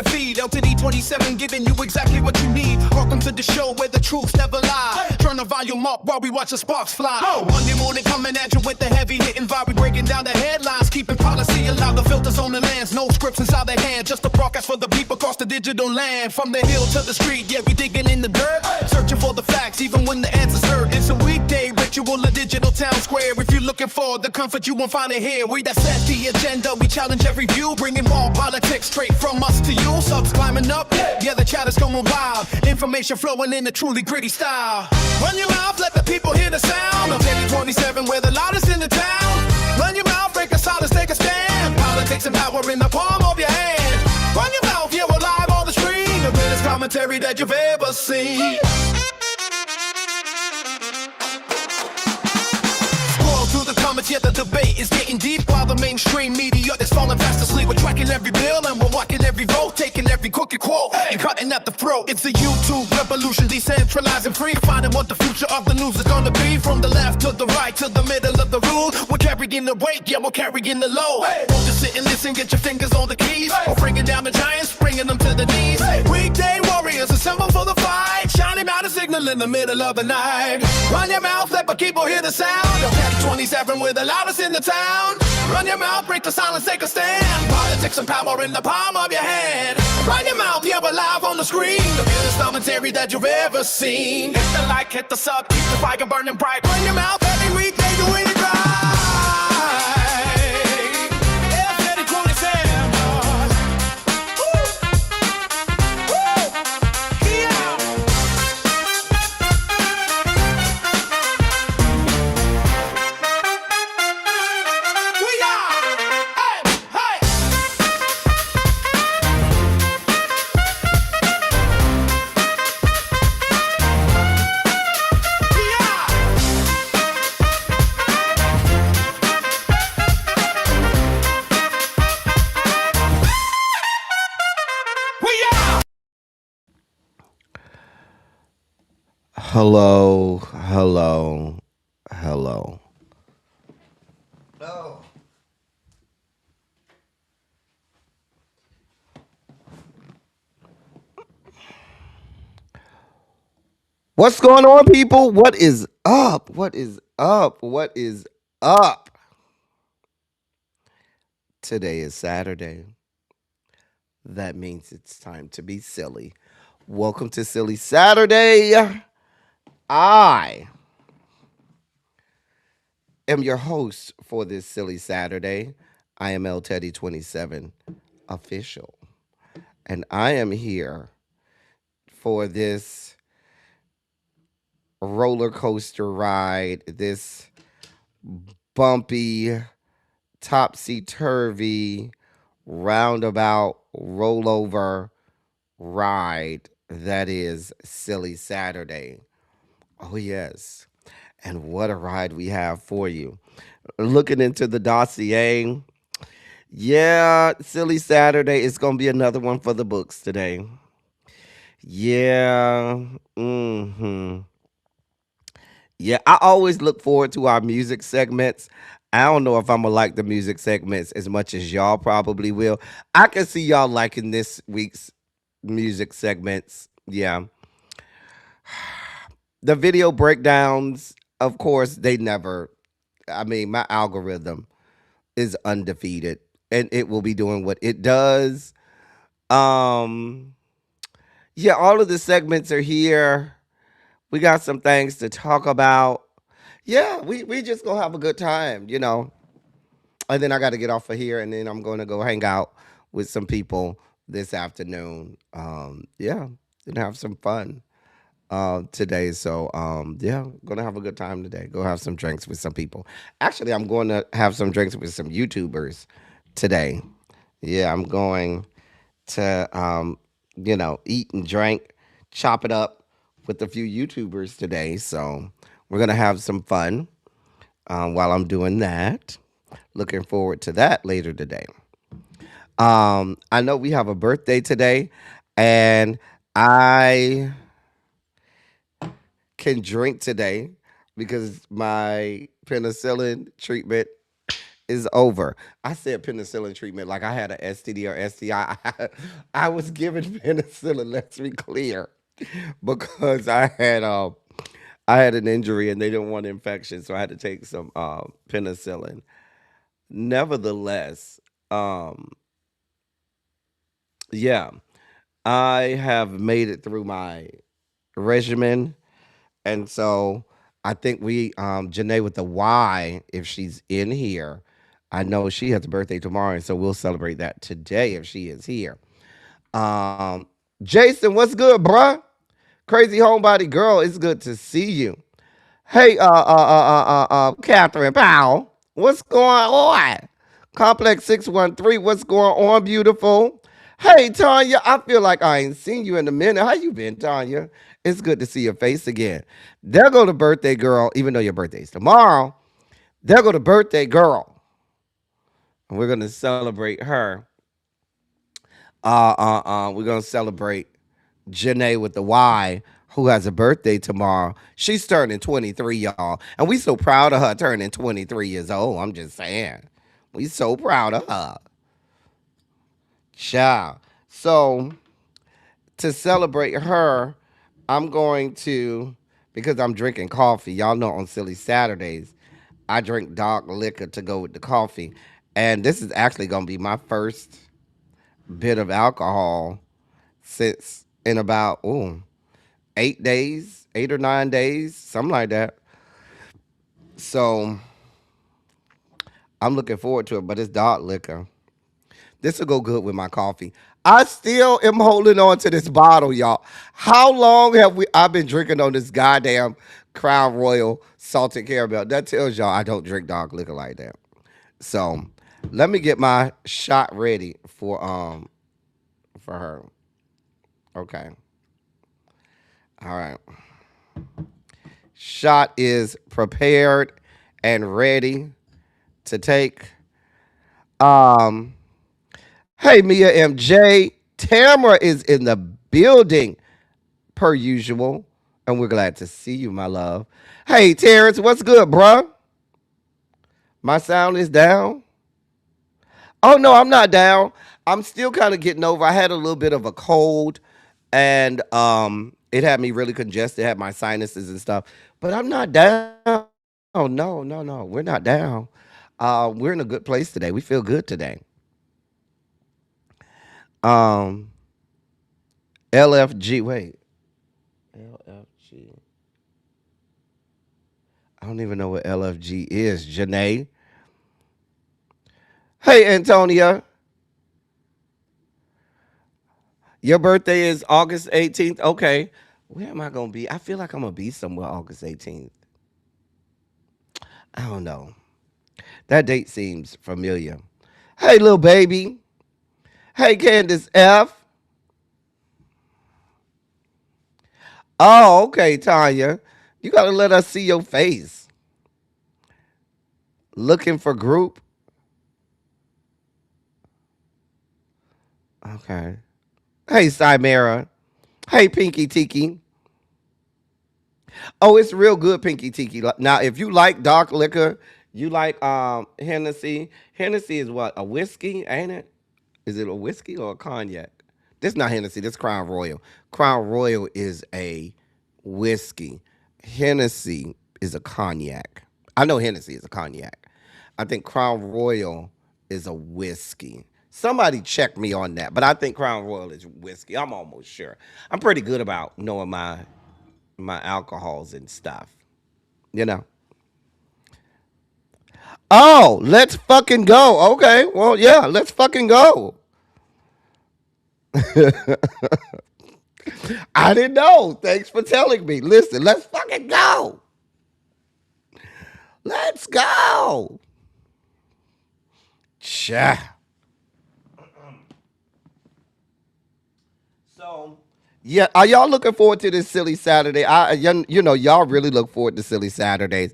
the feed. LTD 27 giving you exactly what you need. Welcome to the show where the truth never lie. Turn the volume up while we watch the sparks fly. Monday morning coming at you with the heavy hitting vibe. We breaking down the headlines, keeping policy alive. The filters on the lands, no scripts inside their hand. Just a broadcast for the people across the digital land. From the hill to the street, yeah, we digging in the dirt. Searching for the facts, even when the answer's heard. It's a weekday ritual, a digital town square. If you're looking for the comfort, you won't find it here. We that set the agenda, we challenge every view. Bringing more politics straight from us to you. Subs climbing up, yeah, the chat is going wild. Information flowing in a truly gritty style. Run your mouth, let the people hear the sound of Eddie 27, we're the loudest in the town. Run your mouth, break the silence, take a stand. Politics and power in the palm of your hand. Run your mouth, yeah, we're live on the screen. The greatest commentary that you've ever seen. Scroll through the comments, yeah, the debate is getting deep. While the mainstream media is falling fast asleep. We're tracking every bill and we're walking every vote. Taking every crooked quote and cutting at the throat. It's a YouTube revolution, decentralized and free. Finding what the future of the news is gonna be. From the left to the right to the middle of the room. We're carrying the weight, yeah, we're carrying the load. Don't just sit and listen, get your fingers on the keys. We're bringing down the giants, bringing them to the knees. Weekday warriors assemble for the fight. Shining out a signal in the middle of the night. Run your mouth, let the people hear the sound of Cat 27, we're the loudest in the town. Run your mouth, break the silence, take a stand. Politics and power in the palm of your hand. Run your mouth, yeah, we're live on the screen. The realest commentary that you've ever seen. Hit the like, hit the sub, keep the fire burning bright. Run your mouth every weekday, doing it right. Yeah, Eddie 27, boys. Woo! Woo! Yeah! We are! Hey! Hey! Hello, hello, hello. No. What's going on, people? What is up? What is up? What is up? Today is Saturday. That means it's time to be silly. Welcome to Silly Saturday. I am your host for this Silly Saturday. I am L Teddy 27 official. And I am here for this roller coaster ride, this bumpy, topsy turvy, roundabout, rollover ride that is Silly Saturday. Oh, yes. And what a ride we have for you. Looking into the dossier, yeah, Silly Saturday is going to be another one for the books today. Yeah. Yeah, I always look forward to our music segments. I don't know if I'm gonna like the music segments as much as y'all probably will. I can see y'all liking this week's music segments. Yeah. The video breakdowns, of course, they never, I mean, my algorithm is undefeated and it will be doing what it does. Um, yeah, all of the segments are here. We got some things to talk about. Yeah, we just gonna have a good time. And then I got to get off of here, and then I'm gonna go hang out with some people this afternoon. Yeah, and have some fun today. So yeah, gonna have a good time today. Go have some drinks with some people. Actually, I'm going to have some drinks with some YouTubers today. Yeah, I'm going to eat and drink, chop it up with a few YouTubers today. So we're gonna have some fun while I'm doing that. Looking forward to that later today. I know we have a birthday today, and I can drink today because my penicillin treatment is over. I said penicillin treatment like I had an STD or STI. I was given penicillin. Let's be clear, because I had an injury and they didn't want infection, so I had to take some penicillin. Nevertheless, um, yeah, I have made it through my regimen, and so I think we Janae with the Y, if she's in here. I know she has a birthday tomorrow, and so we'll celebrate that today if she is here. Um, Jason, what's good, bruh? Crazy homebody girl, it's good to see you. Hey, Catherine Powell, what's going on? Complex 613, what's going on, beautiful? Hey, Tanya, I feel like I ain't seen you in a minute. How you been, Tanya? It's good to see your face again. There go the birthday girl, even though your birthday's tomorrow. There go the birthday girl. And we're gonna celebrate her. We're gonna celebrate Janae with the Y, who has a birthday tomorrow. She's turning 23, y'all. And we so proud of her turning 23 years old. I'm just saying. We so proud of her. Child. So to celebrate her, I'm going to, because I'm drinking coffee. Y'all know on Silly Saturdays, I drink dark liquor to go with the coffee. And this is actually going to be my first bit of alcohol since in about 8 days, 8 or 9 days, something like that. So I'm looking forward to it, but it's dark liquor. This will go good with my coffee. I still am holding on to this bottle, y'all. How long have I've been drinking on this goddamn Crown Royal salted caramel? That tells y'all I don't drink dark liquor like that. So let me get my shot ready for her. Okay. All right. Shot is prepared and ready to take. Um, hey Mia MJ, Tamara is in the building per usual, and we're glad to see you, my love. Hey Terrence, what's good, bruh? My sound is down. Oh no, I'm not down. I'm still kind of getting over. I had a little bit of a cold, and it had me really congested. Had my sinuses and stuff. But I'm not down. No, no, no. We're not down. We're in a good place today. We feel good today. Um, LFG. Wait, LFG. I don't even know what LFG is. Janae. Hey, Antonia. Your birthday is August 18th. Okay. Where am I going to be? I feel like I'm going to be somewhere August 18th. I don't know. That date seems familiar. Hey, little baby. Hey, Candace F. Oh, okay, Tanya. You got to let us see your face. Looking for group? Okay. Hey, Cymera. Hey, Pinky Tiki. Oh, it's real good, Pinky Tiki. Now, if you like dark liquor, you like Hennessy. Hennessy is what? A whiskey, ain't it? Is it a whiskey or a cognac? This not Hennessy. This Crown Royal. Crown Royal is a whiskey. Hennessy is a cognac. I know Hennessy is a cognac. I think Crown Royal is a whiskey. Somebody check me on that, but I think Crown Royal is whiskey. I'm almost sure. I'm pretty good about knowing my alcohols and stuff. You know. Oh, let's fucking go. Okay. Well, yeah, let's fucking go. I didn't know. Thanks for telling me. Listen, let's fucking go. Let's go. Cha. So, yeah, are y'all looking forward to this silly Saturday? Y'all really look forward to silly Saturdays.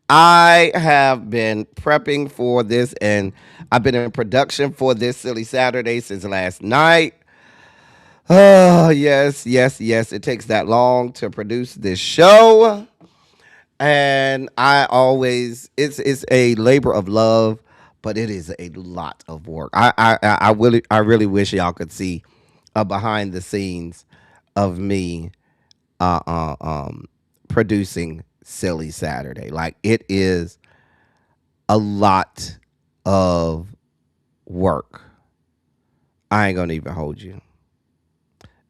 I have been prepping for this, and I've been in production for this silly Saturday since last night. Oh, yes, yes, yes. It takes that long to produce this show. And I always it's a labor of love, but it is a lot of work. I really wish y'all could see a behind the scenes of me uh, uh, um, producing Silly Saturday. Like it is a lot of work. I ain't gonna even hold you.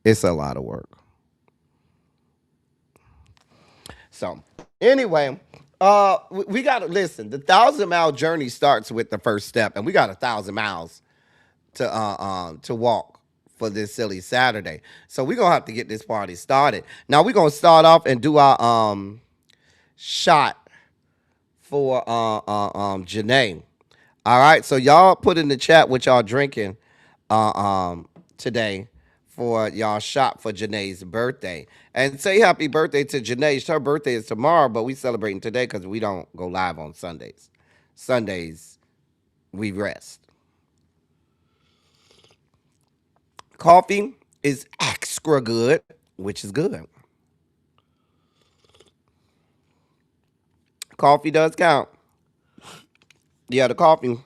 It's a lot of work. So anyway, we gotta listen. The 1,000 mile journey starts with the first step, and we got 1,000 miles to walk for this silly Saturday. So we're gonna have to get this party started. Now we're gonna start off and do our shot for Janae. All right, so y'all put in the chat what y'all drinking today for y'all shot for Janae's birthday. And say happy birthday to Janae. Her birthday is tomorrow, but we celebrating today because we don't go live on Sundays. Sundays, we rest. Coffee is extra good, which is good. Coffee does count. Yeah, the coffee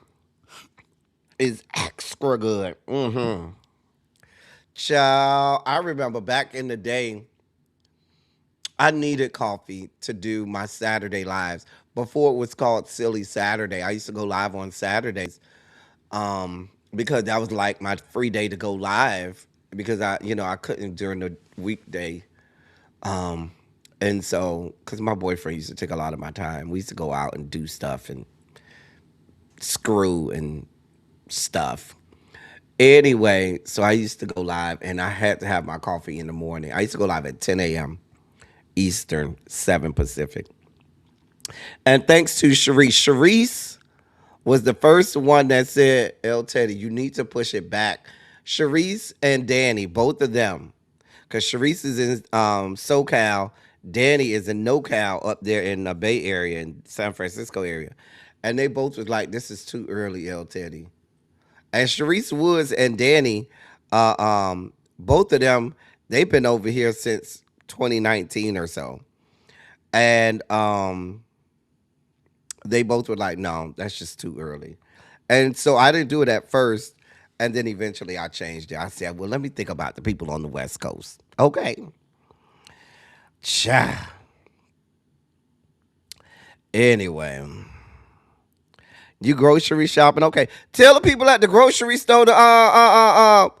is extra good. Mm-hmm. Child, I remember back in the day, I needed coffee to do my Saturday lives before it was called Silly Saturday. I used to go live on Saturdays because that was like my free day to go live because I couldn't during the weekday. Um, and so, because my boyfriend used to take a lot of my time, we used to go out and do stuff and screw and stuff. Anyway, so I used to go live and I had to have my coffee in the morning. I used to go live at 10 a.m. Eastern, 7 Pacific. And thanks to Sharice. Sharice was the first one that said, El Teddy, you need to push it back. Sharice and Danny, both of them. Because Sharice is in SoCal. Danny is in NoCal up there in the Bay Area, in San Francisco area. And they both was like, this is too early, El Teddy. And Sharice Woods and Danny, both of them, they've been over here since 2019 or so. And they both were like, no, that's just too early. And so I didn't do it at first. And then eventually I changed it. I said, well, let me think about the people on the West Coast. Okay. Cha. Anyway. You grocery shopping? Okay. Tell the people at the grocery store to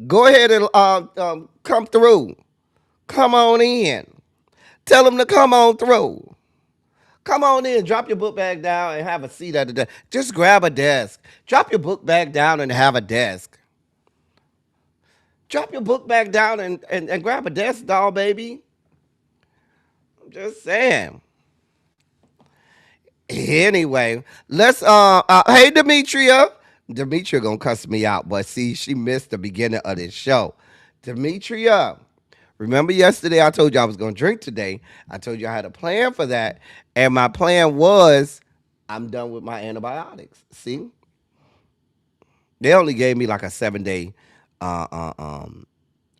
go ahead and come through. Come on in. Tell them to come on through. Come on in, drop your book bag down and have a seat at the desk. Just grab a desk. Drop your book bag down and have a desk. Drop your book bag down and grab a desk, doll baby. I'm just saying. Anyway, let's hey Demetria. Demetria gonna cuss me out, but see, she missed the beginning of this show. Demetria. Remember yesterday I told you I was going to drink today. I told you I had a plan for that. And my plan was I'm done with my antibiotics. See? They only gave me like a 7-day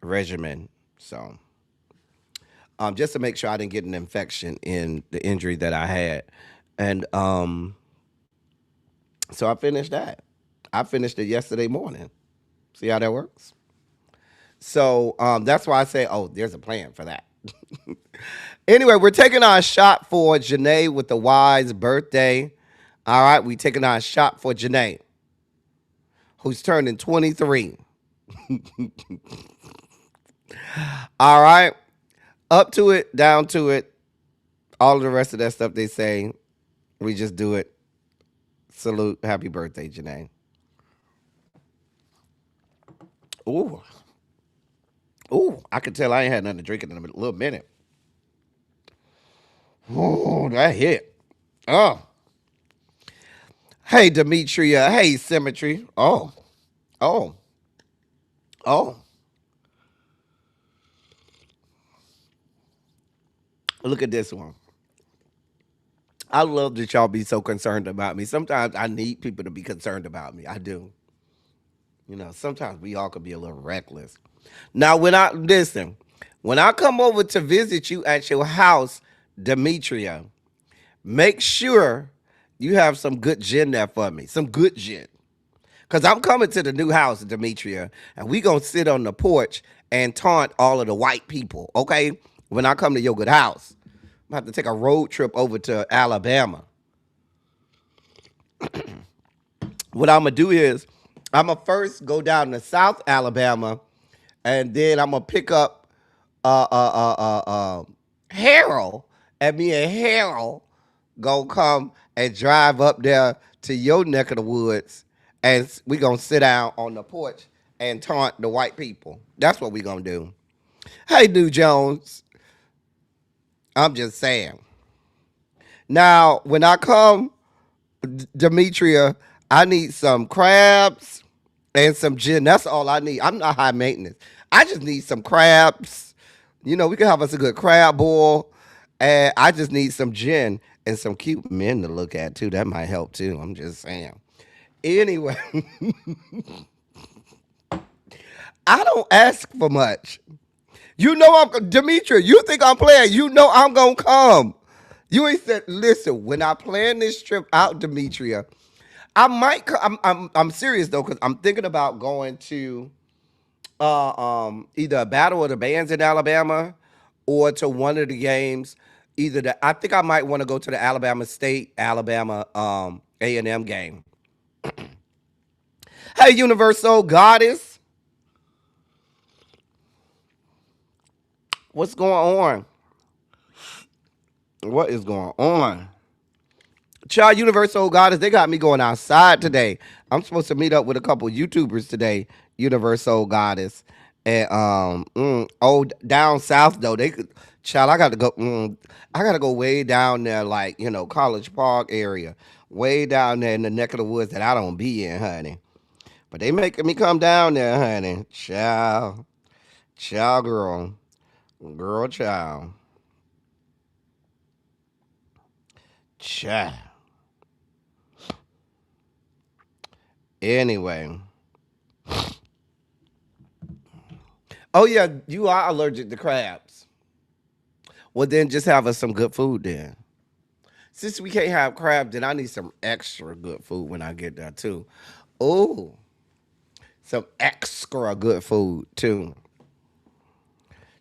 regimen. So just to make sure I didn't get an infection in the injury that I had. And so I finished that. I finished it yesterday morning. See how that works? So that's why I say, oh, there's a plan for that. Anyway, we're taking our shot for Janae with the wise birthday. All right, we taking our shot for Janae, who's turning 23. All right, up to it, down to it, all of the rest of that stuff they say, we just do it. Salute, happy birthday, Janae. Ooh. Ooh, I could tell I ain't had nothing to drink in a little minute. Ooh, that hit. Oh. Hey, Demetria. Hey, Symmetry. Oh. Oh. Oh. Look at this one. I love that y'all be so concerned about me. Sometimes I need people to be concerned about me. I do. Sometimes we all could be a little reckless. Now, when I come over to visit you at your house, Demetria, make sure You have some good gin there for me. Some good gin. Cause I'm coming to the new house, Demetria, and we gonna sit on the porch and taunt all of the white people, okay? When I come to your good house. I'm gonna have to take a road trip over to Alabama. What I'm gonna do is I'm gonna first go down to South Alabama, and then I'm gonna pick up uh uh uh uh, uh Harold, and me and Harold gonna come and drive up there to your neck of the woods, and we gonna sit down on the porch and taunt the white people. That's what we gonna do. Hey, New Jones, I'm just saying. Now, when I come, Demetria, I need some crabs and some gin. That's all I need. I'm not high maintenance. I just need some crabs. You know, we can have us a good crab boil. And I just need some gin and some cute men to look at too. That might help too. I'm just saying. Anyway, I don't ask for much. You know I'm Demetria. You think I'm playing? You know I'm gonna come. You ain't said. Listen, when I plan this trip out, Demetria, I might. I'm serious though, because I'm thinking about going to either a battle of the bands in Alabama or to one of the games. I think I might want to go to the Alabama State Alabama A&M game. Hey, Universal Goddess, what's going on? What is going on? Child Universal Goddess, they got me going outside today. I'm supposed to meet up with a couple YouTubers today, Universal Goddess. And down south though, they could child, I gotta go way down there, like, College Park area. Way down there in the neck of the woods that I don't be in, honey. But they making me come down there, honey. Child. Child girl. Girl child. Child. Anyway. Oh yeah, you are allergic to crabs. Well then just have us some good food then. Since we can't have crab, then I need some extra good food when I get there too. Oh, some extra good food too.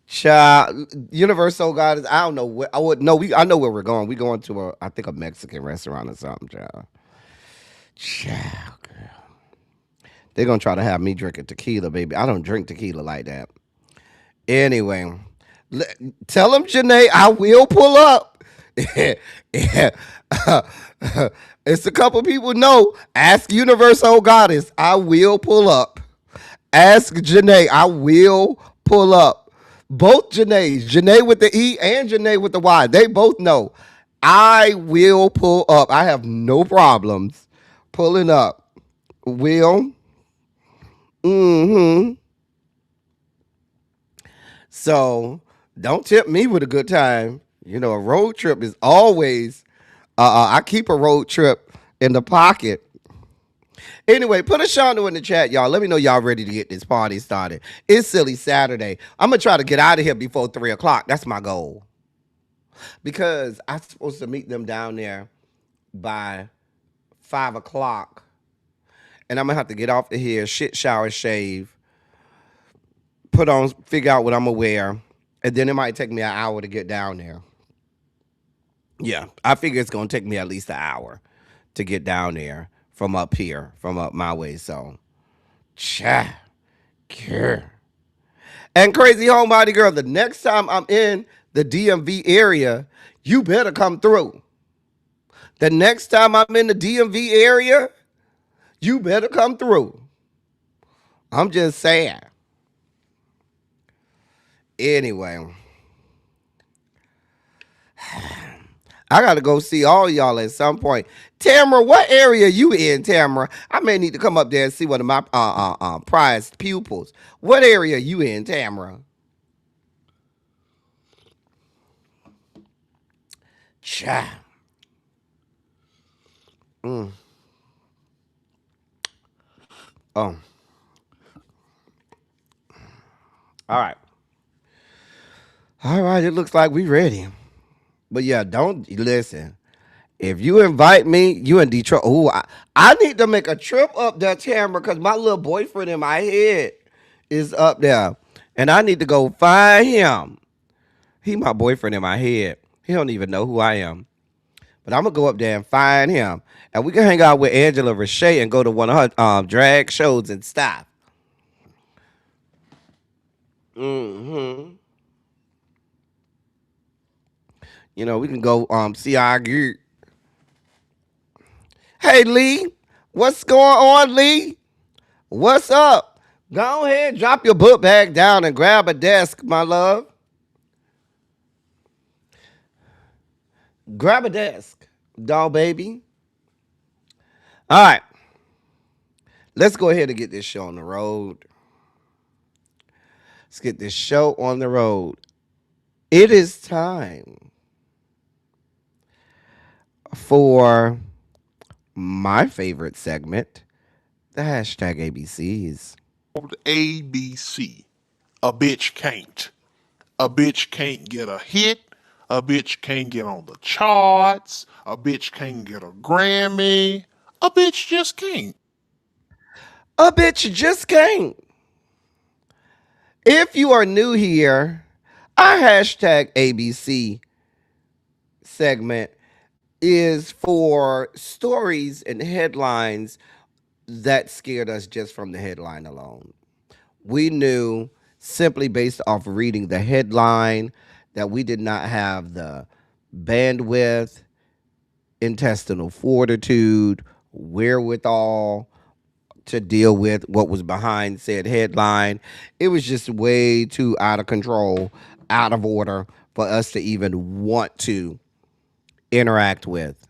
Child, Universal God, I don't know where I would no. I know where we're going. We going to I think a Mexican restaurant or something, child. Child, girl. They're gonna try to have me drinking tequila, baby. I don't drink tequila like that. Anyway, tell them, Janae, I will pull up. Yeah. It's a couple people know. Ask Universal Goddess. I will pull up. Ask Janae. I will pull up. Both Janaes, Janae with the E and Janae with the Y, they both know. I will pull up. I have no problems pulling up. Will. Mm-hmm. So don't tempt me with a good time. A road trip is always. I keep a road trip in the pocket. Anyway, put a Shonda in the chat, y'all. Let me know y'all ready to get this party started. It's Silly Saturday. I'm gonna try to get out of here before 3 o'clock. That's my goal because I'm supposed to meet them down there by 5 o'clock, and I'm gonna have to get off the here, shit, shower, shave, figure out what I'm gonna wear, and then it might take me an hour to get down there. Yeah, I figure it's gonna take me at least an hour to get down there from up here, from up my way. So, cha, care. And crazy homebody girl, the next time I'm in the DMV area, you better come through. The next time I'm in the DMV area, you better come through. I'm just saying. Anyway. I gotta go see all y'all at some point. Tamara, what area you in, Tamara? I may need to come up there and see one of my prized pupils. What area you in, Tamara? Cha. Oh. All right. All right, it looks like we ready. But yeah, don't listen. If you invite me, you in Detroit. Ooh, I need to make a trip up there, Tamara, because my little boyfriend in my head is up there. And I need to go find him. He my boyfriend in my head. He don't even know who I am. But I'm gonna go up there and find him. And we can hang out with Angela Richey and go to one of her drag shows and stuff. hmm You know, we can go see our gear. Hey Lee, what's going on, Lee? What's up? Go ahead, drop your book bag down and grab a desk, my love. Grab a desk, doll baby. All right, let's go ahead and get this show on the road. Let's get this show on the road. It is time for my favorite segment, the hashtag ABCs. ABC. A bitch can't. A bitch can't get a hit. A bitch can't get on the charts. A bitch can't get a Grammy. A bitch just can't. A bitch just can't. If you are new here, our hashtag ABC segment is for stories and headlines that scared us just from the headline alone. We knew simply based off reading the headline that we did not have the bandwidth, intestinal fortitude, wherewithal to deal with what was behind said headline. It was just way too out of control, out of order for us to even want to interact with.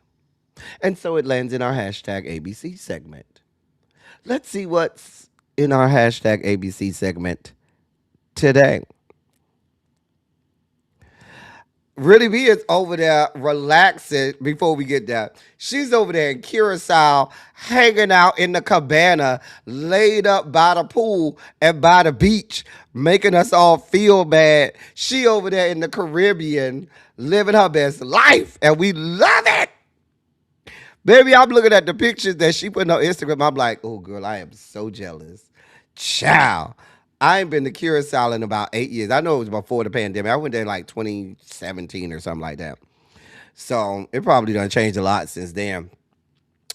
And so it lands in our hashtag ABC segment. Let's see what's in our hashtag ABC segment today. Really B is over there relaxing before we get there. She's over there in Curacao, hanging out in the cabana, laid up by the pool and by the beach, making us all feel bad. She over there in the Caribbean, living her best life, and we love it. Baby, I'm looking at the pictures that she put on Instagram. I'm like, oh, girl, I am so jealous. Ciao. I ain't been to Curacao in about 8 years. I know it was before the pandemic. I went there like 2017 or something like that. So it probably done changed a lot since then.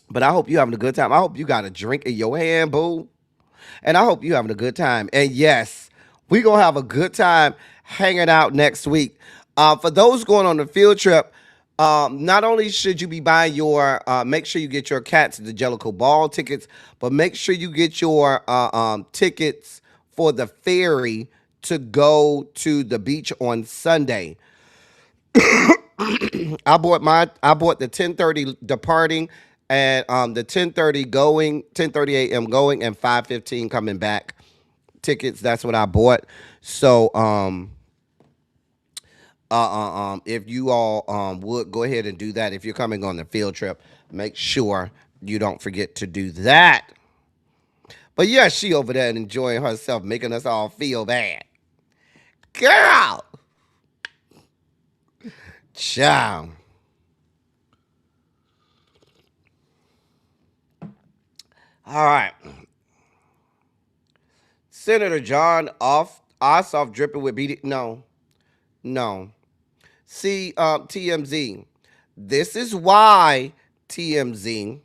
But I hope you having a good time. I hope you got a drink in your hand, boo. And I hope you having a good time. And yes, we going to have a good time hanging out next week. For those going on the field trip, not only should you be buying your, make sure you get your Cats the Jellicle Ball tickets, but make sure you get your tickets for the ferry to go to the beach on Sunday. I bought the 10:30 departing and the 10:30 going, 10:30 a.m. going and 5:15 coming back tickets. That's what I bought. So if you all would go ahead and do that, if you're coming on the field trip, make sure you don't forget to do that. But yeah, she over there and enjoying herself, making us all feel bad. Girl! Child. All right. Senator John Ossoff dripping with BD. No. See, TMZ. This is why, TMZ.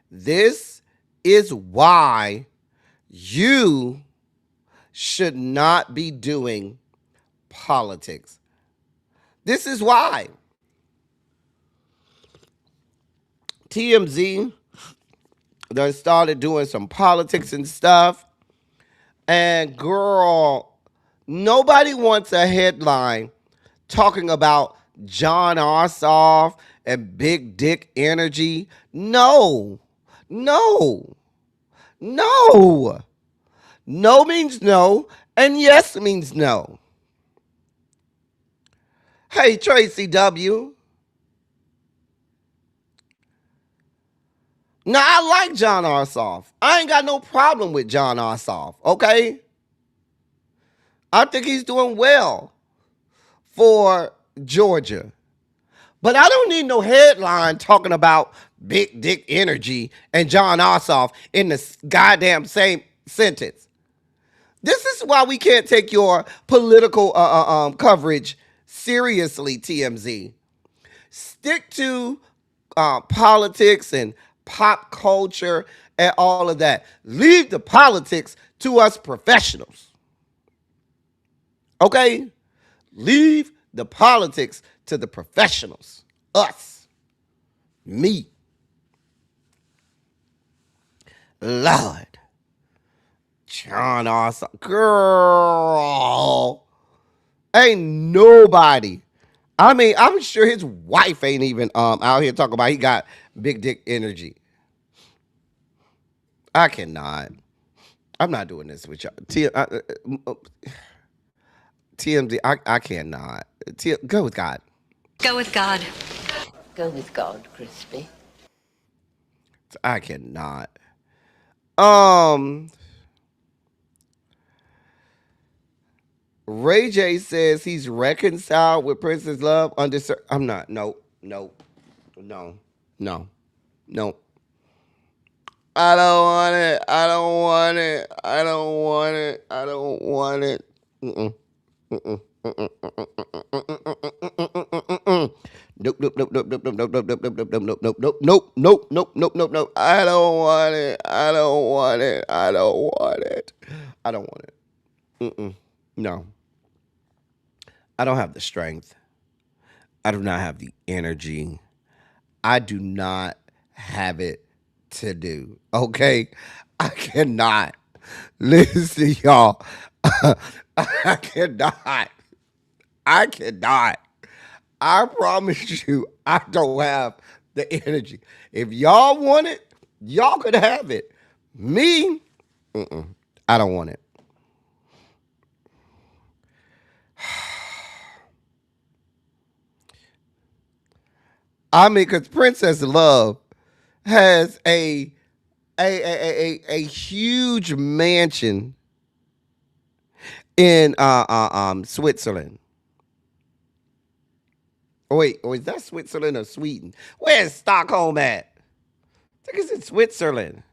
This is why you should not be doing politics. This is why. TMZ done started doing some politics and stuff. And girl, nobody wants a headline talking about John Ossoff and big dick energy. No. No. No means no, and yes means no. Hey, Tracy W. Now, I like John Ossoff. I ain't got no problem with John Ossoff, okay? I think he's doing well for Georgia. But I don't need no headline talking about big dick energy and John Ossoff in the goddamn same sentence. This is why we can't take your political coverage seriously, TMZ. Stick to politics and pop culture and all of that. Leave the politics to us professionals. Okay? Leave the politics to the professionals. Us. Me. Lord. John Awesome. Girl. Ain't nobody. I mean, I'm sure his wife ain't even out here talking about he got big dick energy. I cannot. I'm not doing this with y'all. TMZ, I cannot. Go with God. Go with God. Go with God, Crispy. I cannot. Ray J says he's reconciled with Princess Love under. I'm not. No. I don't want it. I don't want it. I don't want it. I don't want it. Mm-mm. Mm-mm. Nope, nope, nope, nope, nope, nope, nope, nope, nope, nope, nope, nope, nope, nope, nope, nope, nope, nope, nope. I don't want it. I don't want it. I don't want it. I don't want it. Mm-mm. No. I don't have the strength. I do not have the energy. I do not have it to do. Okay? I cannot. Listen, y'all. I cannot. I cannot. I promise you, I don't have the energy. If y'all want it, y'all could have it. Me, I don't want it. I mean, because Princess Love has a huge mansion in Switzerland. Oh, wait, or is that Switzerland or Sweden? Where's Stockholm at? I think it's in Switzerland.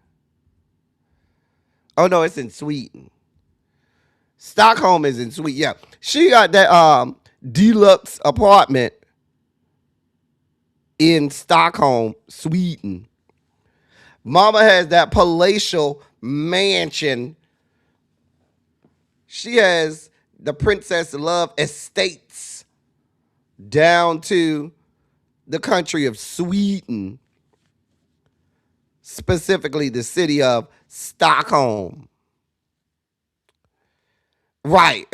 Oh no, it's in Sweden. Stockholm is in Sweden. Yeah, she got that deluxe apartment in Stockholm, Sweden. Mama has that palatial mansion. She has the Princess Love estates down to the country of Sweden, specifically the city of Stockholm. Right,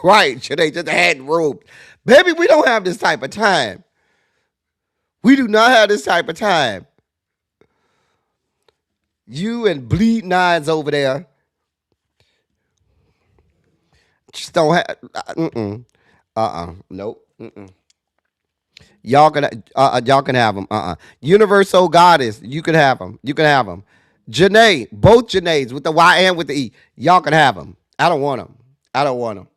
right. They just had room. Baby, we don't have this type of time. We do not have this type of time. You and Bleed Nines over there just don't have. Nope. Y'all can have them. Universal Goddess, you can have them. You can have them. Janae, both Janaes with the Y and with the E, y'all can have them. I don't want them. I don't want them.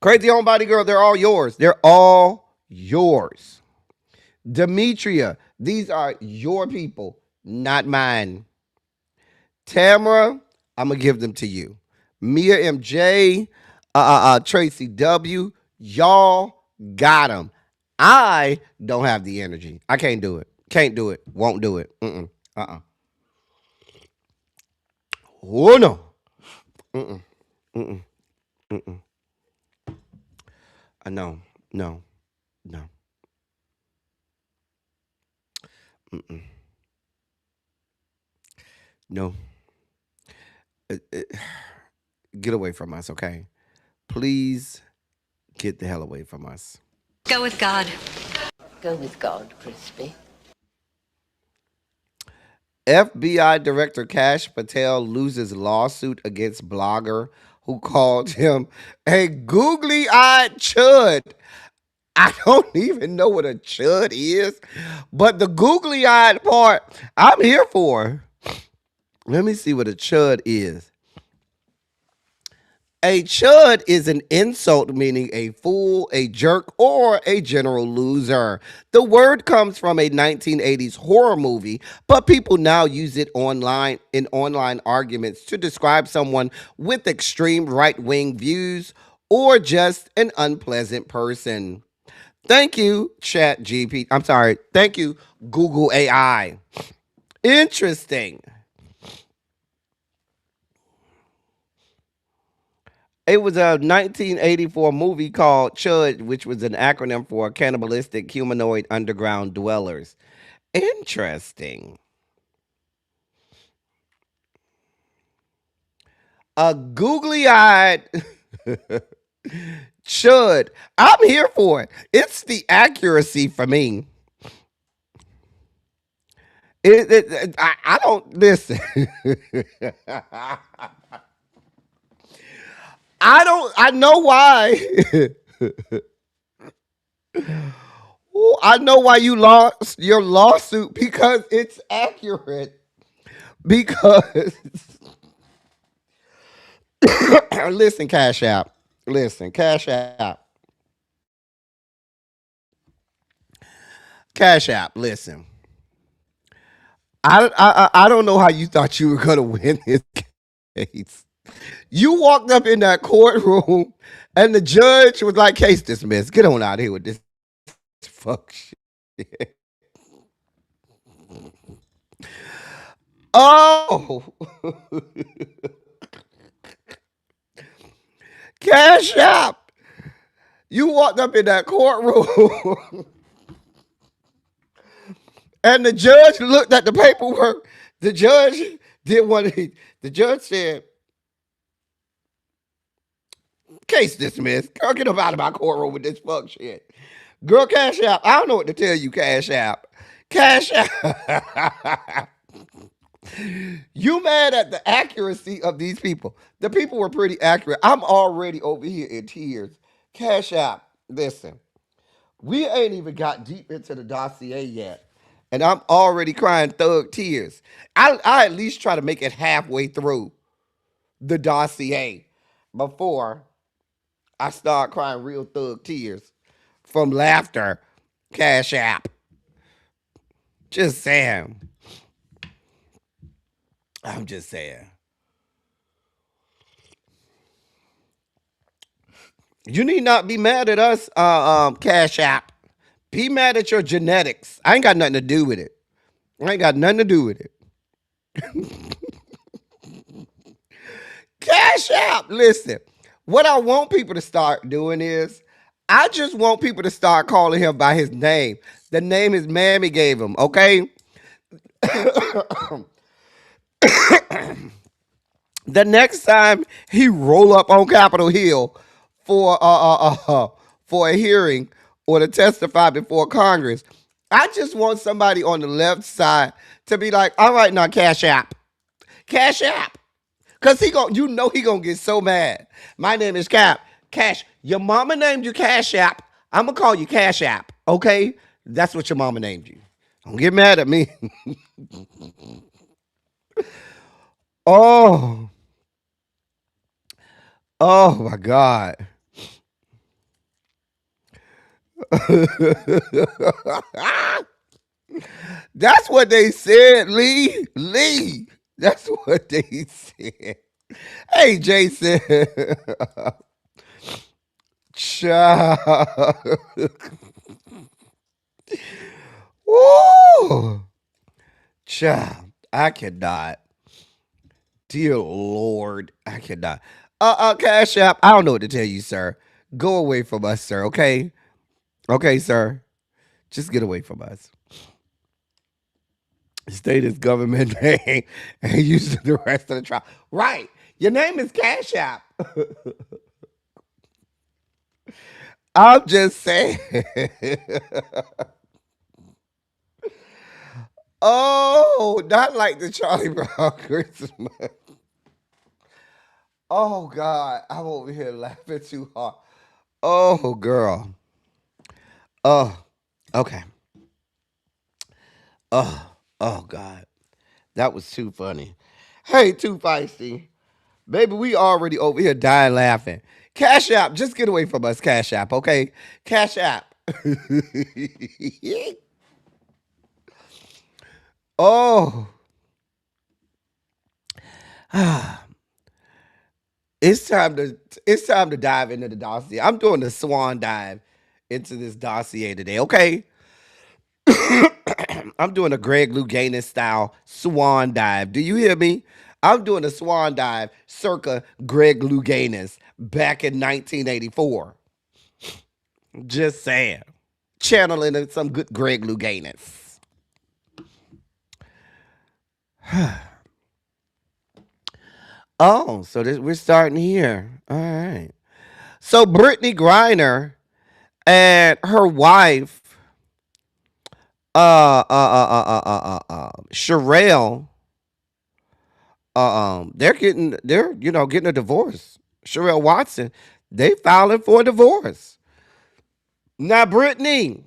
Crazy Homebody Girl, they're all yours. They're all yours. Demetria, these are your people, not mine. Tamara, I'm going to give them to you. Mia MJ, Tracy W, y'all got them. I don't have the energy. I can't do it. Can't do it. Won't do it. Oh, no. No. No. No. No. Get away from us, okay? Please get the hell away from us. Go with God. Go with God, Crispy. FBI Director Kash Patel loses lawsuit against blogger who called him a googly-eyed chud. I don't even know what a chud is, but the googly-eyed part, I'm here for. Let me see what a chud is. A chud is an insult meaning a fool, a jerk, or a general loser. The word comes from a 1980s horror movie, but people now use it online in online arguments to describe someone with extreme right-wing views or just an unpleasant person. Thank you, Chat GP. I'm sorry. Thank you, Google AI. Interesting. It was a 1984 movie called Chud, which was an acronym for Cannibalistic Humanoid Underground Dwellers. Interesting. A googly eyed Chud. I'm here for it. It's the accuracy for me. I don't listen. I don't. I know why. Ooh, I know why you lost your lawsuit because it's accurate. Because listen, Cash App. Listen, Cash App. Cash App. Listen. I don't know how you thought you were gonna win this case. You walked up in that courtroom and the judge was like, "Case dismissed. Get on out of here with this fuck shit." Oh, Cash App. You walked up in that courtroom and the judge looked at the paperwork. The judge did what the judge said, case dismissed. Girl, get up out of my courtroom with this fuck shit. Girl, Cash App. I don't know what to tell you, Cash App. Cash App. You mad at the accuracy of these people. The people were pretty accurate. I'm already over here in tears. Cash App. Listen, we ain't even got deep into the dossier yet. And I'm already crying thug tears. I at least try to make it halfway through the dossier before I start crying real thug tears from laughter. Cash App. Just saying. I'm just saying. You need not be mad at us, Cash App. Be mad at your genetics. I ain't got nothing to do with it. I ain't got nothing to do with it. Cash App. Listen, what I want people to start doing is, I just want people to start calling him by his name. The name his mammy gave him, okay? The next time he roll up on Capitol Hill for a hearing or to testify before Congress, I just want somebody on the left side to be like, all right, now Cash App. Cash App. Cause he gonna get so mad. My name is Cap. Cash. Your mama named you Cash App. I'm gonna call you Cash App. Okay? That's what your mama named you. Don't get mad at me. Oh. Oh my God. That's what they said, Lee. Lee. That's what they said. Hey, Jason. Child. Woo. Child. I cannot. Dear Lord. I cannot. Cash App. I don't know what to tell you, sir. Go away from us, sir. Okay? Okay, sir. Just get away from us. State his government name and use the rest of the trial. Right. Your name is Cash App. I'm just saying. Oh, not like the Charlie Brown Christmas. Oh God, I'm over here laughing too hard. Oh girl. Oh, okay. Oh, oh God. That was too funny. Hey, too feisty. Baby, we already over here dying laughing. Cash App, just get away from us, Cash App, okay? Cash App. Oh, it's time to dive into the dossier. I'm doing the swan dive into this dossier today, okay? I'm doing a Greg Louganis style swan dive. Do you hear me? I'm doing a swan dive circa Greg Louganis back in 1984. Just saying. Channeling some good Greg Louganis. Oh, so we're starting here. All right. So Brittany Griner and her wife, Sherelle, they're getting a divorce. Sherelle Watson, they filing for a divorce. Now, Brittany,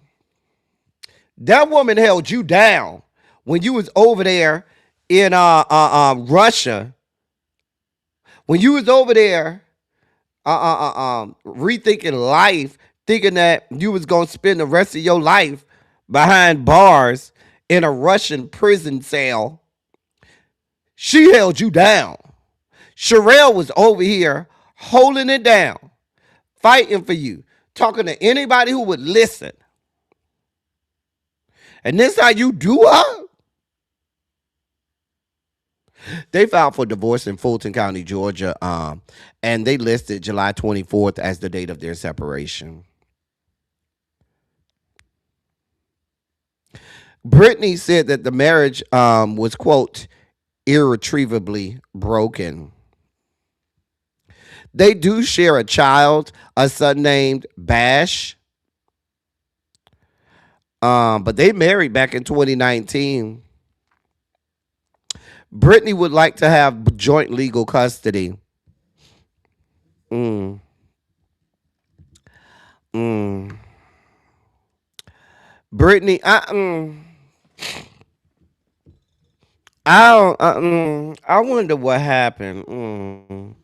that woman held you down when you was over there in Russia. When you was over there rethinking life, thinking that you was gonna spend the rest of your life behind bars in a Russian prison cell, she held you down. Sherelle was over here holding it down, fighting for you, talking to anybody who would listen. And this how you do her? They filed for divorce in Fulton County, Georgia, and they listed July 24th as the date of their separation. Brittany said that the marriage was, quote, irretrievably broken. They do share a child, a son named Bash, but they married back in 2019. Brittany would like to have joint legal custody. Mm. Mm. Brittany, I wonder what happened.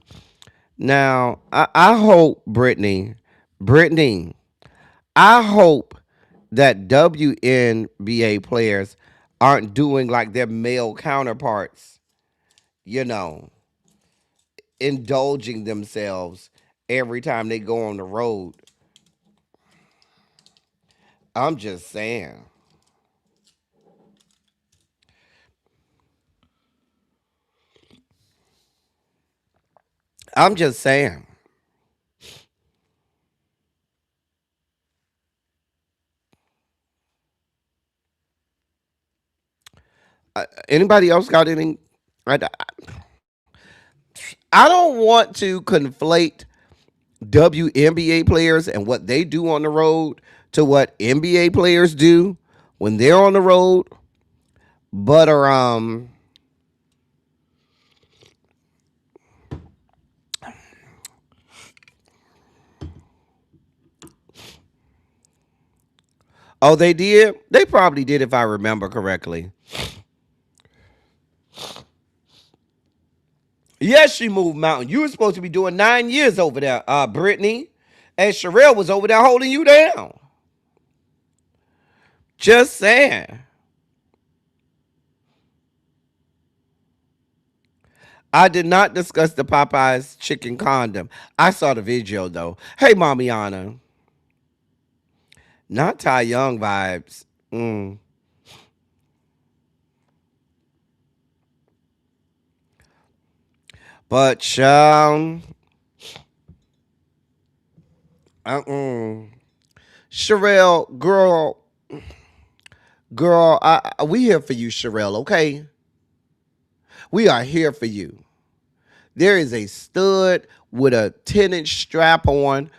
Now, I hope Brittany, I hope that WNBA players aren't doing like their male counterparts, you know, indulging themselves every time they go on the road. I'm just saying. I'm just saying. Anybody else got any? I don't want to conflate WNBA players and what they do on the road to what NBA players do when they're on the road. But oh, they did? They probably did if I remember correctly. Yes, she moved mountain. You were supposed to be doing 9 years over there, Brittany. And Sherelle was over there holding you down. Just saying. I did not discuss the Popeyes chicken condom. I saw the video though. Hey, Mamiana. Not Ty Young vibes. But Sherelle, girl, we here for you, Sherelle. Okay, we are here for you. There is a stud with a 10-inch strap on,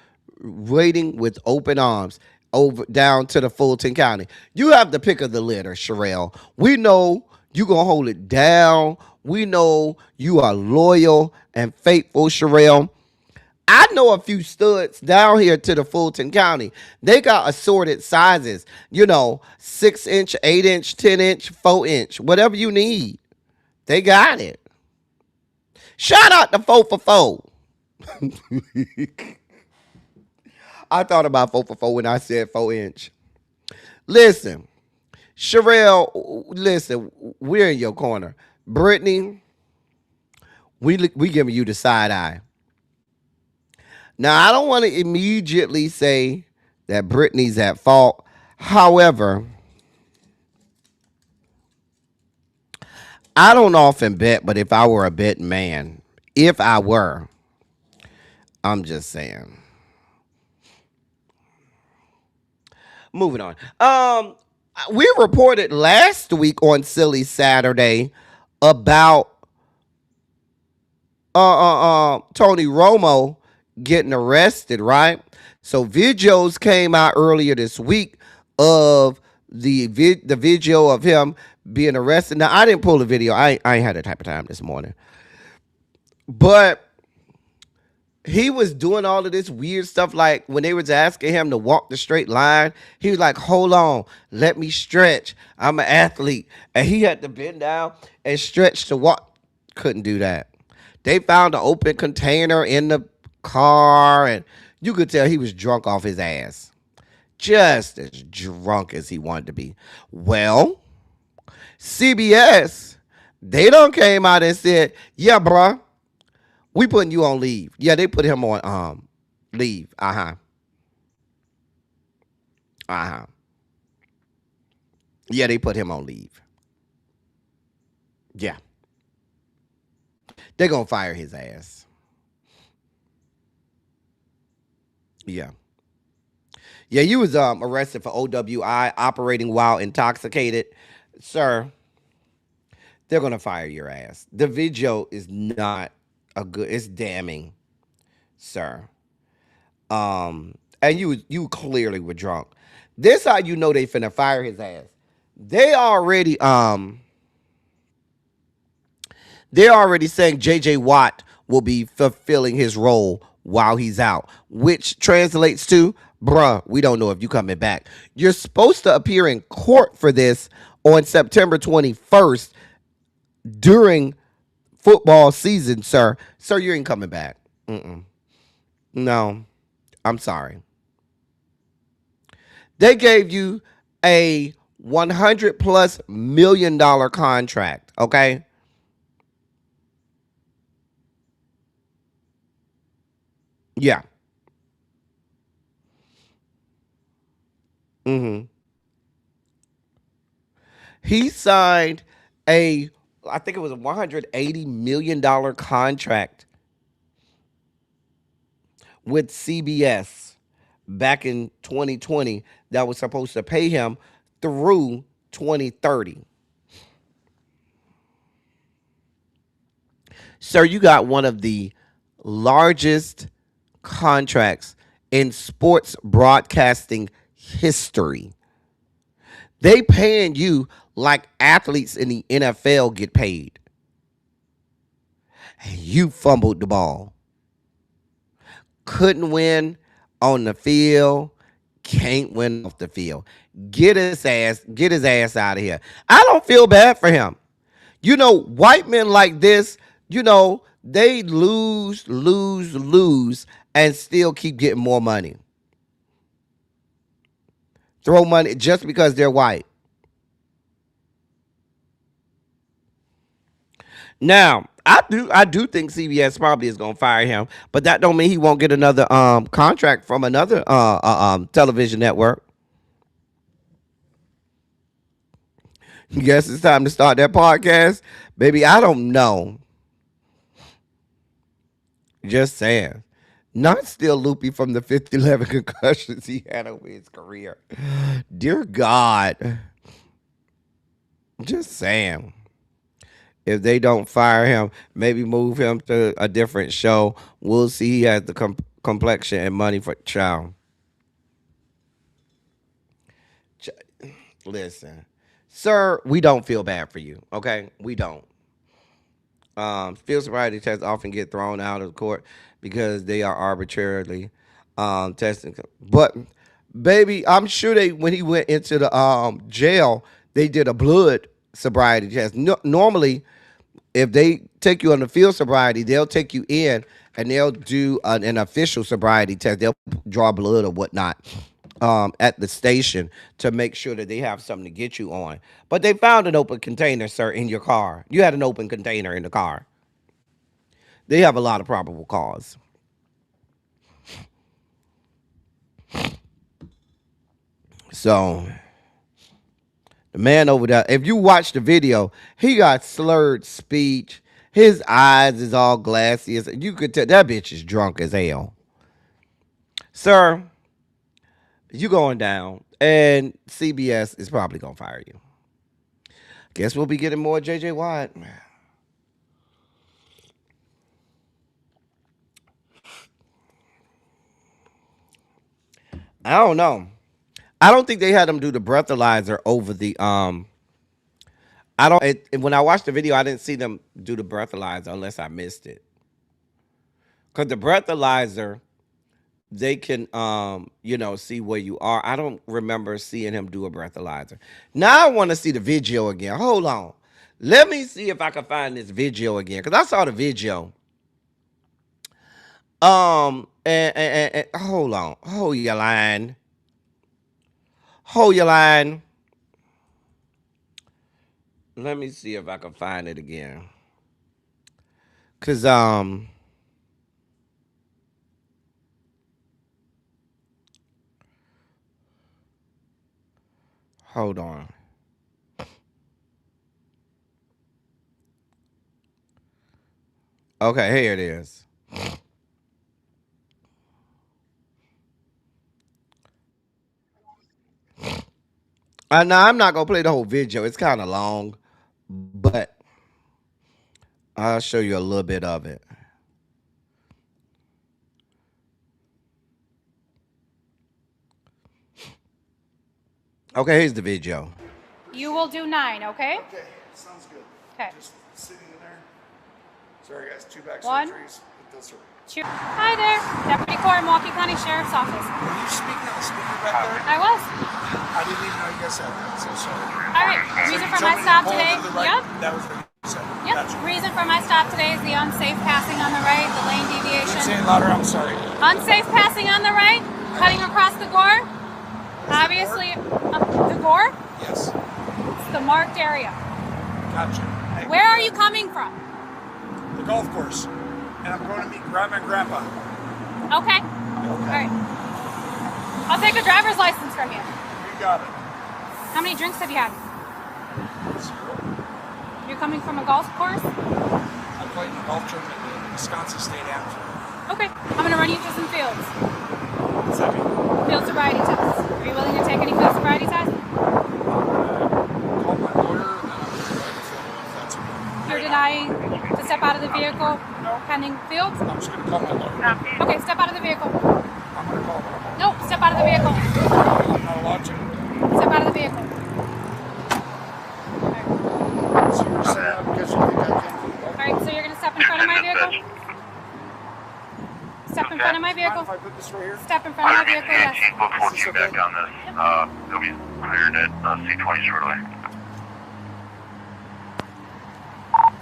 waiting with open arms over down to the Fulton County. You have the pick of the litter, Sherelle. We know you gonna hold it down. We know you are loyal and faithful, Sherelle. I know a few studs down here to the Fulton County. They got assorted sizes, 6-inch, 8-inch, 10-inch, 4-inch, whatever you need. They got it. Shout out to 4 for 4. I thought about 4 for 4 when I said 4-inch. Listen, Sherelle, listen, we're in your corner. Brittany, we giving you the side eye. Now, I don't want to immediately say that Brittany's at fault. However, I don't often bet, but if I were a betting man, if I were, I'm just saying. Moving on. We reported last week on Silly Saturday about Tony Romo getting arrested, right? So videos came out earlier this week of the video of him being arrested. Now, I didn't pull the video. I ain't had that type of time this morning. But he was doing all of this weird stuff, like when they was asking him to walk the straight line, he was like, hold on, let me stretch. I'm an athlete. And he had to bend down and stretch to walk. Couldn't do that. They found an open container in the car, and you could tell he was drunk off his ass. Just as drunk as he wanted to be. Well, CBS, they done came out and said, yeah, bruh, we putting you on leave. Yeah, they put him on leave. Uh-huh. Yeah, they put him on leave. Yeah. They're going to fire his ass. Yeah. Yeah, you was arrested for OWI, operating while intoxicated. Sir, they're going to fire your ass. The video is not it's damning, sir. And you clearly were drunk. This how you know they finna fire his ass. They're already saying JJ Watt will be fulfilling his role while he's out, which translates to, bruh, we don't know if you coming back. You're supposed to appear in court for this on September 21st during football season, sir. Sir, you ain't coming back. No, I'm sorry. They gave you a $100+ million contract, okay? Yeah. He signed I think it was a $180 million contract with CBS back in 2020 that was supposed to pay him through 2030. Sir, you got one of the largest contracts in sports broadcasting history. They paying you like athletes in the NFL get paid. And you fumbled the ball. Couldn't win on the field. Can't win off the field. Get his ass out of here. I don't feel bad for him. You know, white men like this, you know, they lose, and still keep getting more money. Throw money just because they're white. Now, I do think CBS probably is gonna fire him, but that don't mean he won't get another contract from another television network. Guess it's time to start that podcast, baby. I don't know. Just saying. Not still loopy from the 11 concussions he had over his career. Dear God. Just saying. If they don't fire him, maybe move him to a different show. We'll see. He has the complexion and money for child. Listen, sir, we don't feel bad for you. Okay, we don't. Field sobriety tests often get thrown out of court because they are arbitrarily testing. But baby, I'm sure when he went into the jail, they did a blood sobriety test. Normally, if they take you on the field sobriety, they'll take you in and they'll do an official sobriety test. They'll draw blood or whatnot at the station to make sure that they have something to get you on. But they found an open container, sir, in your car. You had an open container in the car. They have a lot of probable cause. So the man over there, if you watch the video, he got slurred speech. His eyes is all glassy. You could tell that bitch is drunk as hell. Sir, you going down, and CBS is probably going to fire you. Guess we'll be getting more JJ Watt. I don't know. I don't think they had him do the breathalyzer over the when I watched the video, I didn't see them do the breathalyzer unless I missed it. Cause the breathalyzer, they can see where you are. I don't remember seeing him do a breathalyzer. Now I want to see the video again. Hold on. Let me see if I can find this video again. Cause I saw the video. And hold on. Hold your line. Hold your line. Let me see if I can find it again. Cause hold on. Okay, here it is. Now I'm not gonna play the whole video. It's kind of long, but I'll show you a little bit of it. Okay, here's the video. You will do 9, okay? Okay, sounds good. Okay. Just sitting in there. Sorry, guys, 2 back One. surgeries. It does hurt. 2. Hi there, Deputy Cora, Milwaukee County Sheriff's Office. Were you speaking on the speaker back there? I was. I didn't even know you guys had that, so sorry. All right. Reason for So my you stop told me today. to the right? Yep. That was what you said. Yep. Gotcha. Reason for my stop today is the unsafe passing on the right, the lane Say it deviation. louder, I'm sorry. Unsafe passing on the right, cutting across the gore. Obviously, the gore. Yes. It's the marked area. Gotcha. Where are you coming from? The golf course. And I'm going to meet Grandma and Grandpa. Okay. All right. I'll take a driver's license from you. You got it. How many drinks have you had? 0. You're coming from a golf course? I played in the golf tournament at the Wisconsin State Amateur. Okay. I'm going to run you through some fields. What's that mean? Field sobriety tests. Are you willing to take any field sobriety tests? Call my lawyer and then I'm going to write a film if that's okay. You're denying to step out of the vehicle pending fields? I'm just going to call my lawyer. Okay, step out of the vehicle. I'm going to call my lawyer. Nope, step out of the vehicle. I'm not allowed to. Step out of the vehicle. So you're saying that because you think I can't do that? Alright, so you're going to step in front of my vehicle? Step in front of my vehicle. If I put this right here? Step in front of my vehicle, yes. We'll pull you back on this. They'll be cleared at C20 shortly.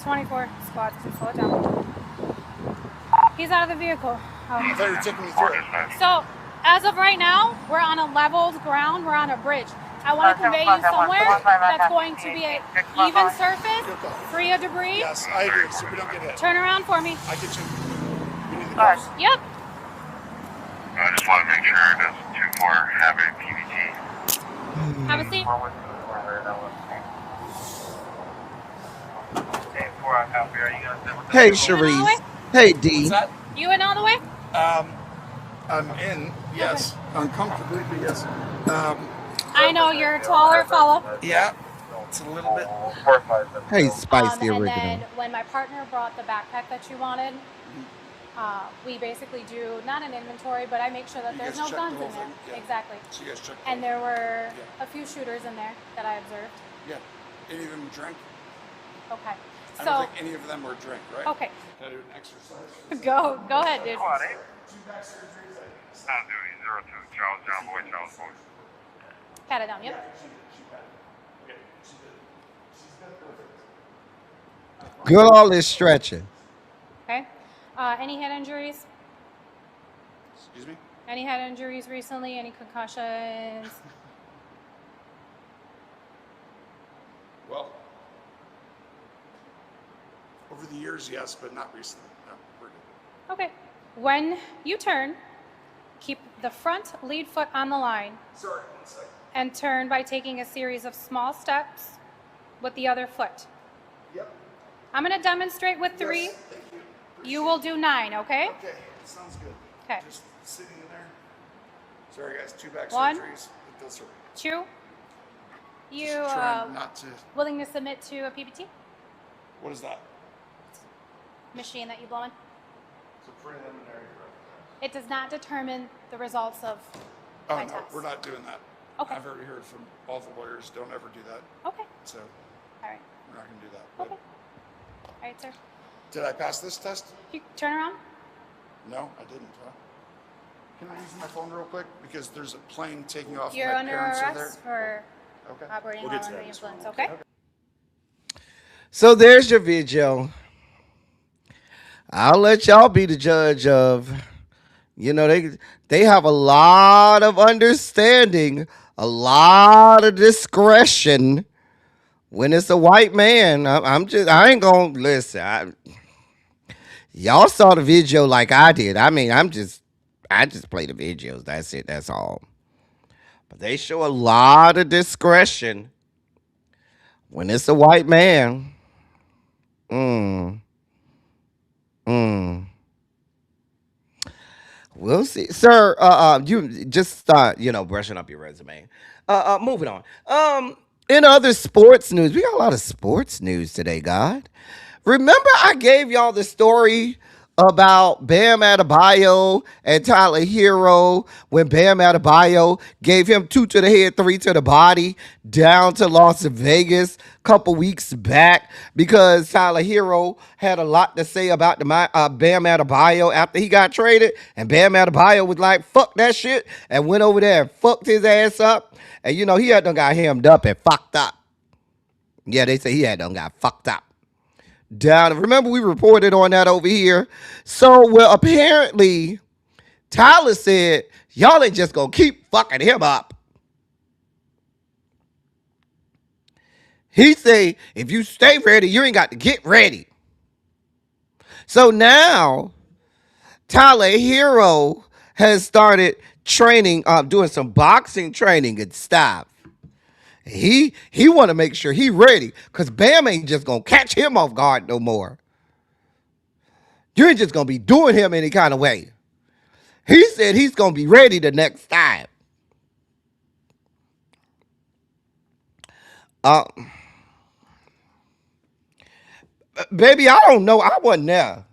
24 squad, slow it down. He's out of the vehicle. I thought you were taking me through it. So, as of right now, we're on a leveled ground, we're on a bridge. I want to convey you somewhere that's going to be an even surface, free of debris. Yes, I agree, so we don't get hit. Turn around for me. I get you. We need the gloves. Yep. I just want to make sure it doesn't too far have a PVT. Have a seat. Hey, You went all the Sharice. way? Hey, D. What's that? You went all the way? I'm in, yes. Uncomfortably, but yes. I know you're a taller fellow. Yeah, it's a little bit. Hey, Spicy And Original. then when my partner brought the backpack that you wanted, we basically do not an inventory, but I make sure that You there's guys no check the guns whole in there. thing, yeah. Exactly. So you guys check. And there were a few shooters in there that I observed. Yeah. Any of them drink? Okay. I So, don't think any of them were drink, right? okay. Can I do an exercise? Go ahead, dude. Squad 8. Sound duty 02. Charles John Boy, Charles Boy. Pat it down, yep. Good all this stretching. Okay. Any head injuries? Excuse me? Any head injuries recently? Any concussions? Well, over the years, yes, but not recently. No, we're good. Okay. When you turn, keep the front lead foot on the line Sorry, 1 second. and turn by taking a series of small steps with the other foot. Yep. I'm going to demonstrate with 3. Yes, thank you. You will do 9, okay? Okay, sounds good. Okay. Just sitting in there. Sorry, guys, 2 back 1, surgeries. It does hurt. 2. You Just trying not to. willing to submit to a PPT What is that? machine that you blow in? It's a preliminary drug test. It does not determine the results of Oh, my no, test. we're not doing that. Okay. I've already heard from all the lawyers, don't ever do that. Okay. So All right. we're not going to do that. Okay. All right, sir. Did I pass this test? You turn around. No, I didn't. Huh? Can I use my phone real quick? Because there's a plane taking off. You're my under parents are arrest there. for Okay. operating We'll while get to under that the as well. influence, okay? So there's your video. I'll let y'all be the judge of, they have a lot of understanding, a lot of discretion when it's a white man. I ain't gonna listen. Y'all saw the video like I did. I mean, I just play the videos. That's it. That's all. But they show a lot of discretion when it's a white man. We'll see, sir. You just start, brushing up your resume. Moving on. In other sports news, we got a lot of sports news today, God. Remember, I gave y'all the story about Bam Adebayo and Tyler Hero when Bam Adebayo gave him 2 to the head, 3 to the body down to Las Vegas a couple weeks back because Tyler Hero had a lot to say about the Bam Adebayo after he got traded, and Bam Adebayo was like, fuck that shit, and went over there and fucked his ass up, and he had done got hemmed up and fucked up. Yeah, they say he had done got fucked up. Down. Remember, we reported on that over here. So, well, apparently, Tyler said, y'all ain't just gonna keep fucking him up. He say, if you stay ready, you ain't got to get ready. So now, Tyler Hero has started training, doing some boxing training and stuff. He want to make sure he ready because Bam ain't just going to catch him off guard no more. You ain't just going to be doing him any kind of way. He said he's going to be ready the next time. Baby, I don't know. I wasn't there.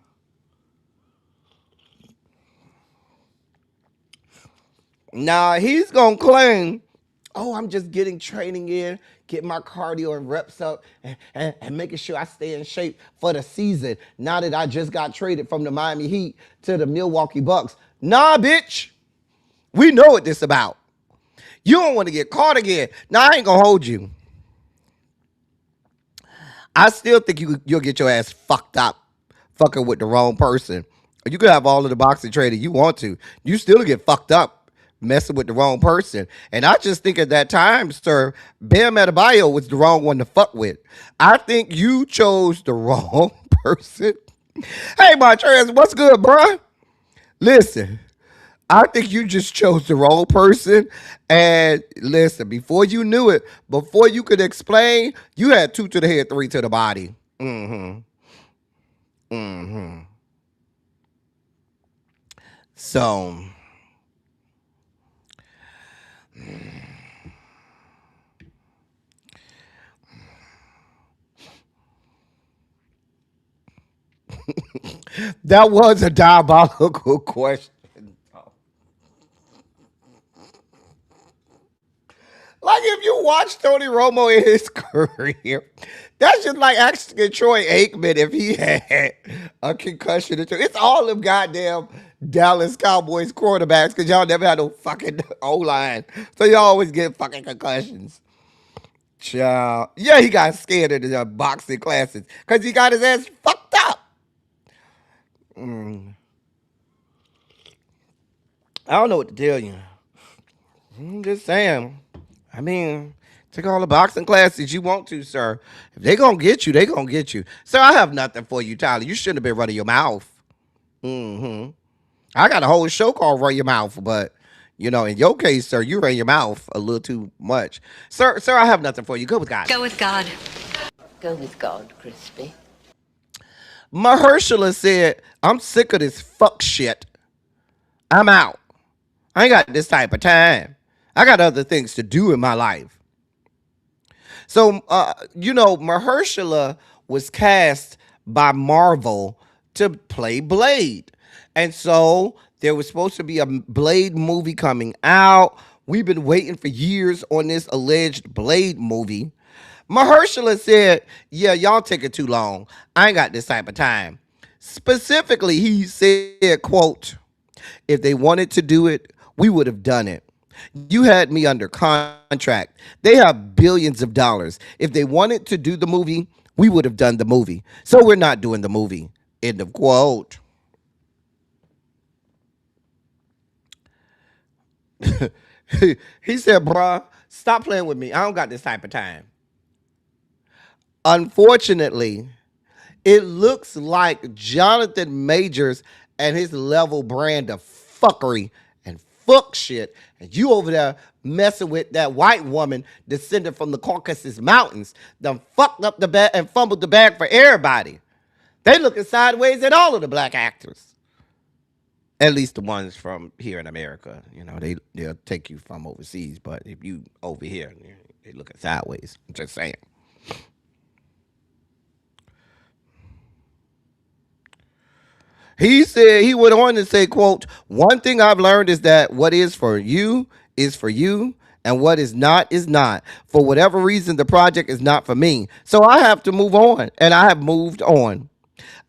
Nah, he's going to claim, oh, I'm just getting training in, getting my cardio and reps up, and making sure I stay in shape for the season. Now that I just got traded from the Miami Heat to the Milwaukee Bucks. Nah, bitch. We know what this about. You don't want to get caught again. Nah, I ain't going to hold you. I still think you'll get your ass fucked up fucking with the wrong person. You could have all of the boxing training you want to. You still get fucked up messing with the wrong person. And I just think at that time, sir, Bam Adebayo was the wrong one to fuck with. I think you chose the wrong person. Hey, Montrez, what's good, bruh? Listen, I think you just chose the wrong person. And listen, before you knew it, before you could explain, you had 2 to the head, 3 to the body. So, that was a diabolical question. Like, if you watch Tony Romo in his career, that's just like asking Troy Aikman if he had a concussion or two. It's all them goddamn Dallas Cowboys quarterbacks because y'all never had no fucking O-line. So y'all always get fucking concussions. Child. Yeah, he got scared of the boxing classes because he got his ass fucked up. I don't know what to tell you. I'm just saying. I mean, take all the boxing classes you want to, sir. If they gonna get you, they gonna get you. Sir, I have nothing for you, Tyler. You shouldn't have been running your mouth. Hmm. I got a whole show called Run Your Mouth, but in your case, sir, you ran your mouth a little too much. Sir, I have nothing for you. Go with God. Go with God. Go with God, Crispy. Mahershala said, I'm sick of this fuck shit. I'm out. I ain't got this type of time. I got other things to do in my life. So, Mahershala was cast by Marvel to play Blade. And so there was supposed to be a Blade movie coming out. We've been waiting for years on this alleged Blade movie. Mahershala said, yeah, y'all taking too long. I ain't got this type of time. Specifically, he said, quote, if they wanted to do it, we would have done it. You had me under contract. They have billions of dollars. If they wanted to do the movie, we would have done the movie. So we're not doing the movie. End of quote. He said, bruh, stop playing with me. I don't got this type of time. Unfortunately, it looks like Jonathan Majors and his level brand of fuckery and fuck shit, and you over there messing with that white woman descended from the Caucasus Mountains, done fucked up the bag and fumbled the bag for everybody. They looking sideways at all of the black actors. At least the ones from here in America. They'll take you from overseas, but if you over here, they looking sideways. I'm just saying. He said, he went on to say, quote, one thing I've learned is that what is for you, and what is not is not. For whatever reason, the project is not for me. So I have to move on, and I have moved on.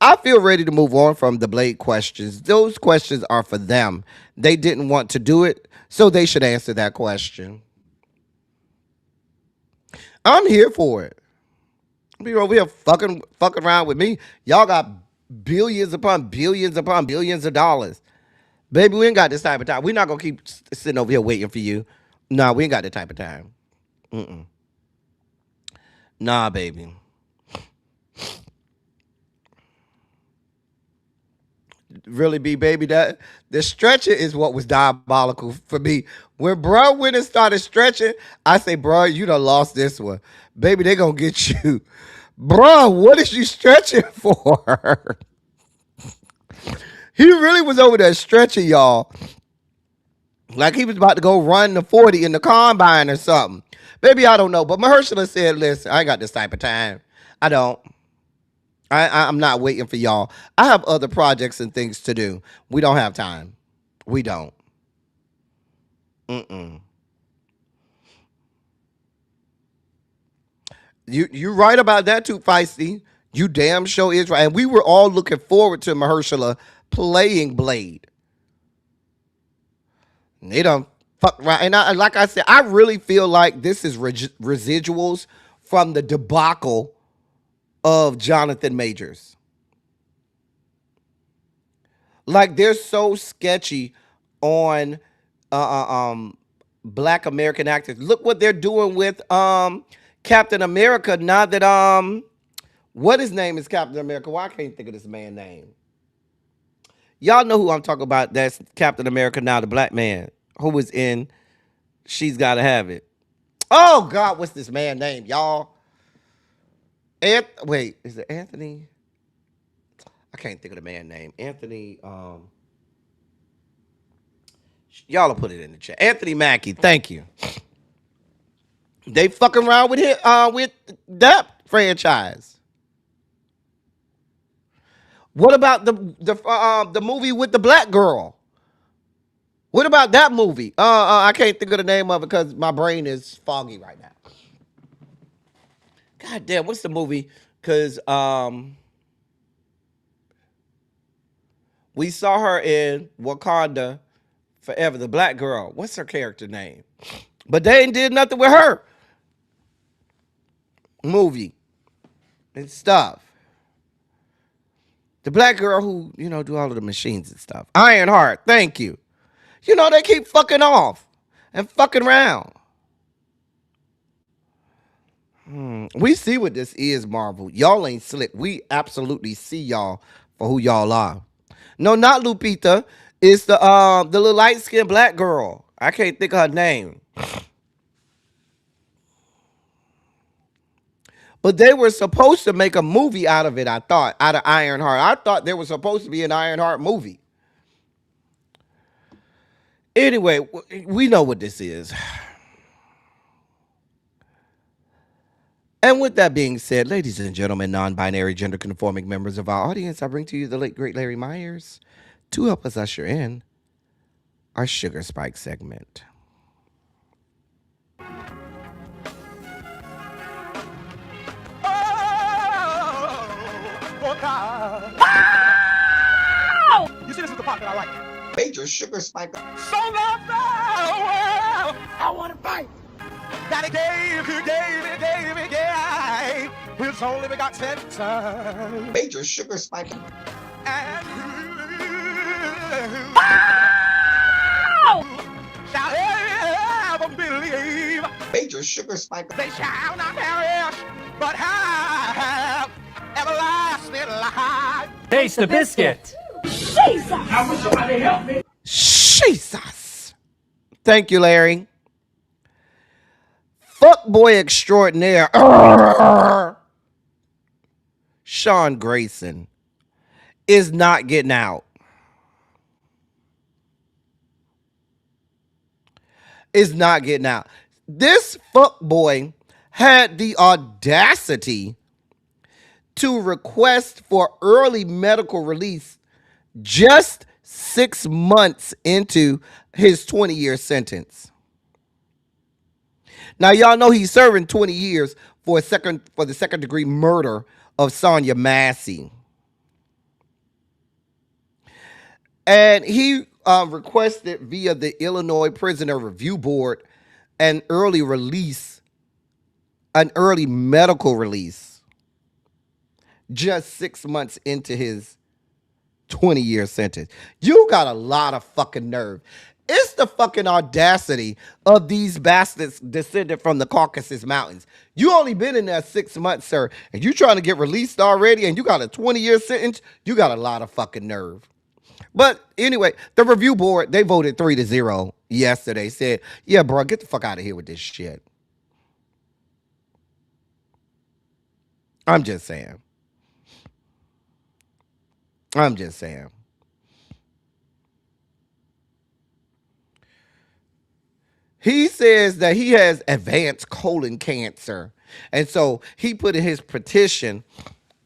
I feel ready to move on from the Blade questions. Those questions are for them. They didn't want to do it, so they should answer that question. I'm here for it. Be over here fucking around with me. Y'all got billions upon billions of dollars. Baby, we ain't got this type of time. We're not gonna keep sitting over here waiting for you. Nah, we ain't got that type of time. Nah, baby. Really be, baby, that the stretching is what was diabolical for me. When bro went and started stretching, I say, bro, you done lost this one. Baby, they gonna get you. Bro, what is you stretching for? He really was over there stretching, y'all. Like he was about to go run the 40 in the combine or something. Baby, I don't know. But Mahershala said, listen, I ain't got this type of time. I don't. I'm not waiting for y'all. I have other projects and things to do. We don't have time. We don't. You right about that too, Feisty. You damn sure is right. And we were all looking forward to Mahershala playing Blade. And they done fuck right. And like I said, I really feel like this is residuals from the debacle of Jonathan Majors. Like they're so sketchy on black American actors. Look what they're doing with Captain America now that what his name is Captain America. Why I can't think of this man's name? Y'all know who I'm talking about. That's Captain America now, the black man who was in She's Gotta Have It. Oh God, what's this man's name, y'all? Wait, is it Anthony? I can't think of the man's name. Anthony. Y'all will put it in the chat. Anthony Mackie. Thank you. They fucking around with that franchise. What about the movie with the black girl? What about that movie? I can't think of the name of it because my brain is foggy right now. God damn, what's the movie? Because we saw her in Wakanda Forever, the black girl. What's her character name? But they ain't did nothing with her. movie and stuff. The black girl who, do all of the machines and stuff. Ironheart, thank you. They keep fucking off and fucking around. We see what this is, Marvel. Y'all ain't slick. We absolutely see y'all for who y'all are. No, not Lupita. It's the little light-skinned black girl. I can't think of her name. But they were supposed to make a movie out of it, I thought, out of Ironheart. I thought there was supposed to be an Ironheart movie. Anyway, we know what this is. And with that being said, ladies and gentlemen, non-binary gender conforming members of our audience, I bring to you the late great Larry Myers to help us usher in our Sugar Spike segment. You see, this is the part that I like. Major Sugar Spike. So loved the world. I want to fight. That he gave. His only begotten son. Major Sugar Spike. And shall ever believe. Major Sugar Spike. They shall not perish, but have everlasting life. Taste the biscuit. Jesus. Thank you, Larry. Fuckboy extraordinaire. Sean Grayson is not getting out. Is not getting out. This fuckboy had the audacity to request for early medical release just 6 months into his 20-year sentence. Now, y'all know he's serving 20 years for the second degree murder of Sonia Massey. And he requested via the Illinois Prisoner Review Board an early medical release just 6 months into his 20-year sentence. You got a lot of fucking nerve. It's the fucking audacity of these bastards descended from the Caucasus Mountains. You only been in there 6 months, sir, and you trying to get released already, and you got a 20-year sentence. You got a lot of fucking nerve. But anyway, the review board, they voted 3-0 yesterday. Said, yeah, bro, get the fuck out of here with this shit. I'm just saying. He says that he has advanced colon cancer. And so he put in his petition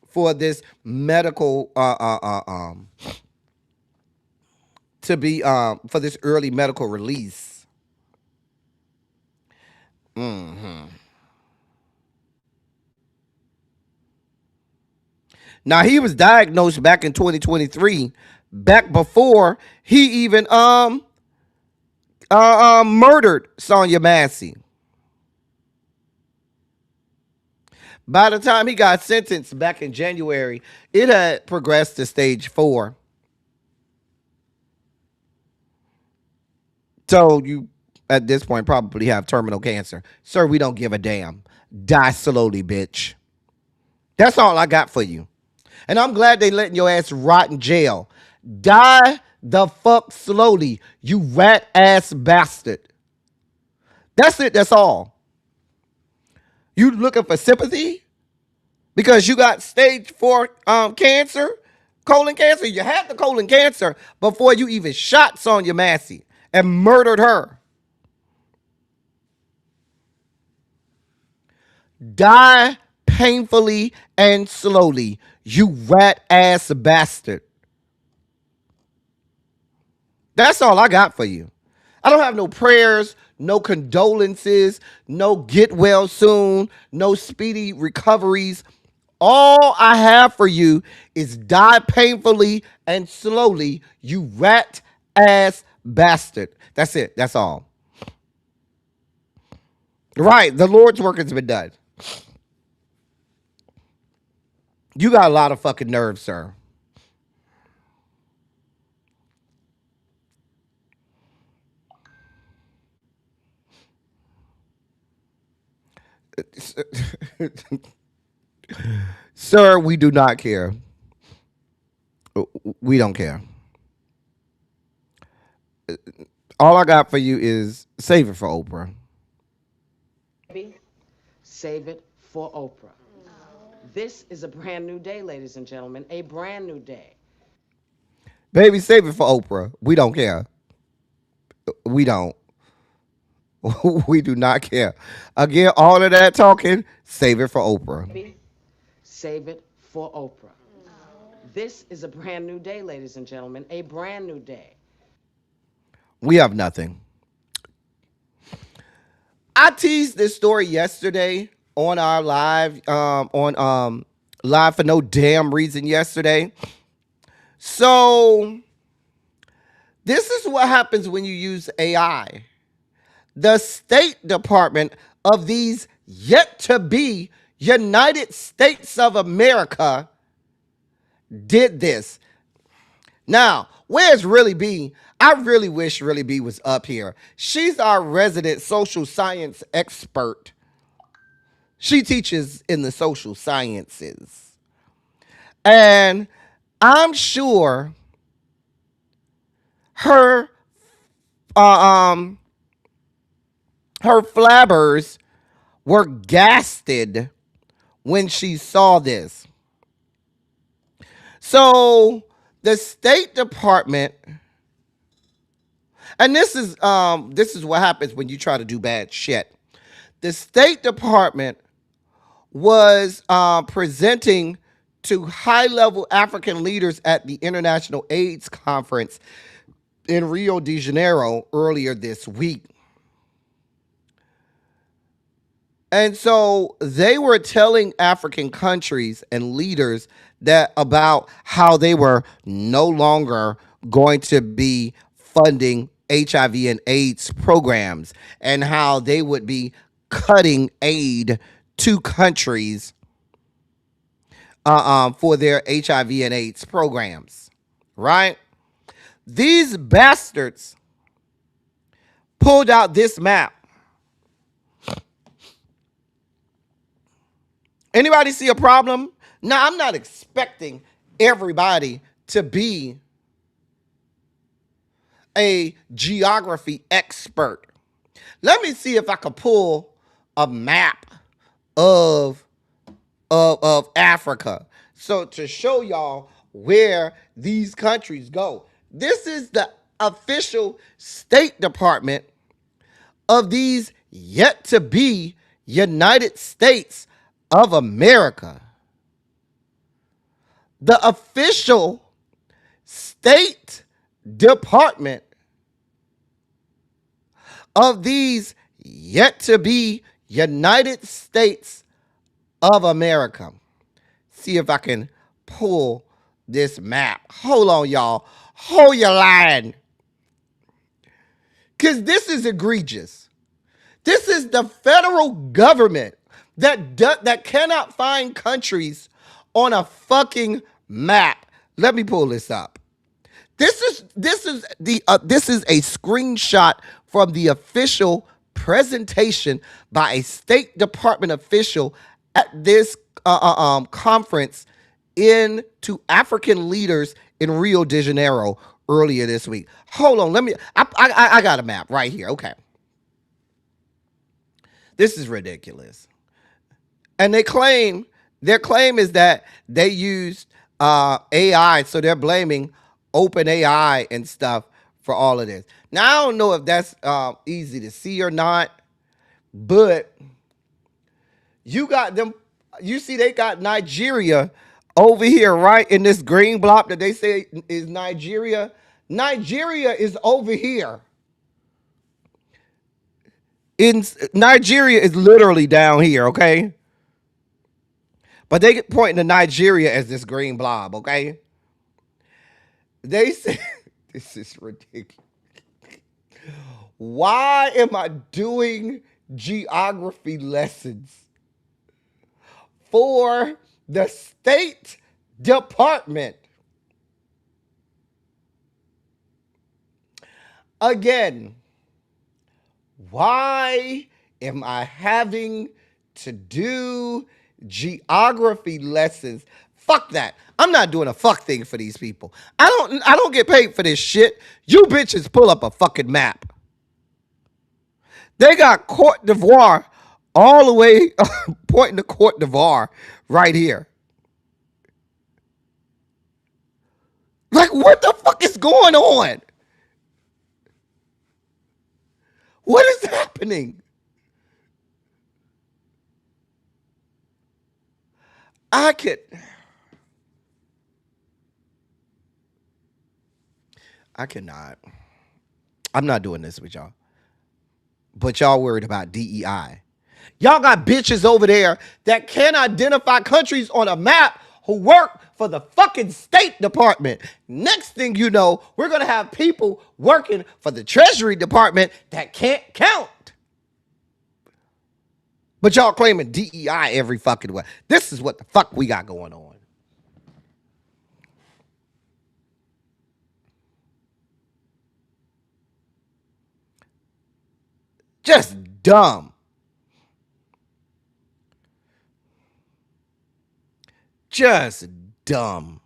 for this medical to be for this early medical release. Now, he was diagnosed back in 2023, back before he even murdered Sonia Massey. By the time he got sentenced back in January, it had progressed to stage 4. So you, at this point, probably have terminal cancer. Sir, we don't give a damn. Die slowly, bitch. That's all I got for you. And I'm glad they letting your ass rot in jail. Die the fuck slowly, you rat ass bastard. That's it. That's all. You looking for sympathy because you got stage 4 cancer, colon cancer. You had the colon cancer before you even shot Sonia Massey and murdered her. Die painfully and slowly, you rat ass bastard. That's all I got for you. I don't have no prayers, no condolences, no get well soon, no speedy recoveries. All I have for you is die painfully and slowly, you rat ass bastard. That's it. That's all. Right. The Lord's work has been done. You got a lot of fucking nerve, sir. Sir, we do not care. We don't care. All I got for you is save it for Oprah. Save it for Oprah. This is a brand new day, ladies and gentlemen, a brand new day. Baby, save it for Oprah. We don't care. We don't. We do not care. Again, all of that talking, save it for Oprah. Save it for Oprah. This is a brand new day, ladies and gentlemen, a brand new day. We have nothing. I teased this story yesterday on our live, on live for no damn reason yesterday. So this is what happens when you use AI. The State Department of these yet to be United States of America did this. Now, where's Really B? I really wish Really B was up here. She's our resident social science expert. She teaches in the social sciences. And I'm sure her her flabbers were gasted when she saw this. So the State Department, and this is what happens when you try to do bad shit. The State Department was presenting to high-level African leaders at the International AIDS Conference in Rio de Janeiro earlier this week. And so they were telling African countries and leaders that about how they were no longer going to be funding HIV and AIDS programs and how they would be cutting aid to countries for their HIV and AIDS programs, right? These bastards pulled out this map. Anybody see a problem? Now, I'm not expecting everybody to be a geography expert. Let me see if I can pull a map of Africa. So to show y'all where these countries go. This is the official State Department of these yet to be United States of America. The official State Department of these yet to be United States of America. See if I can pull this map. Hold on, y'all. Hold your line. Because this is egregious. This is the federal government that cannot find countries on a fucking map. Let me pull this up. This is a screenshot from the official presentation by a State Department official at this conference to African leaders in Rio de Janeiro earlier this week. Hold on, I got a map right here. Okay. This is ridiculous. And their claim is that they used AI, so they're blaming OpenAI and stuff for all of this. Now, I don't know if that's easy to see or not, but you got them. You see, they got Nigeria over here, right, in this green block that they say is Nigeria. Nigeria is over here. Nigeria is literally down here, okay? But they get pointing to Nigeria as this green blob, okay? They say, this is ridiculous. Why am I doing geography lessons for The State Department. Again, why am I having to do geography lessons? Fuck that. I'm not doing a fuck thing for these people. I don't get paid for this shit. You bitches pull up a fucking map. They got Cote d'Ivoire all the way pointing to Cote d'Ivoire right here. Like, what the fuck is going on? What is happening? I cannot. I'm not doing this with y'all. But y'all worried about DEI. Y'all got bitches over there that can't identify countries on a map who work for the fucking State Department. Next thing you know, we're going to have people working for the Treasury Department that can't count. But y'all claiming DEI every fucking way. This is what the fuck we got going on. Just dumb. Just dumb.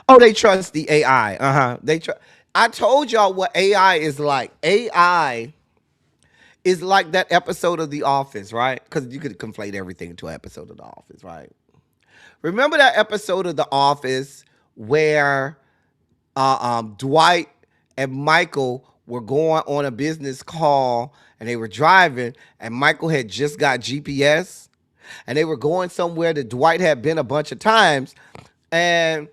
Oh, they trust the AI. I told y'all what AI is like. AI is like that episode of The Office, right? Because you could conflate everything into an episode of The Office, right? Remember that episode of The Office where Dwight and Michael were going on a business call and they were driving and Michael had just got GPS and they were going somewhere that Dwight had been a bunch of times and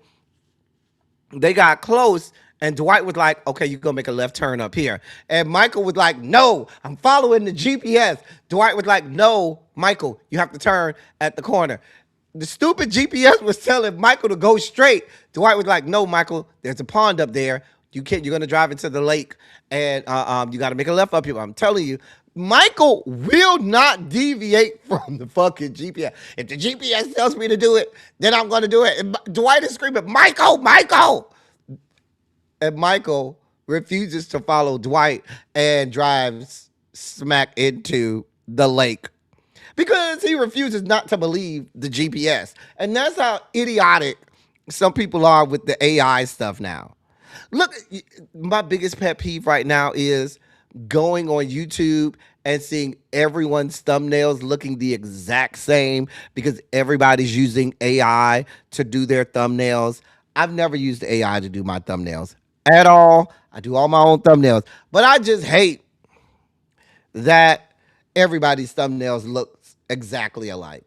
they got close and Dwight was like, okay, you're going to make a left turn up here. And Michael was like, no, I'm following the GPS. Dwight was like, no, Michael, you have to turn at the corner. The stupid GPS was telling Michael to go straight. Dwight was like, no, Michael, there's a pond up there. You're going to drive into the lake and you got to make a left up here. I'm telling you, Michael will not deviate from the fucking GPS. If the GPS tells me to do it, then I'm going to do it. And Dwight is screaming, Michael, Michael. And Michael refuses to follow Dwight and drives smack into the lake because he refuses not to believe the GPS. And that's how idiotic some people are with the AI stuff now. Look, my biggest pet peeve right now is going on YouTube and seeing everyone's thumbnails looking the exact same because everybody's using AI to do their thumbnails. I've never used AI to do my thumbnails at all. I do all my own thumbnails, but I just hate that everybody's thumbnails look exactly alike.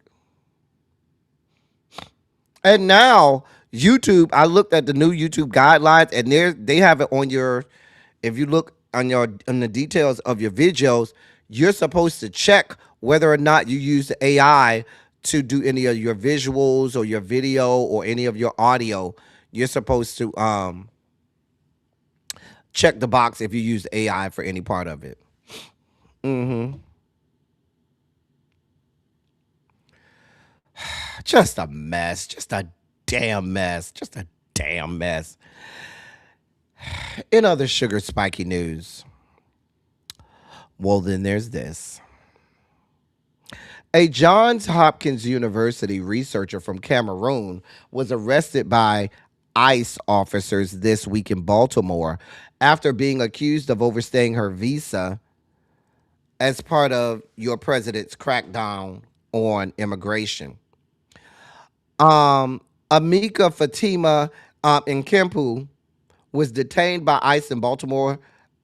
And now YouTube, I looked at the new YouTube guidelines and they have it on your, if you look on the details of your videos, you're supposed to check whether or not you use the AI to do any of your visuals or your video or any of your audio. You're supposed to check the box if you use AI for any part of it. Just a mess. Just a damn mess. Just a damn mess. In other sugar spiky news, well, then there's this. A Johns Hopkins University researcher from Cameroon was arrested by ICE officers this week in Baltimore after being accused of overstaying her visa as part of your president's crackdown on immigration. Amika Fatima Nkempu was detained by ICE in Baltimore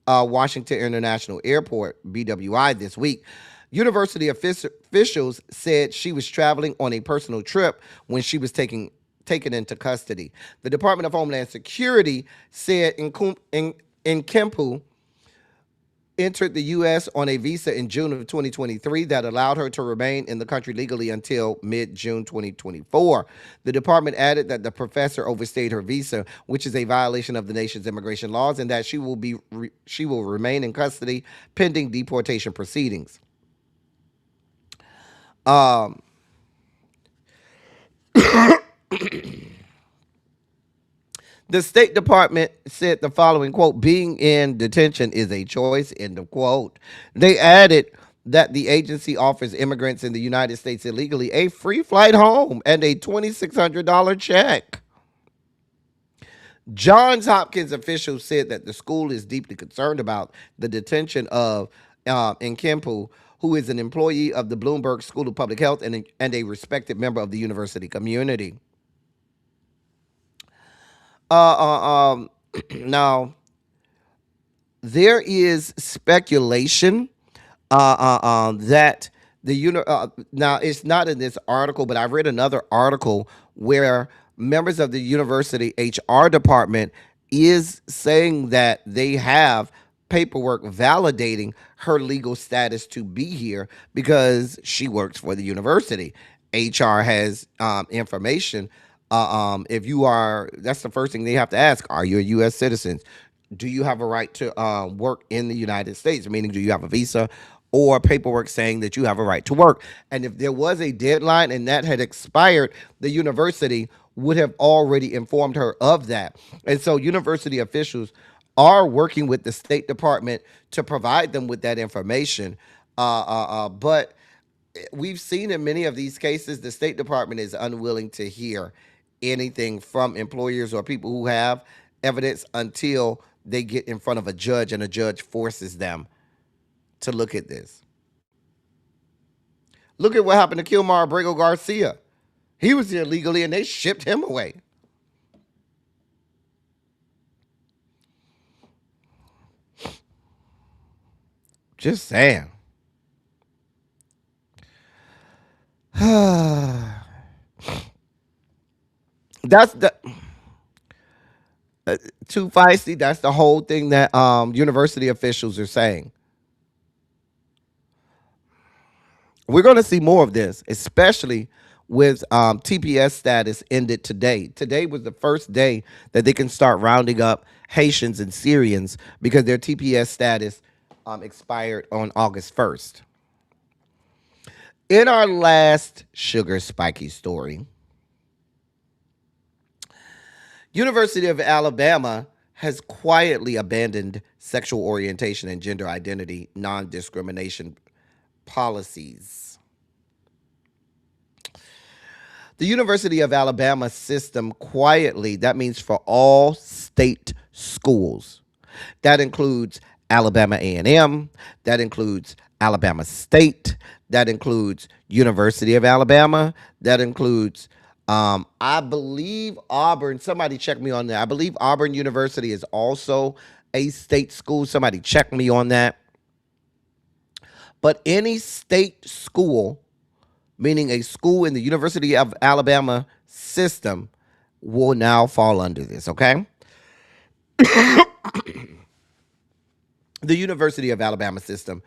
Washington International Airport, BWI, this week. University officials said she was traveling on a personal trip when she was taken into custody. The Department of Homeland Security said Nkempu entered the U.S. on a visa in June of 2023 that allowed her to remain in the country legally until mid-June 2024. The department added that the professor overstayed her visa, which is a violation of the nation's immigration laws, and that she will remain in custody pending deportation proceedings. The State Department said the following, quote, being in detention is a choice, end of quote. They added that the agency offers immigrants in the United States illegally a free flight home and a $2,600 check. Johns Hopkins officials said that the school is deeply concerned about the detention of Nkempu, who is an employee of the Bloomberg School of Public Health and a respected member of the university community. Now, there is speculation that now it's not in this article, but I read another article where members of the university HR department is saying that they have paperwork validating her legal status to be here because she works for the university. HR has information. If you are, that's the first thing they have to ask. Are you a U.S. citizen? Do you have a right to work in the United States? Meaning, do you have a visa or paperwork saying that you have a right to work? And if there was a deadline and that had expired, the university would have already informed her of that. And so university officials are working with the State Department to provide them with that information. But we've seen in many of these cases, the State Department is unwilling to hear anything from employers or people who have evidence until they get in front of a judge and a judge forces them to look at this. Look at what happened to Kilmar Abrego Garcia. He was here legally and they shipped him away. Just saying. That's the too feisty. That's the whole thing that university officials are saying. We're going to see more of this, especially with TPS status ended today. Today was the first day that they can start rounding up Haitians and Syrians because their TPS status expired on August 1st. In our last sugar spiky story, University of Alabama has quietly abandoned sexual orientation and gender identity non-discrimination policies. The University of Alabama system quietly, that means for all state schools. That includes Alabama A&M, that includes Alabama State, that includes University of Alabama, that includes I believe Auburn. Somebody check me on that. I believe Auburn University is also a state school. Somebody check me on that. But any state school, meaning a school in the University of Alabama system, will now fall under this, okay? The University of Alabama system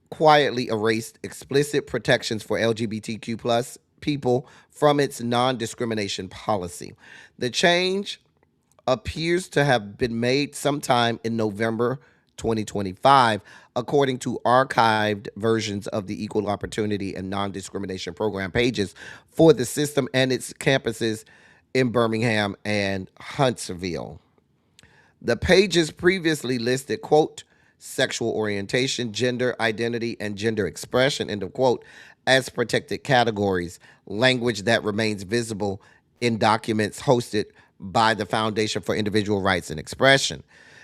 quietly erased explicit protections for LGBTQ plus people from its non-discrimination policy. The change appears to have been made sometime in November 2025, according to archived versions of the Equal Opportunity and Non-Discrimination Program pages for the system and its campuses in Birmingham and Huntsville. The pages previously listed, quote, sexual orientation, gender identity, and gender expression, end of quote, as protected categories, language that remains visible in documents hosted by the Foundation for Individual Rights and Expression.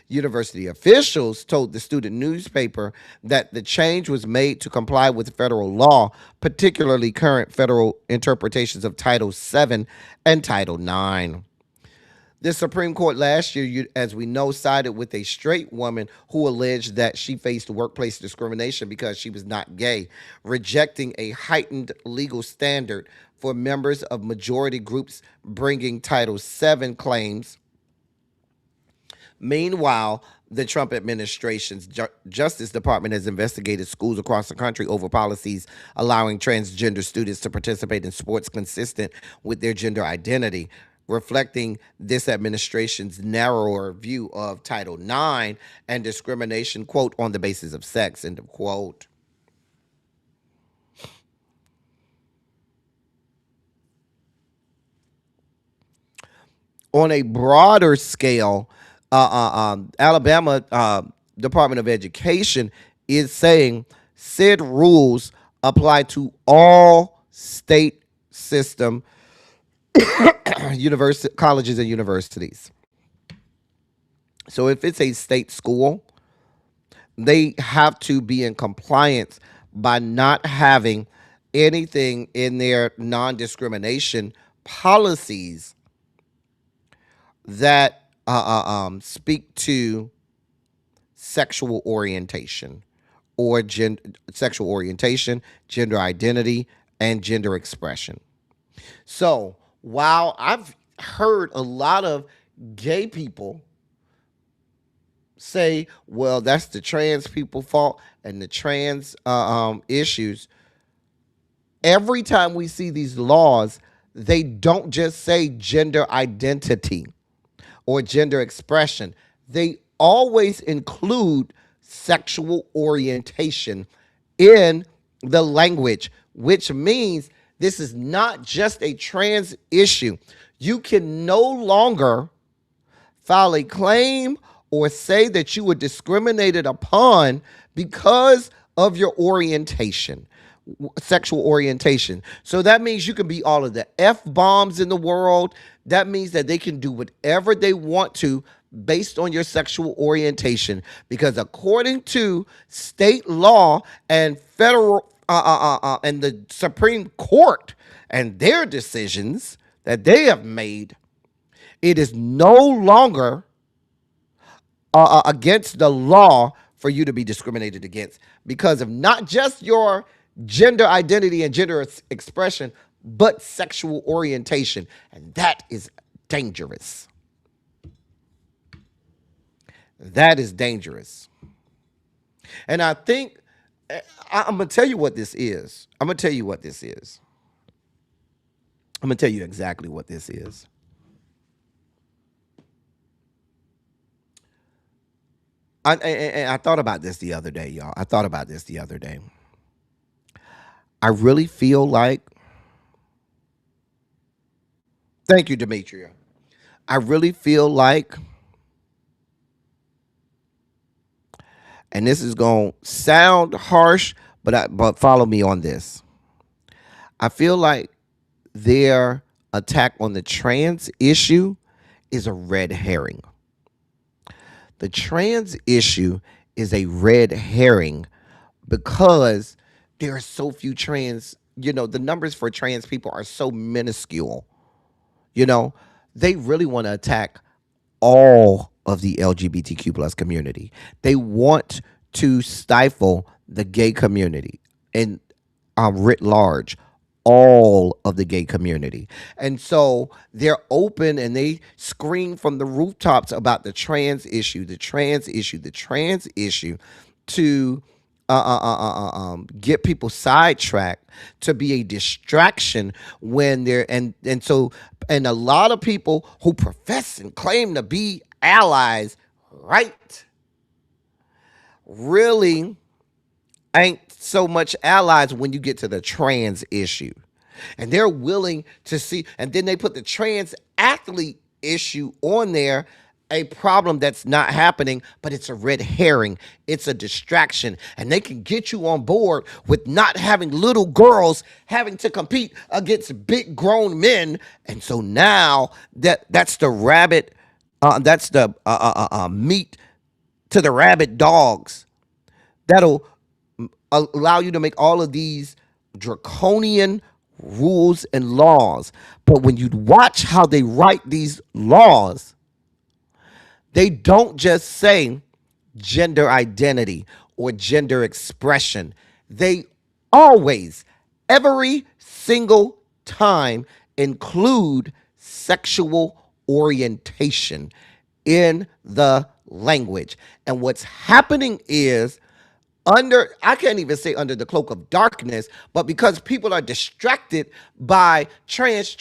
University officials told the student newspaper that the change was made to comply with federal law, particularly current federal interpretations of Title VII and Title IX. The Supreme Court last year, as we know, sided with a straight woman who alleged that she faced workplace discrimination because she was not gay, rejecting a heightened legal standard for members of majority groups bringing Title VII claims Meanwhile, the Trump administration's Justice Department has investigated schools across the country over policies allowing transgender students to participate in sports consistent with their gender identity, reflecting this administration's narrower view of Title IX and discrimination, quote, on the basis of sex, end of quote. On a broader scale, Alabama Department of Education is saying said rules apply to all state system colleges and universities. So if it's a state school, they have to be in compliance by not having anything in their non-discrimination policies that speak to sexual orientation or sexual orientation, gender identity, and gender expression. So while I've heard a lot of gay people say, well, that's the trans people fault and the trans issues, every time we see these laws, they don't just say gender identity or gender expression. They always include sexual orientation in the language, which means this is not just a trans issue. You can no longer file a claim or say that you were discriminated upon because of your orientation, sexual orientation. So that means you can be all of the F-bombs in the world. That means that they can do whatever they want to based on your sexual orientation, because according to state law and federal and the Supreme Court and their decisions that they have made, it is no longer against the law for you to be discriminated against because of not just your gender identity and gender expression, but sexual orientation. And that is dangerous. That is dangerous. And I think, I'm going to tell you what this is. I'm going to tell you what this is. I'm going to tell you exactly what this is. I thought about this the other day, y'all. I thought about this the other day. I really feel like, thank you, Demetria. I really feel like, and this is going to sound harsh, but follow me on this. I feel like their attack on the trans issue is a red herring. The trans issue is a red herring because there are so few trans, the numbers for trans people are so minuscule. They really want to attack all of the LGBTQ plus community. They want to stifle the gay community and writ large, all of the gay community. And so they're open and they scream from the rooftops about the trans issue to get people sidetracked, to be a distraction when they're and a lot of people who profess and claim to be allies, right, really ain't so much allies when you get to the trans issue. And they're willing to see, and then they put the trans athlete issue on there, a problem that's not happening, but it's a red herring. It's a distraction. And they can get you on board with not having little girls having to compete against big grown men. And so now that's the rabbit, that's the meat to the rabid dogs that'll allow you to make all of these draconian rules and laws. But when you watch how they write these laws, they don't just say gender identity or gender expression. They always, every single time, include sexual orientation in the language. And what's happening is I can't even say under the cloak of darkness, but because people are distracted by trans,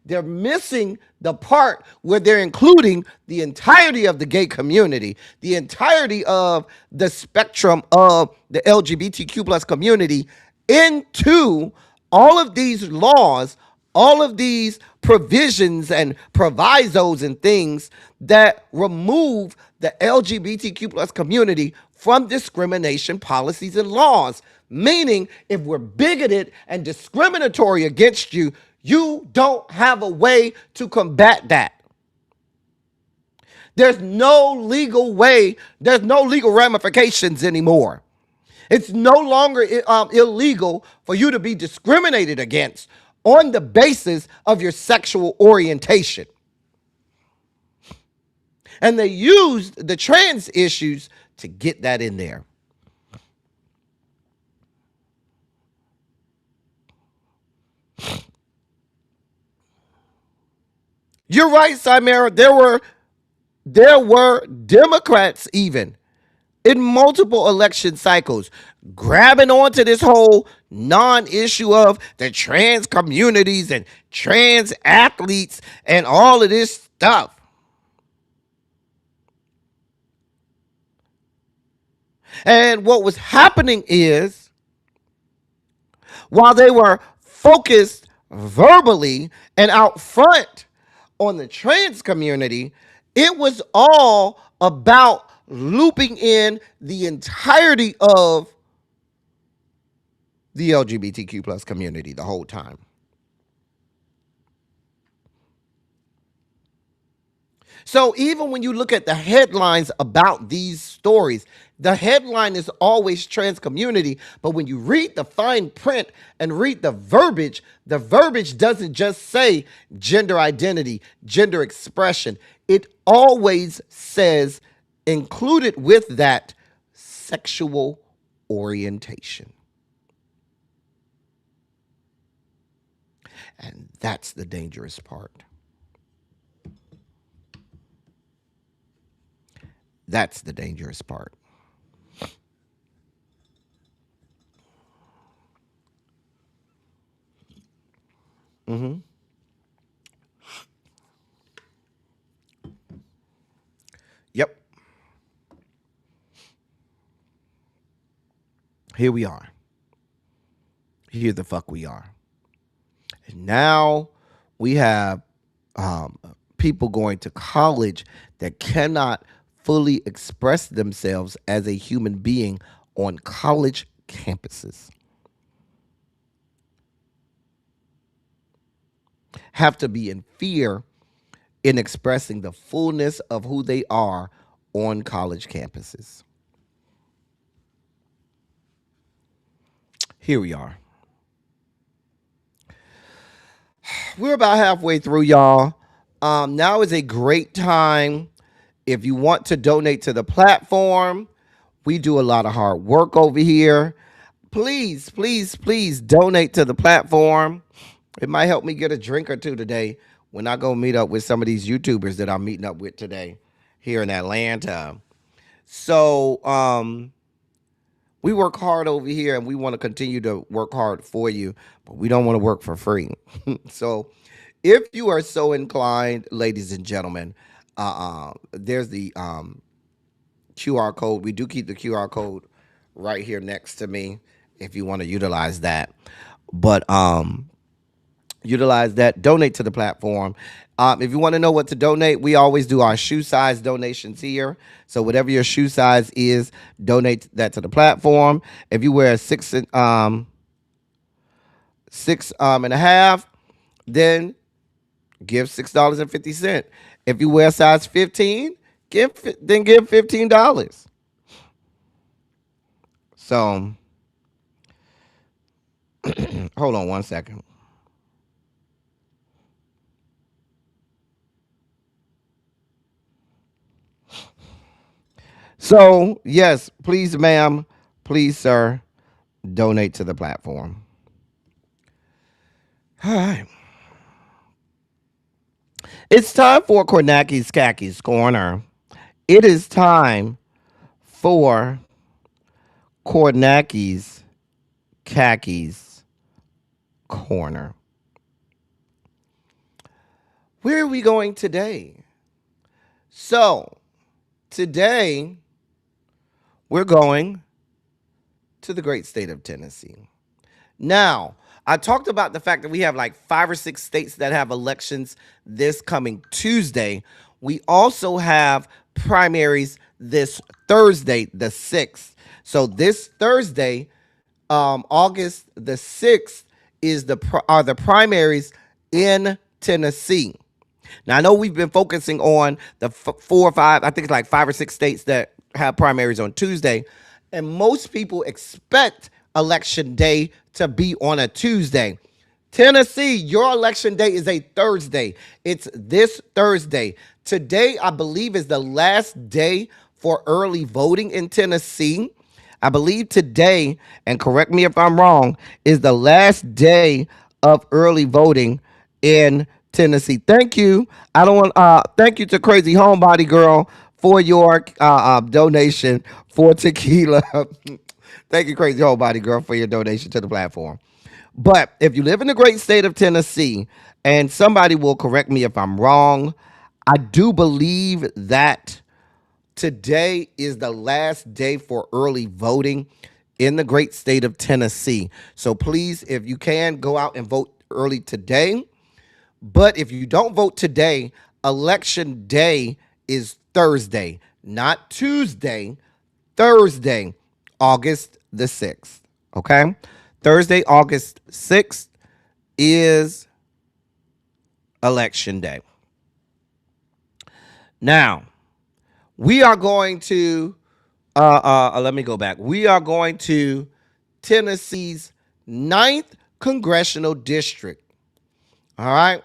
they're missing the part where they're including the entirety of the gay community, the entirety of the spectrum of the LGBTQ plus community into all of these laws, all of these provisions and provisos and things that remove the LGBTQ plus community from discrimination policies and laws. Meaning, if we're bigoted and discriminatory against you, you don't have a way to combat that. There's no legal way, there's no legal ramifications anymore. It's no longer illegal for you to be discriminated against on the basis of your sexual orientation. And they used the trans issues to get that in there. You're right, Simera. There were Democrats even in multiple election cycles grabbing onto this whole non-issue of the trans communities and trans athletes and all of this stuff. And what was happening is, while they were focused verbally and out front on the trans community, it was all about looping in the entirety of the LGBTQ plus community the whole time. So even when you look at the headlines about these stories, the headline is always trans community, but when you read the fine print and read the verbiage doesn't just say gender identity, gender expression. It always says, included with that, sexual orientation. And that's the dangerous part. That's the dangerous part. Mm-hmm. Yep. Here we are. Here the fuck we are. And now we have people going to college that cannot fully express themselves as a human being on college campuses. Have to be in fear in expressing the fullness of who they are on college campuses. Here we are. We're about halfway through, y'all. Now is a great time if you want to donate to the platform. We do a lot of hard work over here. Please, please, please donate to the platform. It might help me get a drink or two today when I go meet up with some of these YouTubers that I'm meeting up with today here in Atlanta. So we work hard over here and we want to continue to work hard for you, but we don't want to work for free. So if you are so inclined, ladies and gentlemen, there's the QR code. We do keep the QR code right here next to me if you want to utilize that. But utilize that. Donate to the platform. If you want to know what to donate, we always do our shoe size donations here. So whatever your shoe size is, donate that to the platform. If you wear a six and a half, then give $6.50. If you wear size 15, give $15. So hold on one second. So, yes, please, ma'am, please, sir, donate to the platform. All right. It's time for Kornaki's Khakis Corner. It is time for Kornaki's Khakis Corner. Where are we going today? So, today we're going to the great state of Tennessee. Now, I talked about the fact that we have like 5 or 6 states that have elections this coming Tuesday. We also have primaries this Thursday, the 6th. So this Thursday, August the 6th, are the primaries in Tennessee. Now, I know we've been focusing on the 4 or 5, I think it's like 5 or 6 states that have primaries on Tuesday. And most people expect election day to be on a Tuesday. Tennessee, your election day is a Thursday. It's this Thursday. Today, I believe, is the last day for early voting in Tennessee. I believe today, and correct me if I'm wrong, is the last day of early voting in Tennessee. Thank you. I don't want. Thank you to Crazy Homebody Girl for your donation for tequila. Thank you, Crazy Homebody Girl, for your donation to the platform. But if you live in the great state of Tennessee, and somebody will correct me if I'm wrong, I do believe that today is the last day for early voting in the great state of Tennessee. So please, if you can, go out and vote early today. But if you don't vote today, election day is Thursday, not Tuesday, Thursday, August the 6th. Okay? Thursday, August 6th is election day. Now, we are going to let me go back. We are going to Tennessee's 9th congressional district. All right?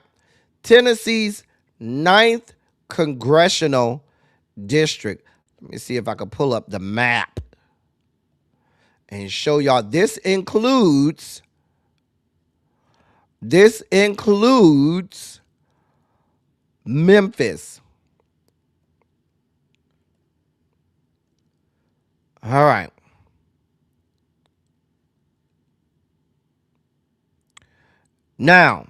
Tennessee's 9th congressional district. Let me see if I can pull up the map and show y'all. This includes Memphis. All right. Now,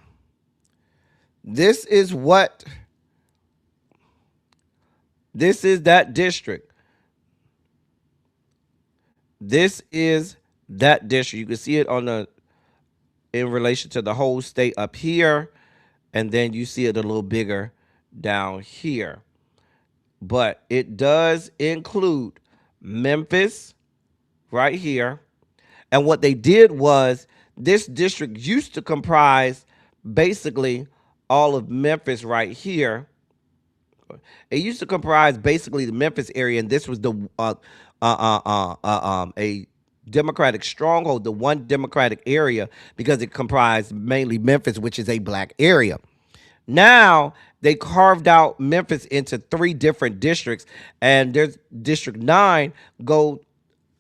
this is that district. This is that district. You can see it in relation to the whole state up here, and then you see it a little bigger down here. But it does include Memphis right here. And what they did was, this district used to comprise basically all of Memphis right here. It used to comprise basically the Memphis area, and this was a Democratic stronghold, the one Democratic area, because it comprised mainly Memphis, which is a black area. Now they carved out Memphis into 3 different districts, and there's District 9 go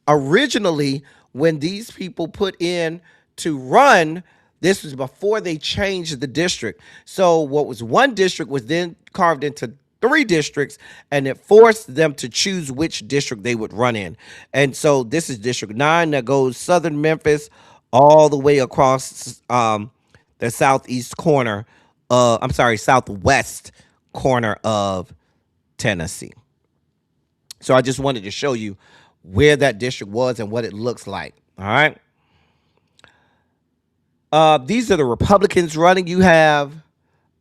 originally when these people put in to run. This was before they changed the district. So what was one district was then carved into 3 districts, and it forced them to choose which district they would run in. And so this is District 9 that goes southern Memphis all the way across the southwest corner of Tennessee. So I just wanted to show you where that district was and what it looks like. All right. These are the Republicans running. You have,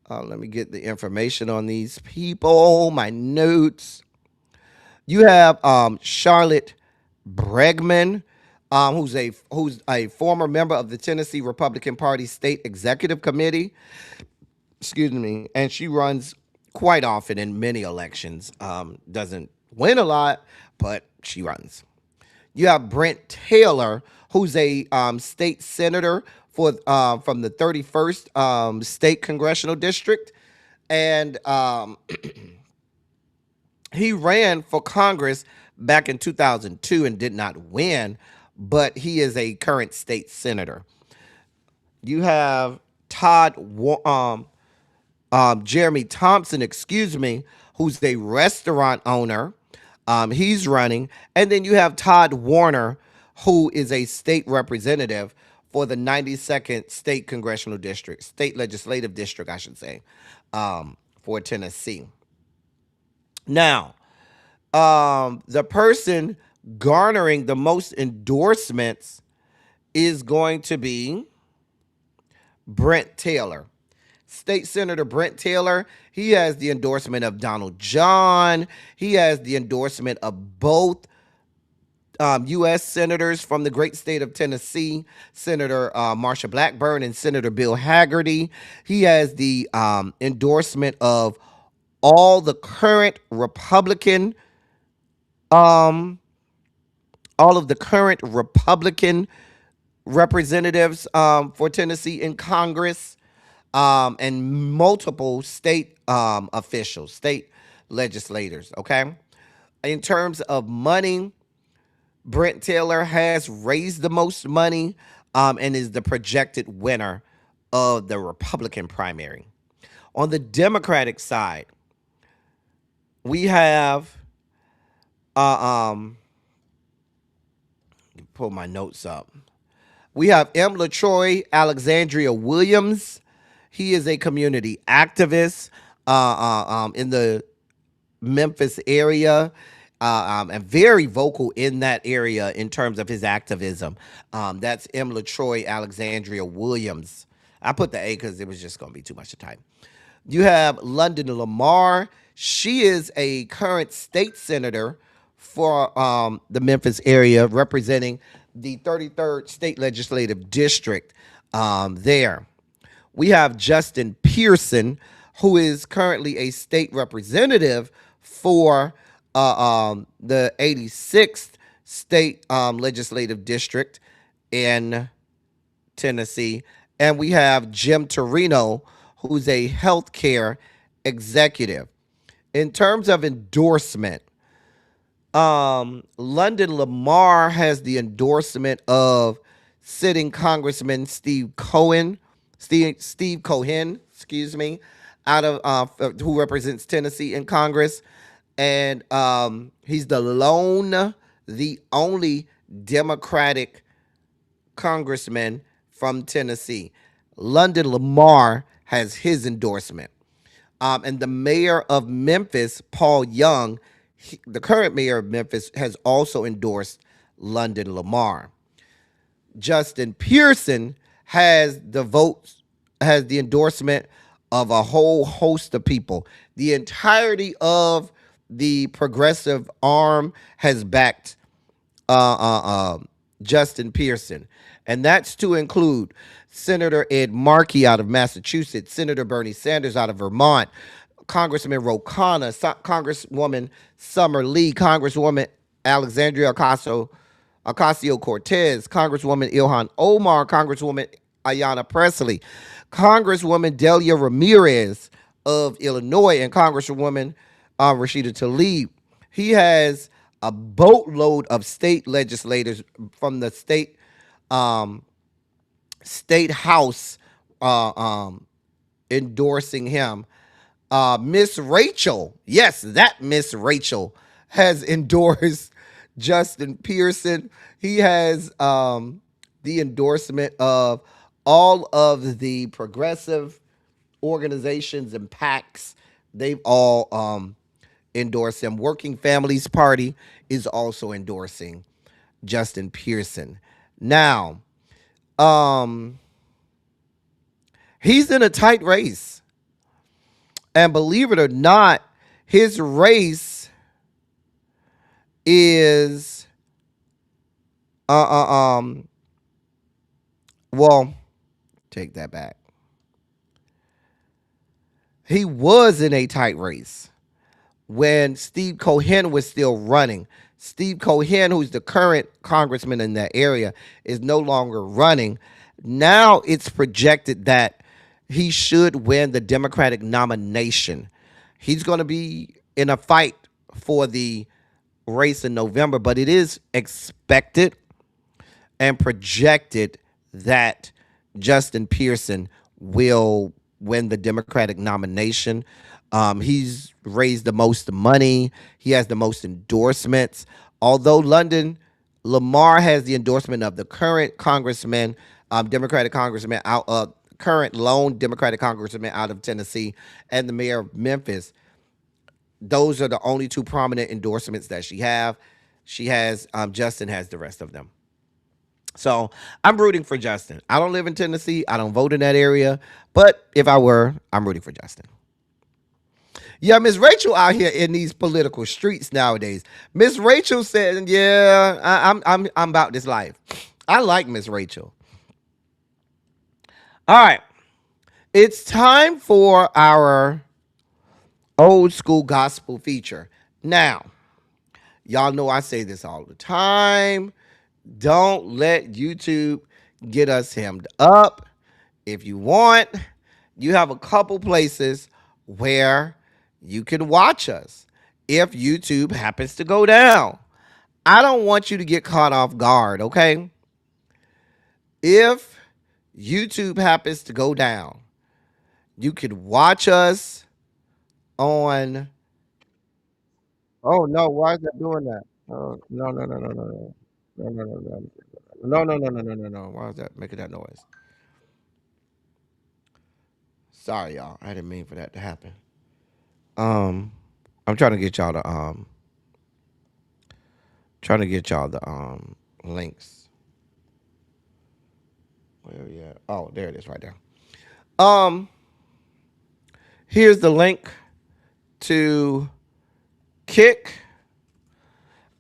let me get the information on these people, my notes. You have Charlotte Bregman, who's a former member of the Tennessee Republican Party State Executive Committee. Excuse me, and she runs quite often in many elections. Doesn't win a lot, but she runs. You have Brent Taylor, who's a state senator from the 31st state congressional district, and he ran for Congress back in 2002 and did not win, but he is a current state senator. You have Todd Jeremy Thompson, who's a restaurant owner. He's running. And then you have Todd Warner, who is a state representative for the 92nd State Congressional District, State Legislative District, I should say, for Tennessee. Now, the person garnering the most endorsements is going to be Brent Taylor. State Senator Brent Taylor, he has the endorsement of Donald John. He has the endorsement of both U.S. senators from the great state of Tennessee, Senator Marsha Blackburn and Senator Bill Hagerty. He has the endorsement of all the current Republican, all of the current Republican representatives for Tennessee in Congress, and multiple state officials, state legislators. Okay, in terms of money, Brent Taylor has raised the most money and is the projected winner of the Republican primary. On the Democratic side, we have pull my notes up. We have M. LaTroy Alexandria Williams. He is a community activist in the Memphis area, and very vocal in that area in terms of his activism. That's M. LaTroy Alexandria Williams. I put the A because it was just going to be too much to type. You have London Lamar. She is a current state senator for the Memphis area, representing the 33rd State Legislative District there. We have Justin Pearson, who is currently a state representative for the 86th State Legislative District in Tennessee. And we have Jim Torino, who's a healthcare executive. In terms of endorsement, London Lamar has the endorsement of sitting Congressman Steve Cohen, out of who represents Tennessee in Congress, and he's the only Democratic congressman from Tennessee. London Lamar has his endorsement, and the mayor of Memphis, Paul Young, the current mayor of Memphis, has also endorsed London Lamar. Justin Pearson has the endorsement of a whole host of people. The entirety of the progressive arm has backed Justin Pearson, and that's to include Senator Ed Markey out of Massachusetts, Senator Bernie Sanders out of Vermont, Congressman Ro Khanna, Congresswoman Summer Lee, Congresswoman Alexandria Ocasio-Cortez, Congresswoman Ilhan Omar, Congresswoman Ayanna Pressley, Congresswoman Delia Ramirez of Illinois, and Congresswoman Rashida Tlaib. He has a boatload of state legislators from the state house endorsing him. Miss Rachel, yes, that Miss Rachel has endorsed Justin Pearson. He has the endorsement of all of the progressive organizations and PACs. They've all endorsed him. Working Families Party is also endorsing Justin Pearson. Now, he's in a tight race. And believe it or not, his race is well, take that back. He was in a tight race when Steve Cohen was still running. Steve Cohen, who's the current congressman in that area, is no longer running. Now it's projected that he should win the Democratic nomination. He's going to be in a fight for the race in November, but it is expected and projected that Justin Pearson will win the Democratic nomination. He's raised the most money. He has the most endorsements. Although Lamar has the endorsement of the current congressman, Democratic congressman current lone Democratic congressman out of Tennessee, and the mayor of Memphis. Those are the only two prominent endorsements that she have. She has Justin has the rest of them. So I'm rooting for Justin. I don't live in Tennessee. I don't vote in that area. But if I were, I'm rooting for Justin. Yeah, Miss Rachel out here in these political streets nowadays. Miss Rachel said, "Yeah, I'm about this life." I like Miss Rachel. All right, it's time for our old school gospel feature. Now, y'all know I say this all the time. Don't let YouTube get us hemmed up. If you want, you have a couple places where you can watch us if YouTube happens to go down. I don't want you to get caught off guard, okay? If YouTube happens to go down, you can watch us on. Oh no, why is that doing that? Oh, no, no, no, no, no, no. No, no, no, no. No, no, no, no, no, no, no. Why is that making that noise? Sorry, y'all. I didn't mean for that to happen. I'm trying to get y'all the links. Where are you at? Oh, there it is right there. Here's the link to Kick.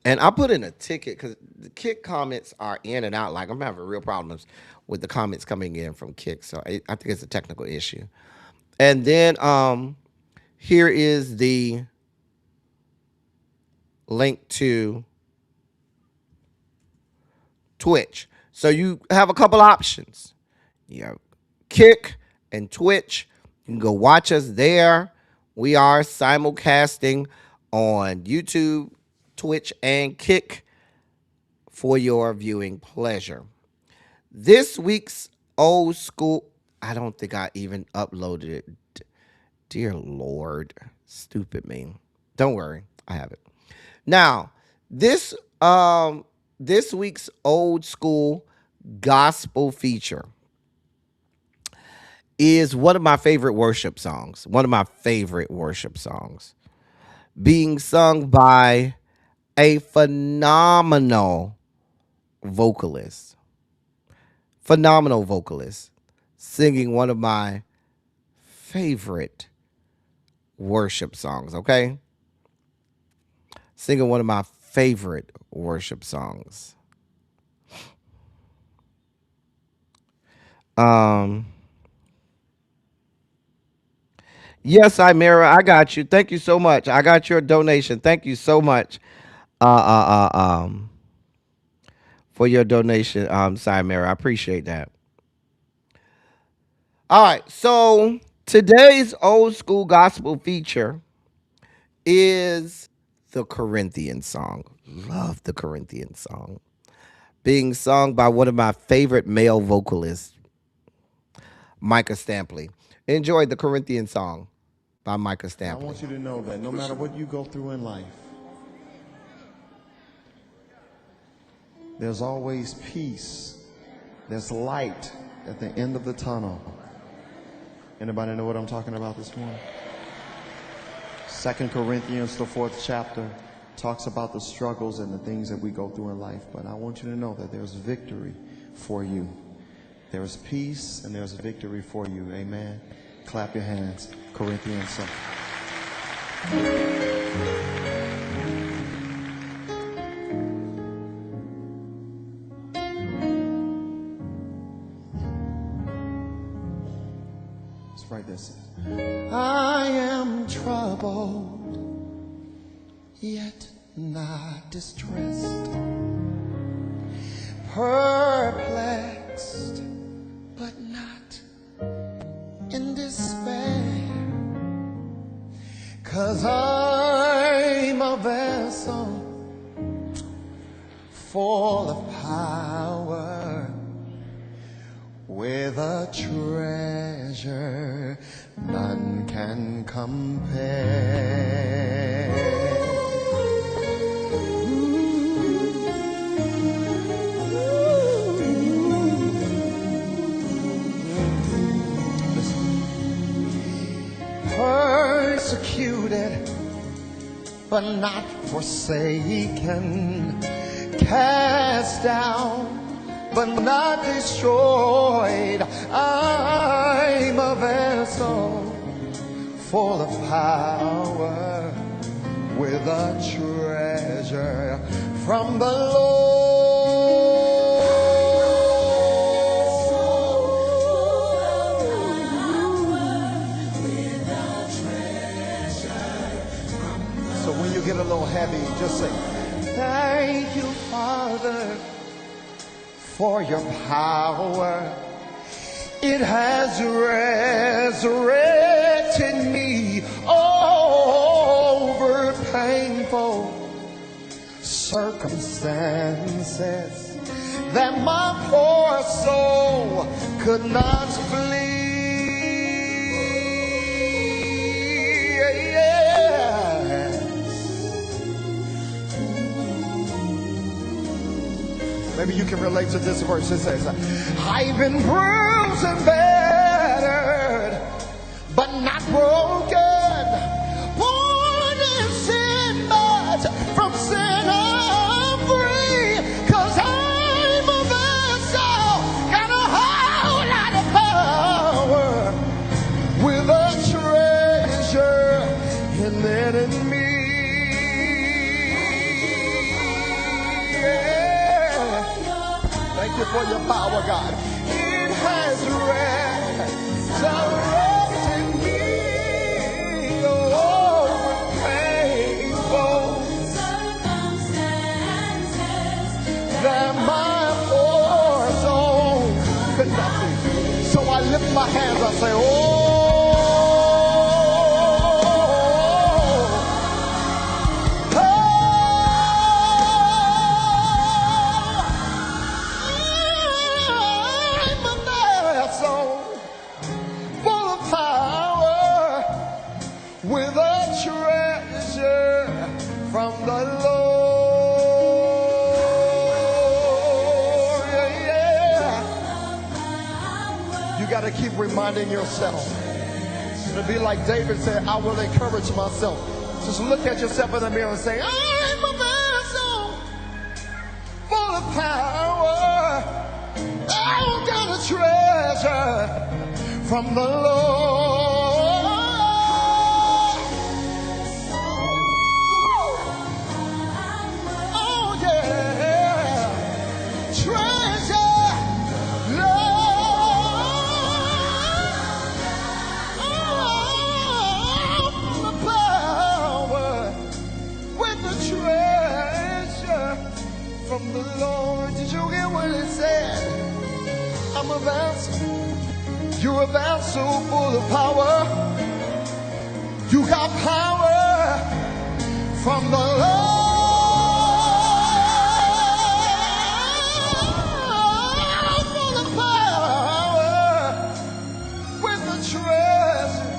And I put in a ticket because the Kick comments are in and out. Like, I'm having real problems with the comments coming in from Kick. So I think it's a technical issue. And then here is the link to Twitch. So you have a couple options. You have Kick and Twitch. You can go watch us there. We are simulcasting on YouTube, Twitch, and Kick for your viewing pleasure. This week's old school, I don't think I even uploaded it. Dear Lord, stupid me. Don't worry, I have it. Now, this week's old school gospel feature is one of my favorite worship songs. One of my favorite worship songs, being sung by a phenomenal vocalist. Phenomenal vocalist, singing one of my favorite worship songs, okay? Singing one of my favorite worship songs. Yes, Imera, I got you. Thank you so much. I got your donation. Thank you so much. For your donation, Imera. I appreciate that. All right, so today's old school gospel feature is the Corinthian song. Love the Corinthian song. Being sung by one of my favorite male vocalists, Micah Stampley. Enjoy the Corinthian song by Micah Stampley. I want you to know that no matter what you go through in life, there's always peace. There's light at the end of the tunnel. Anybody know what I'm talking about this morning? 2 Corinthians, the 4th chapter, talks about the struggles and the things that we go through in life. But I want you to know that there's victory for you. There's peace and there's victory for you. Amen. Clap your hands. Corinthians song. Let's write this. I am troubled, yet not distressed, perplexed, but not in despair, 'cause I'm a vessel full of power with a treasure treasure none can compare. Persecuted but not forsaken, cast down but not destroyed. I'm a vessel full of power with a treasure from the Lord. So when you get a little heavy, just say, thank you, Father, for your power. It has resurrected me over painful circumstances that my poor soul could not flee. Maybe you can relate to this verse. It says, I've been bruised and battered, but not broken. Born in sin, but from sin I'm free. 'Cause I'm a vessel, got a whole lot of power, with a treasure hidden in me. Thank you for your power, God. It has resurrected me over painful circumstances that my poor soul could not be. So I lift my hands, I say, oh. With a treasure from the Lord. Yeah. You got to keep reminding yourself. To be like David said, I will encourage myself. Just look at yourself in the mirror and say, I'm a vessel full of power. I've got a treasure from the Lord. From the Lord. Did you hear what it said? I'm a vessel. You're a vessel full of power. You got power from the Lord. Full of power with the treasure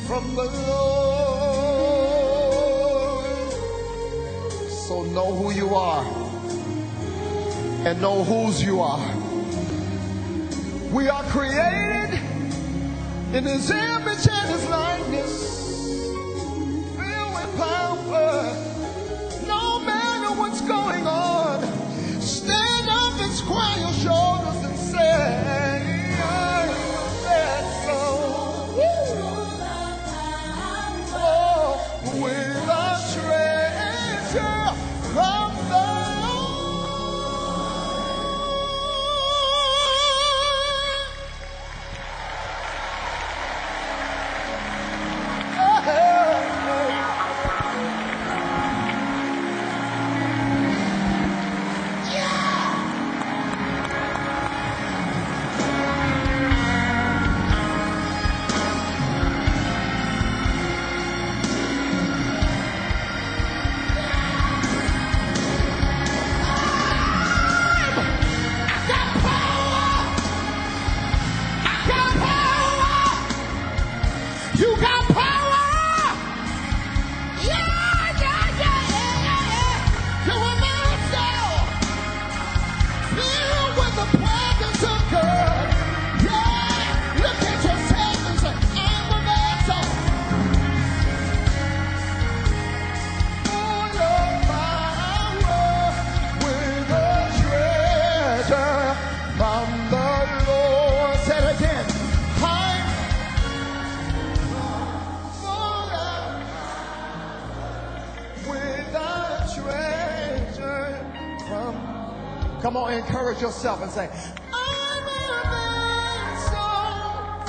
from the Lord. So know who you are and know whose you are. We are created in His image and His likeness, filled with power. No matter what's going on, stand up and square your shoulders and say, I'm a vessel. Oh, with a treasure from the Come on, encourage yourself and say, I'm a man so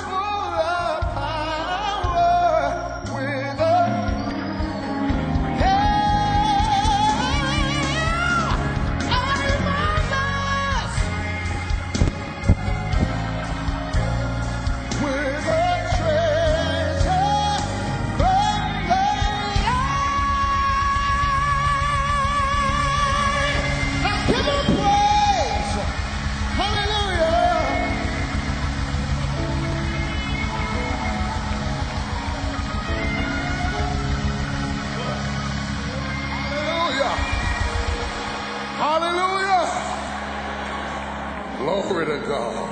full of power with a Hallelujah. Glory to God.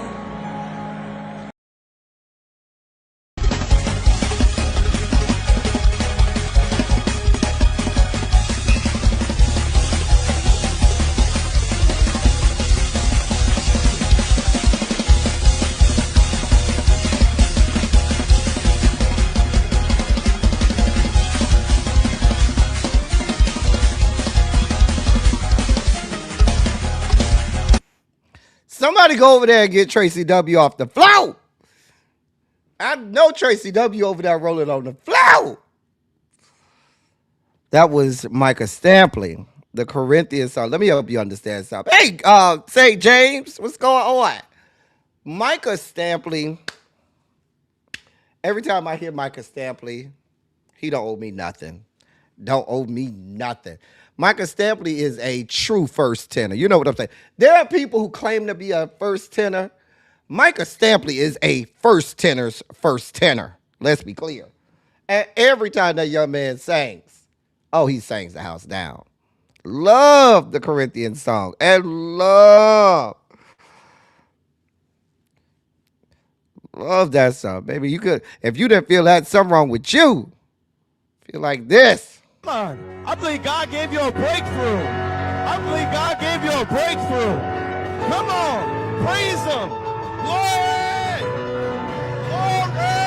Somebody go over there and get Tracy W off the floor. I know Tracy W over there rolling on the floor. That was Micah Stampley, the Corinthians song. Let me help you understand something. Hey, say James, what's going on? Micah Stampley. Every time I hear Micah Stampley, he don't owe me nothing. Don't owe me nothing. Micah Stampley is a true first tenor. You know what I'm saying? There are people who claim to be a first tenor. Micah Stampley is a first tenor's first tenor. Let's be clear. And every time that young man sings, oh, he sings the house down. Love the Corinthians song and love that song. Baby, you could, if you didn't feel that, something wrong with you. Feel like this. Come on. I believe God gave you a breakthrough. I believe God gave you a breakthrough. Come on. Praise Him. Glory. Glory.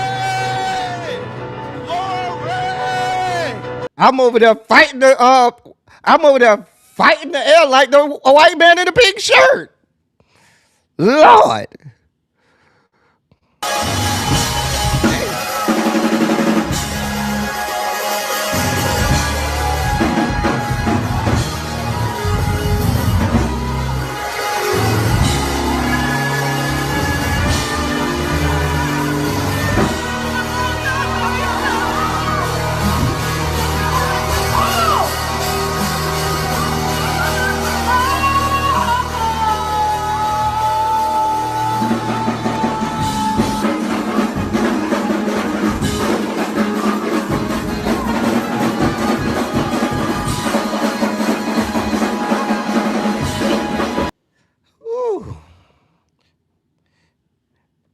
Glory. I'm over there fighting the air like the white man in the pink shirt. Lord.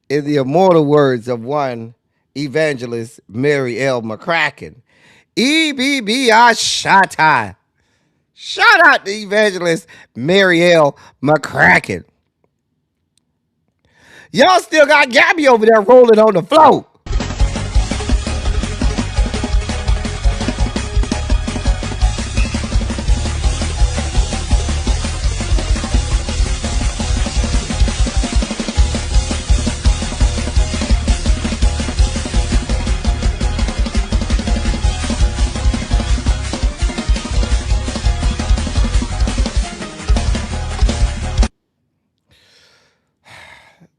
In the immortal words of one evangelist, Mary L. McCracken, EBBI Shatta. Shout out to evangelist Mary L. McCracken. Y'all still got Gabby over there rolling on the floor.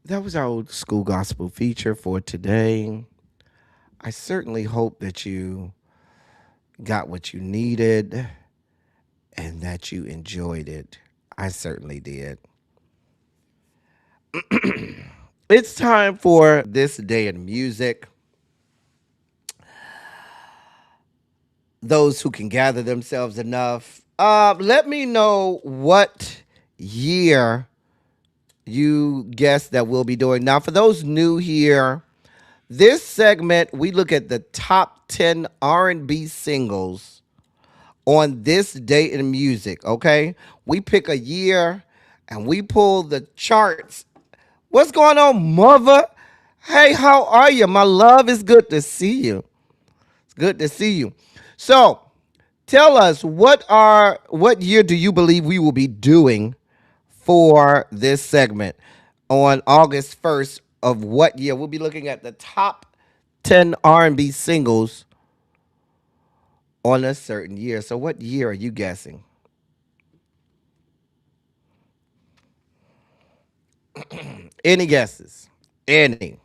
That was our old school gospel feature for today. I certainly hope that you got what you needed and that you enjoyed it. I certainly did. It's time for This Day in Music. Those who can gather themselves enough. Let me know what year you guess that we'll be doing. Now, for those new here, this segment, we look at the top 10 R&B singles on this day in music, okay? We pick a year and we pull the charts. What's going on, mother? Hey, how are you? My love, it's good to see you. It's good to see you. So, tell us, what year do you believe we will be doing for this segment on August 1st of what year? We'll be looking at the top 10 R&B singles on a certain year. So what year are you guessing? Any guesses? Any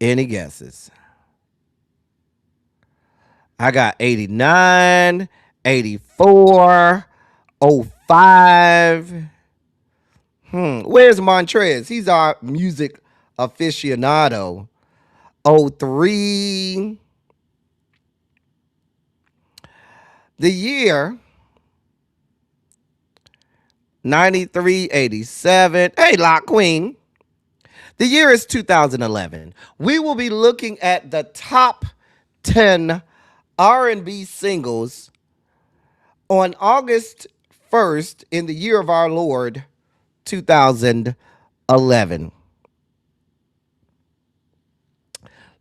guesses? I got 89, 84, 05. Where's Montrez? He's our music aficionado. 03. The year 93, 87. Hey, Lock Queen. The year is 2011. We will be looking at the top 10 R&B singles on August 1st in the year of our Lord 2011.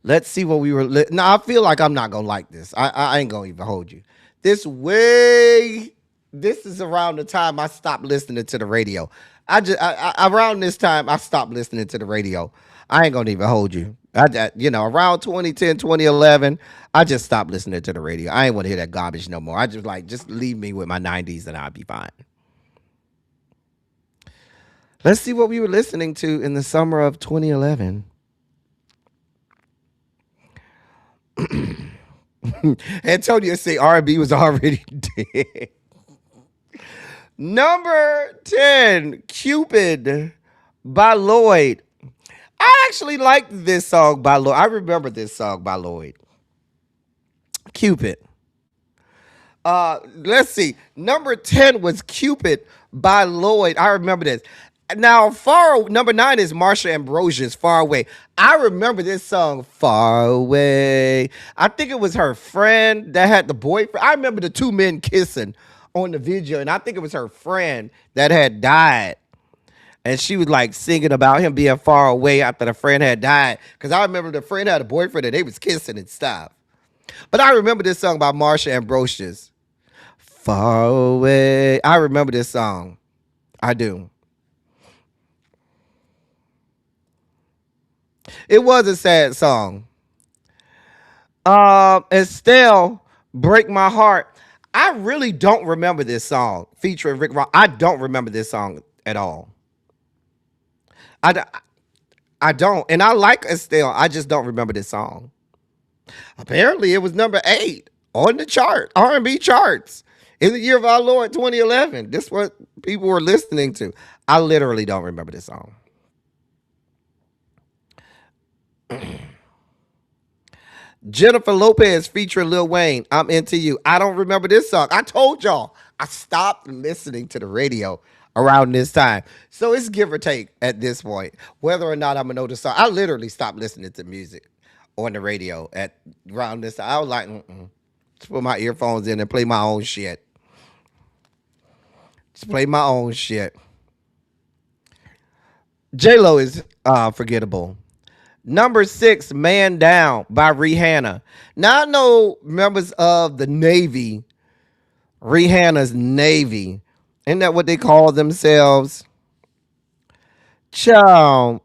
Let's see what we were. Now I feel like I'm not gonna like this. I ain't gonna even hold you. This is around the time I stopped listening to the radio. Around this time I stopped listening to the radio. I ain't gonna even hold you. Around 2010, 2011, I just stopped listening to the radio. I ain't want to hear that garbage no more. I just leave me with my 90s and I'll be fine. Let's see what we were listening to in the summer of 2011. Antonio say R&B was already dead. Number 10, Cupid by Lloyd. I actually liked this song by Lloyd. I remember this song by Lloyd. Cupid. Let's see. Number 10 was Cupid by Lloyd. I remember this. Now, number 9 is Marsha Ambrosia's Far Away. I remember this song, Far Away. I think it was her friend that had the boyfriend. I remember the two men kissing on the video, and I think it was her friend that had died. And she was like singing about him being far away after the friend had died. Because I remember the friend had a boyfriend and they was kissing and stuff. But I remember this song by Marsha Ambrosia's Far Away. I remember this song. I do. It was a sad song. Estelle, Break My Heart. I really don't remember this song featuring Rick Ross. I don't remember this song at all. I don't. And I like Estelle. I just don't remember this song. Apparently, it was number 8 on the chart, R&B charts in the year of our Lord 2011. This is what people were listening to. I literally don't remember this song. Jennifer Lopez featuring Lil Wayne, I'm Into You. I don't remember this song. I told y'all I stopped listening to the radio around this time. So it's give or take at this point, whether or not I'm going to know the song. I literally stopped listening to music on the radio at around this time. I was like, just put my earphones in and play my own shit. Just play my own shit. J-Lo is forgettable. Number 6, Man Down by Rihanna. Now I know members of the Navy, Rihanna's Navy. Isn't that what they call themselves? Child.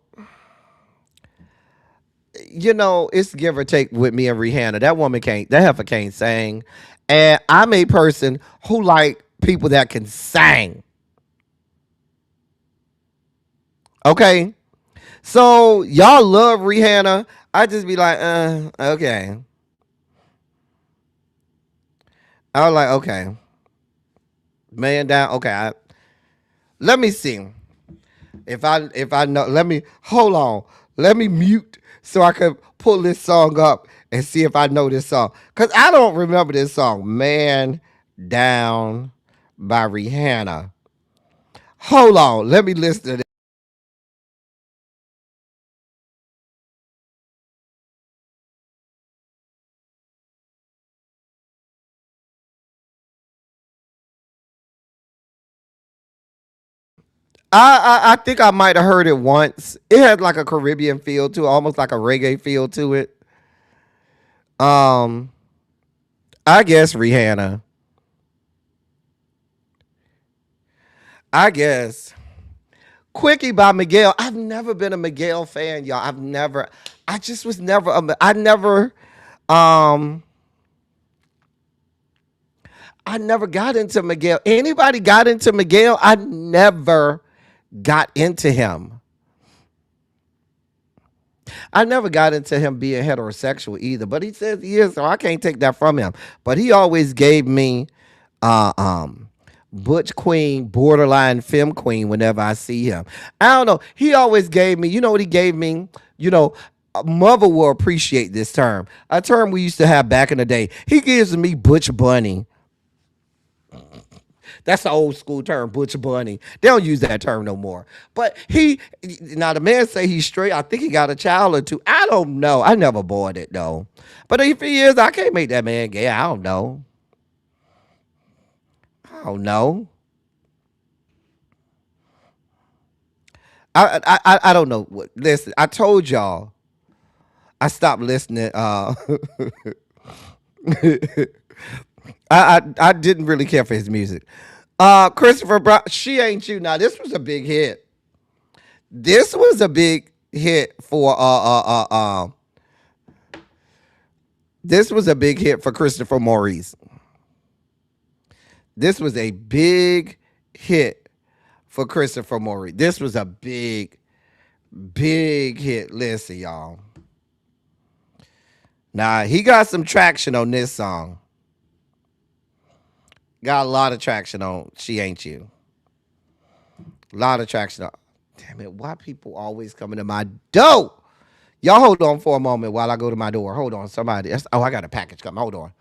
You know, it's give or take with me and Rihanna. That heifer can't sing. And I'm a person who like people that can sing. Okay? So y'all love Rihanna. I just be like, okay. I was like, okay. Man Down. Okay. Let me see. If I know, hold on. Let me mute so I can pull this song up and see if I know this song. Because I don't remember this song. Man Down by Rihanna. Hold on. Let me listen to this. I think I might have heard it once. It had like a Caribbean feel to it, almost like a reggae feel to it. I guess Rihanna. I guess. Quickie by Miguel. I've never been a Miguel fan, y'all. I just was never, um, I never got into Miguel. Anybody got into Miguel? I never got into him. I never got into him being heterosexual either, but he says he is, so I can't take that from him. But he always gave me uh um Butch Queen, borderline femme queen whenever I see him. I don't know. He always gave me, you know what he gave me? You know, a mother will appreciate this term. A term we used to have back in the day. He gives me Butch Bunny. That's the old school term, Butch Bunny. They don't use that term no more. But now the man say he's straight. I think he got a child or two. I don't know. I never bought it though. But if he is, I can't make that man gay. I don't know. I don't know. I don't know. Listen, I told y'all I stopped listening. I didn't really care for his music. Christopher Brown, She Ain't You. Now this was a big hit. This was a big hit for this was a big hit for Christopher Maurice. This was a big hit for Christopher Maurice. This was a big hit. Listen, y'all. Now he got some traction on this song. Got a lot of traction on She Ain't You. A lot of traction on. Damn it, why people always coming to my door? Y'all hold on for a moment while I go to my door. Hold on, somebody. Oh, I got a package coming. Hold on.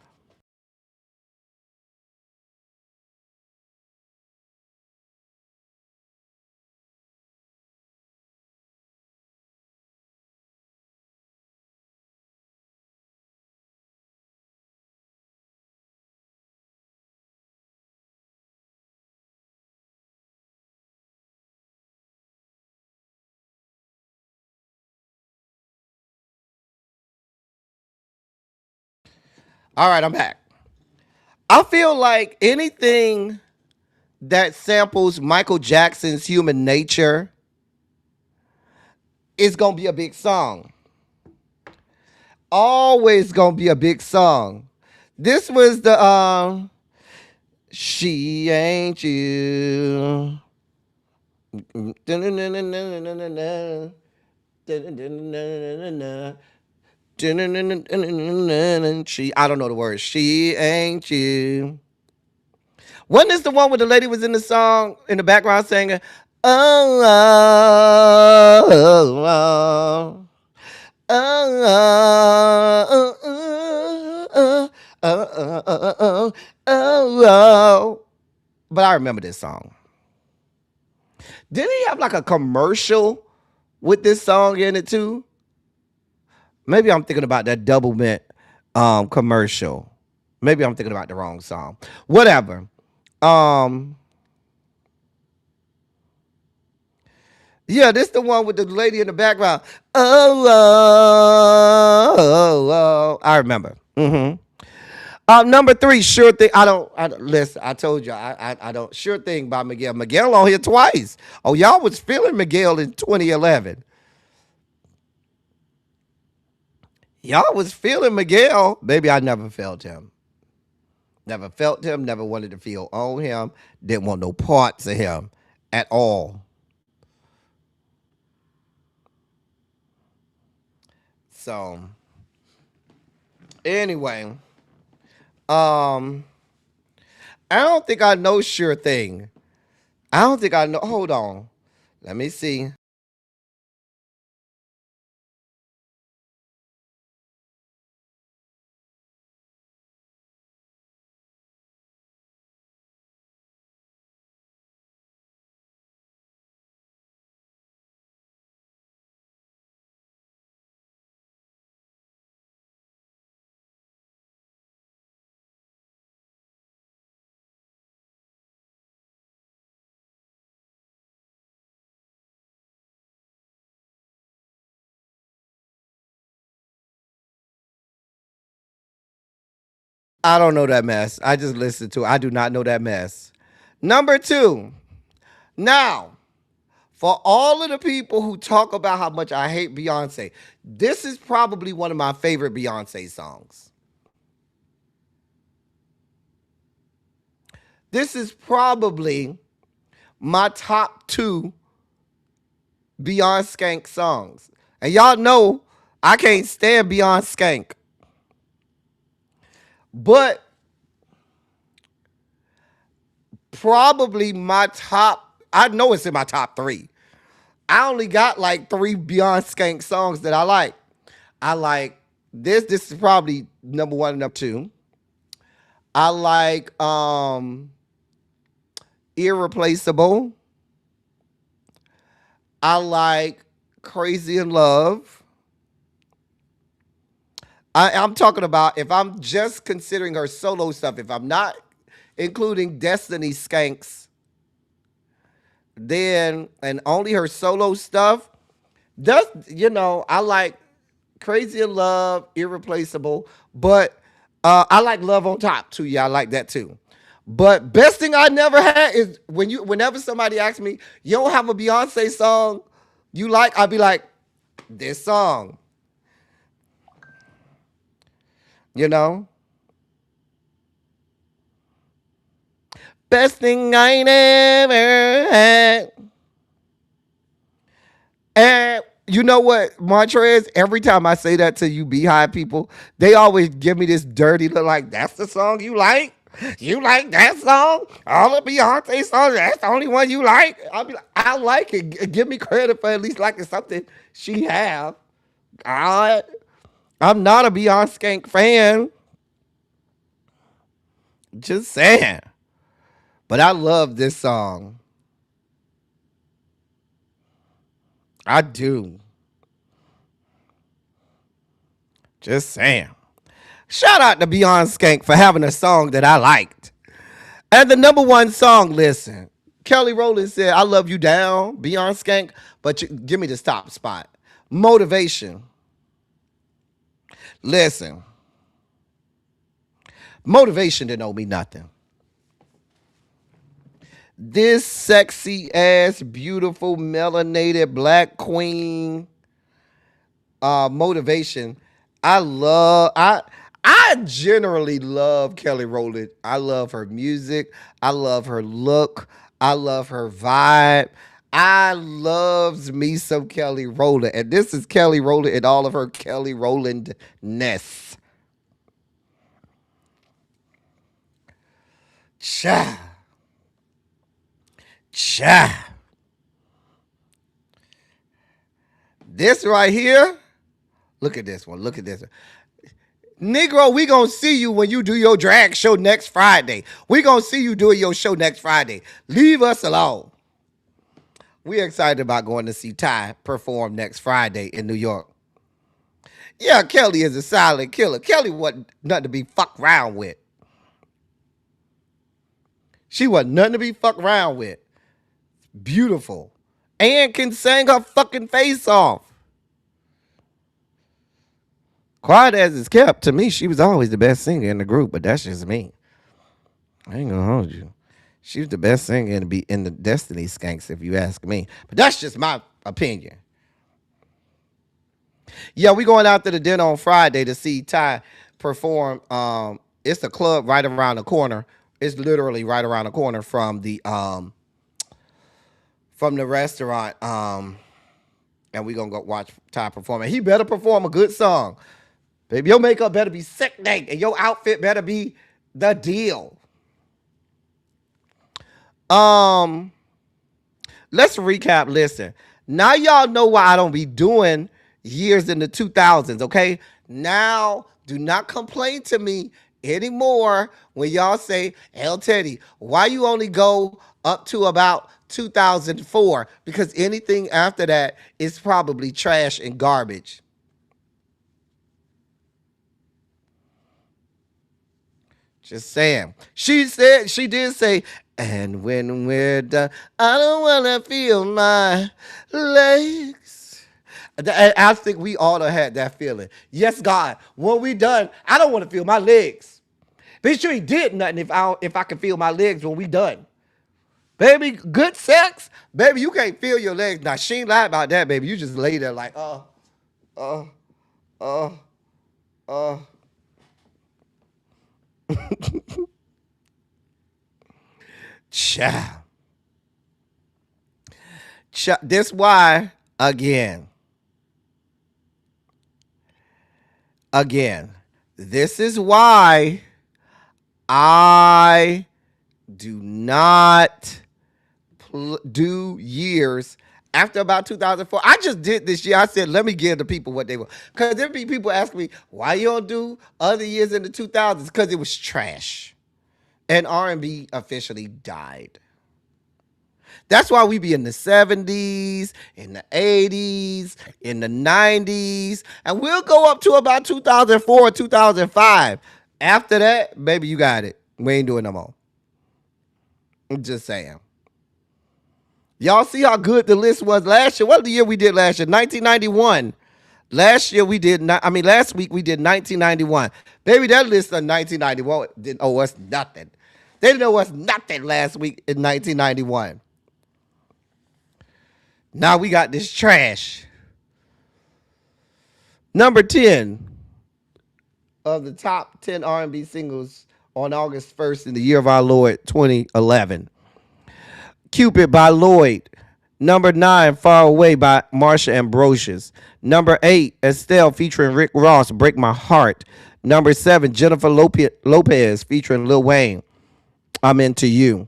All right, I'm back. I feel like anything that samples Michael Jackson's Human Nature is going to be a big song. Always going to be a big song. This was the She Ain't You. She, I don't know the words. She ain't you. Wasn't this the one where the lady was in the song in the background singing, oh, oh, oh, oh, oh, oh, oh. But I remember this song. Didn't he have like a commercial with this song in it too? Maybe I'm thinking about that Double Mint commercial. Maybe I'm thinking about the wrong song. Whatever. Yeah, this the one with the lady in the background. Oh, oh, oh. I remember. Number 3, Sure Thing. I don't listen. I told you I don't. Sure Thing by Miguel. Miguel on here twice. Oh, y'all was feeling Miguel in 2011. Y'all was feeling Miguel. Maybe I never felt him. Never felt him. Never wanted to feel on him. Didn't want no parts of him at all. So, anyway, I don't think I know Sure Thing. I don't think I know. Hold on. Let me see. I don't know that mess. I just listened to it. I do not know that mess. Number 2. Now, for all of the people who talk about how much I hate Beyonce, this is probably one of my favorite Beyonce songs. This is probably my top 2 Beyonce Skank songs. And y'all know I can't stand Beyonce Skank. But probably my top, I know it's in my top 3. I only got like 3 Beyonce Skank songs that I like. I like this. This is probably number 1 and number 2. I like Irreplaceable. I like Crazy in Love. I'm talking about if I'm just considering her solo stuff, if I'm not including Destiny Skanks, then, and only her solo stuff, I like Crazy in Love, Irreplaceable, but I like Love on Top too. Yeah, I like that too. But best thing I never had is whenever somebody asks me, you don't have a Beyonce song you like, I'll be like, this song. You know? Best thing I never had. And you know what, Montrez? Every time I say that to you Beehive people, they always give me this dirty look like, that's the song you like? You like that song? All the Beyonce songs, that's the only one you like? I'll be like, I like it. Give me credit for at least liking something she have. God, I'm not a Beyonce Skank fan. Just saying. But I love this song. I do. Just saying. Shout out to Beyonce Skank for having a song that I liked. And the number 1 song, listen. Kelly Rowland said, I love you down, Beyonce Skank, but give me the top spot. Motivation. Listen. Motivation didn't owe me nothing. This sexy ass, beautiful, melanated black queen, Motivation. I generally love Kelly Rowland. I love her music. I love her look. I love her vibe. I loves me some Kelly Rowland. And this is Kelly Rowland in all of her Kelly Rowland-ness. Cha. This right here, look at this one. Look at this one. Negro, we gonna see you when you do your drag show next Friday. We gonna see you doing your show next Friday. Leave us alone. We're excited about going to see Ty perform next Friday in New York. Yeah, Kelly is a silent killer. Kelly wasn't nothing to be fucked around with. She wasn't nothing to be fucked around with. Beautiful. And can sing her fucking face off. Quiet as it's kept, to me, she was always the best singer in the group, but that's just me. I ain't gonna hold you. She was the best singer to be in the Destiny Skanks, if you ask me. But that's just my opinion. Yeah, we going out to the dinner on Friday to see Ty perform. It's a club right around the corner. It's literally right around the corner from the restaurant. And we gonna go watch Ty perform. And he better perform a good song. Baby, your makeup better be sickening, and your outfit better be the deal. Let's recap. Listen, now y'all know why I don't be doing years in the 2000s, okay? Now, do not complain to me anymore when y'all say, "El Teddy, why you only go up to about 2004?" Because anything after that is probably trash and garbage. Just saying. She did say, and when we're done, I don't want to feel my legs. I think we all have had that feeling. Yes, God, when we done, I don't want to feel my legs. Bitch, you ain't did nothing if I can feel my legs when we done. Baby, good sex. Baby, you can't feel your legs. Now, she ain't lie about that, baby. You just lay there like, uh. Child. This why, again, this is why I do not do years after about 2004. I just did this year. I said, let me give the people what they want. Because there be people asking me, why you don't do other years in the 2000s? Because it was trash. And R&B officially died. That's why we be in the 70s, in the 80s, in the 90s, and we'll go up to about 2004, 2005. After that, baby, you got it. We ain't doing no more. I'm just saying. Y'all see how good the list was last year? What the year we did last year? 1991. Last week we did 1991. Baby, that list of 1991 didn't owe us nothing. They didn't owe us nothing last week in 1991. Now we got this trash. Number 10 of the top 10 R&B singles on August 1st in the year of our Lord 2011. Cupid by Lloyd. Number 9, Far Away by Marsha Ambrosius. Number 8, Estelle featuring Rick Ross, Break My Heart. Number 7, Jennifer Lopez featuring Lil Wayne, I'm Into You.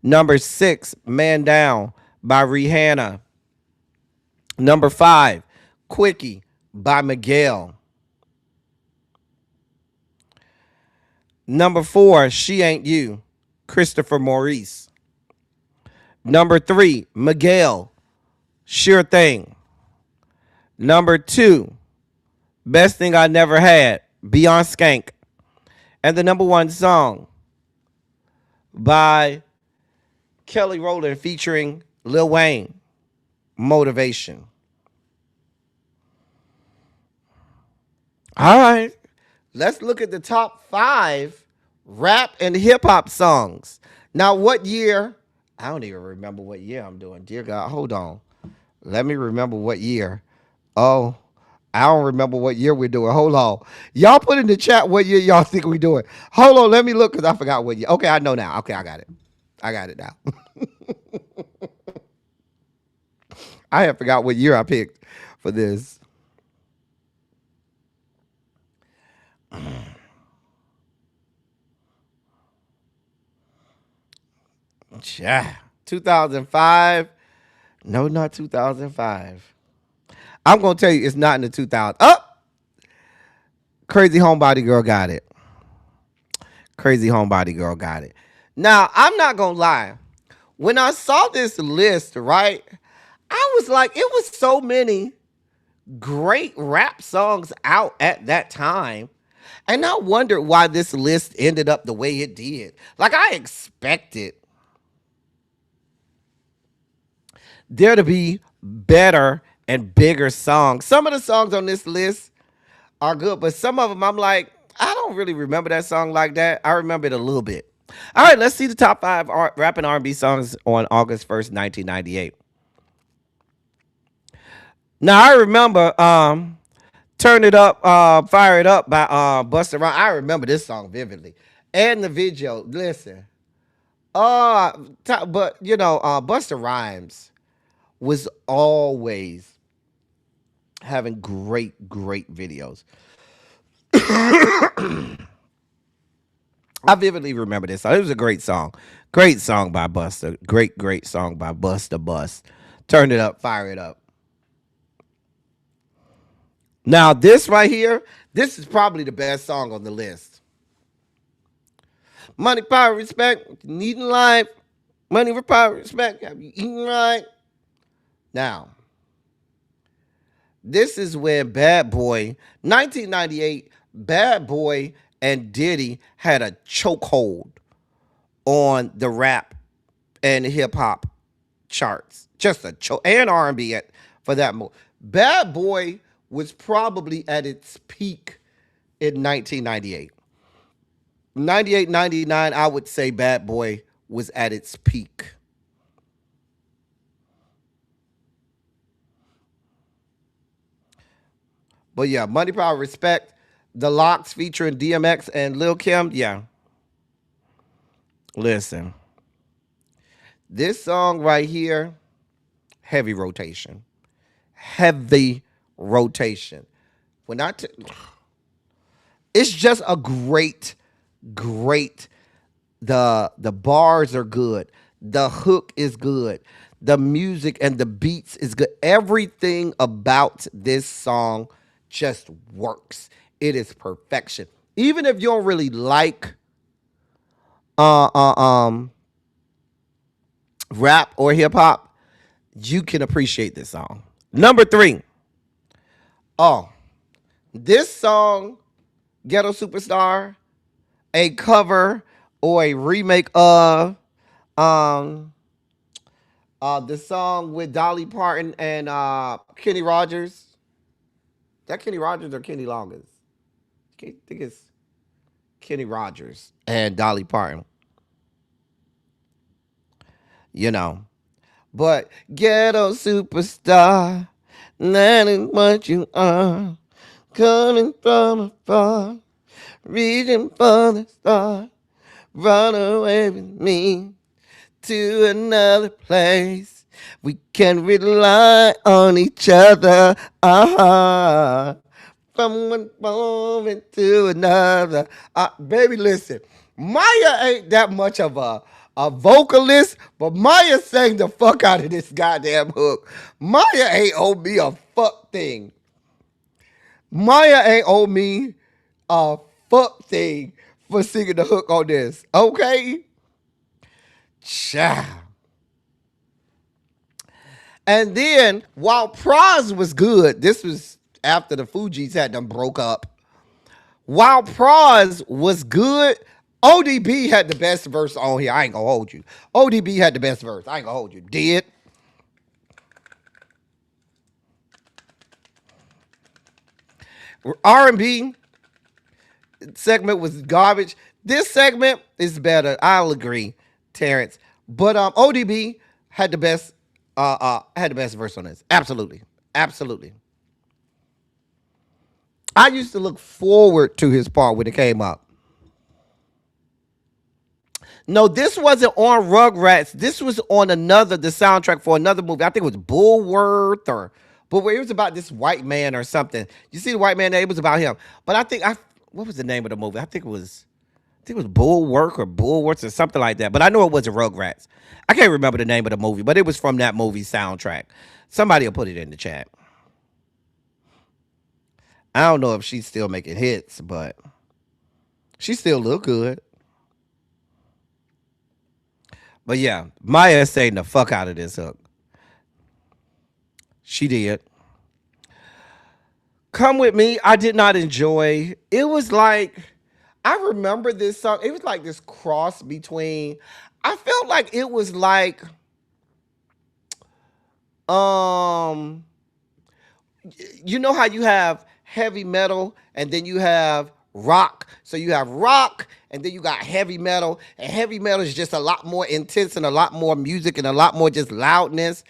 Number 6, Man Down by Rihanna. Number 5, Quickie by Miguel. Number 4, She Ain't You, Christopher Maurice. Number 3, Miguel, Sure Thing. Number 2, Best Thing I Never Had, Beyond Skank. And the number 1 song by Kelly Rowland featuring Lil Wayne, Motivation. All right, let's look at the top 5 rap and hip hop songs. Now, what year? I don't even remember what year I'm doing. Dear God, hold on. Let me remember what year. Oh, I don't remember what year we're doing. Hold on. Y'all put in the chat what year y'all think we're doing. Hold on, let me look because I forgot what year. Okay, I know now. Okay, I got it. I got it now. I have forgot what year I picked for this. Yeah, 2005. No, not 2005. I'm going to tell you it's not in the 2000s. Oh! Crazy Homebody Girl got it. Crazy Homebody Girl got it. Now, I'm not going to lie. When I saw this list, right, I was like, it was so many great rap songs out at that time. And I wondered why this list ended up the way it did. Like, I expected there to be better and bigger songs. Some of the songs on this list are good, but some of them I'm like, I don't really remember that song like that. I remember it a little bit. All right, let's see the top 5 rap and R&B songs on August 1st, 1998. Now, I remember Turn It Up, Fire It Up by Busta Rhymes. I remember this song vividly. And the video, listen. But, you know, Busta Rhymes was always having great videos. I vividly remember this song. It was a great song. Great song by Busta. Great song by Busta Bust. Turn It Up, Fire It Up. Now, this right here, this is probably the best song on the list. Money, power, respect, needing life. Money for power, respect, have you eaten right? Now, this is when Bad Boy, 1998, Bad Boy and Diddy had a chokehold on the rap and hip hop charts. Just a choke, and R&B for that moment. Bad Boy was probably at its peak in 1998. 98, 99, I would say Bad Boy was at its peak. But yeah, Money, Power, Respect, The Locks featuring DMX and Lil Kim. Yeah. Listen, this song right here, heavy rotation. Heavy rotation. When it's just a great. The bars are good. The hook is good. The music and the beats is good. Everything about this song just works. It is perfection. Even if you don't really like uh, uh um rap or hip hop, you can appreciate this song. Number 3. Oh, this song, Ghetto Superstar, a cover or a remake of um the song with Dolly Parton and Kenny Rogers. Is that Kenny Rogers or Kenny Loggins? I think it's Kenny Rogers and Dolly Parton. You know. But Ghetto Superstar, that is what you are. Coming from afar, reaching for the star. Run away with me to another place. We can rely on each other. From one moment to another. Baby, listen. Maya ain't that much of a vocalist, but Maya sang the fuck out of this goddamn hook. Maya ain't owe me a fuck thing. Maya ain't owe me a fuck thing for singing the hook on this. Okay? Child. And then, while Praz was good, this was after the Fugees had them broke up. While Praz was good, ODB had the best verse on here. I ain't gonna hold you. ODB had the best verse. I ain't gonna hold you. Did. R&B segment was garbage. This segment is better. I'll agree, Terrence. But ODB had the best verse on this. Absolutely. Absolutely. I used to look forward to his part when it came up. No, this wasn't on Rugrats. This was on the soundtrack for another movie. I think it was Bullworth or Bullworth. It was about this white man or something. You see the white man there? It was about him. But what was the name of the movie? I think it was Bullworth or Bullworth or something like that. But I know it wasn't Rugrats. I can't remember the name of the movie, but it was from that movie soundtrack. Somebody will put it in the chat. I don't know if she's still making hits, but she still look good. But yeah, Maya sang the fuck out of this hook. She did. Come With Me, I did not enjoy. It was like, I remember this song. It was like this cross between, I felt like it was like, you know how you have heavy metal and then you have rock. So you have rock and then you got heavy metal. And heavy metal is just a lot more intense and a lot more music and a lot more just loudness.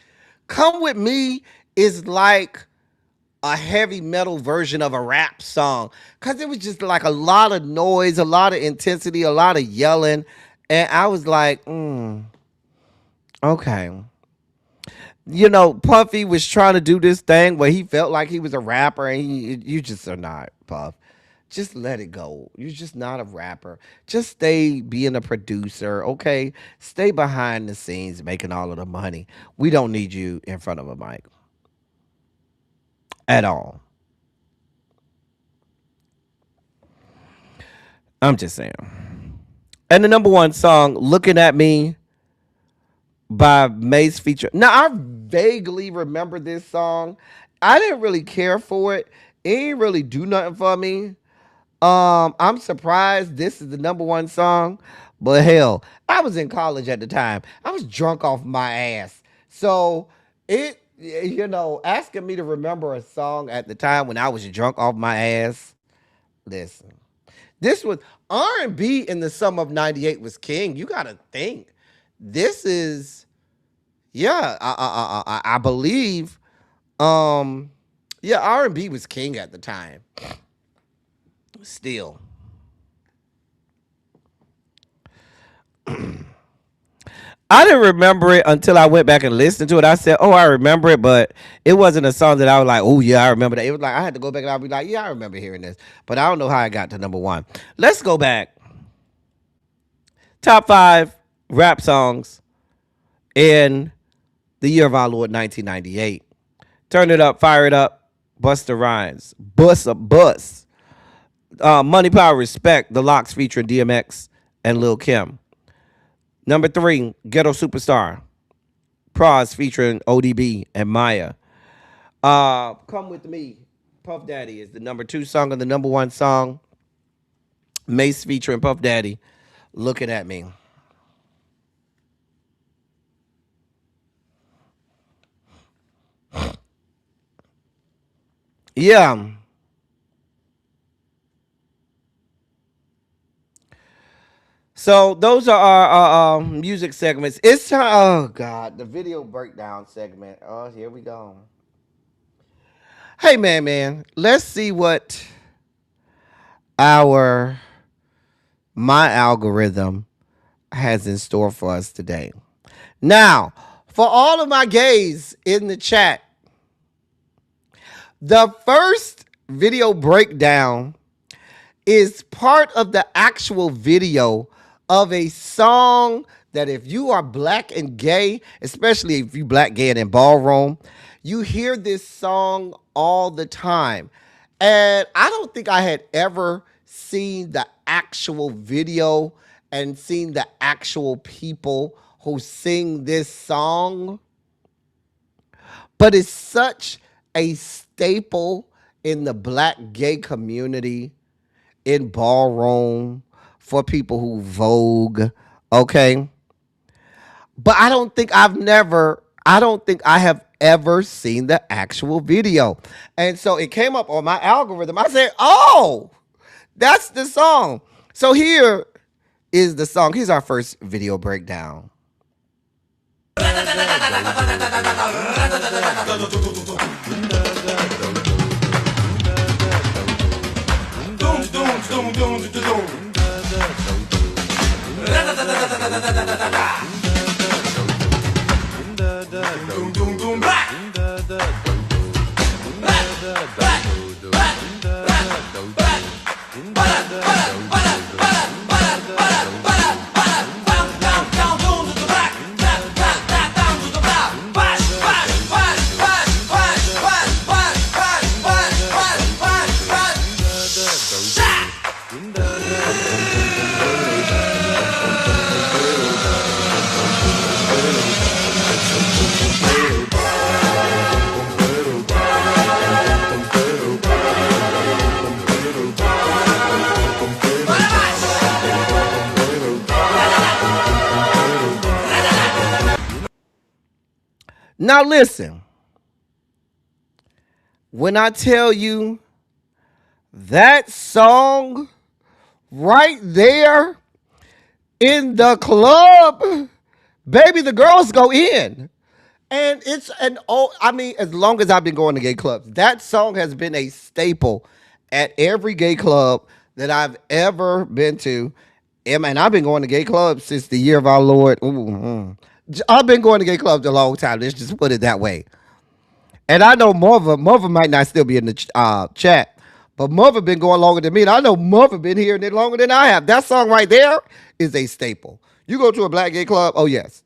Come With Me is like a heavy metal version of a rap song. Because it was just like a lot of noise, a lot of intensity, a lot of yelling. And I was like, okay. You know, Puffy was trying to do this thing where he felt like he was a rapper, and you just are not, Puff. Just let it go. You're just not a rapper. Just stay being a producer, okay? Stay behind the scenes making all of the money. We don't need you in front of a mic at all. I'm just saying. And the number one song, Looking at Me by Mace feature. Now, I vaguely remember this song. I didn't really care for it. It didn't really do nothing for me. I'm surprised this is the number one song, but hell, I was in college at the time. I was drunk off my ass. So asking me to remember a song at the time when I was drunk off my ass. Listen, this was R&B in the summer of '98 was king. You gotta think. This is, yeah, I believe, Yeah, R&B was king at the time. Still. I didn't remember it until I went back and listened to it. I said, "Oh, I remember it," but it wasn't a song that I was like, "Oh yeah, I remember that." It was like I had to go back and I'll be like, "Yeah, I remember hearing this," but I don't know how I got to number one. Let's go back. Top 5 rap songs in the year of our Lord 1998. Turn It Up, Fire It Up, Busta Rhymes, Bus a Bus, Money, Power, Respect, The Locks featuring DMX and Lil Kim. Number 3, Ghetto Superstar, Pros featuring ODB and Maya. Come With Me, Puff Daddy is the number 2 song and the number 1 song. Mace featuring Puff Daddy, Looking at Me. Yeah. So those are our music segments. It's time. Oh God, the video breakdown segment. Oh, here we go. Hey man, let's see what our my algorithm has in store for us today. Now, for all of my gays in the chat, the first video breakdown is part of the actual video of a song that if you are black and gay, especially if you black, gay, and in ballroom, you hear this song all the time. And I don't think I had ever seen the actual video and seen the actual people who sing this song. But it's such a staple in the black gay community, in ballroom, for people who vogue, okay? But I don't think I have ever seen the actual video. And so it came up on my algorithm. I said, oh, that's the song. So here is the song. Here's our first video breakdown. Now listen, when I tell you that song right there in the club, baby, the girls go in. And it's as long as I've been going to gay clubs, that song has been a staple at every gay club that I've ever been to. And I've been going to gay clubs since the year of our Lord. I've been going to gay clubs a long time. Let's just put it that way. And I know Mother might not still be in the chat, but Mother been going longer than me. And I know Mother been hearing it longer than I have. That song right there is a staple. You go to a black gay club, oh yes.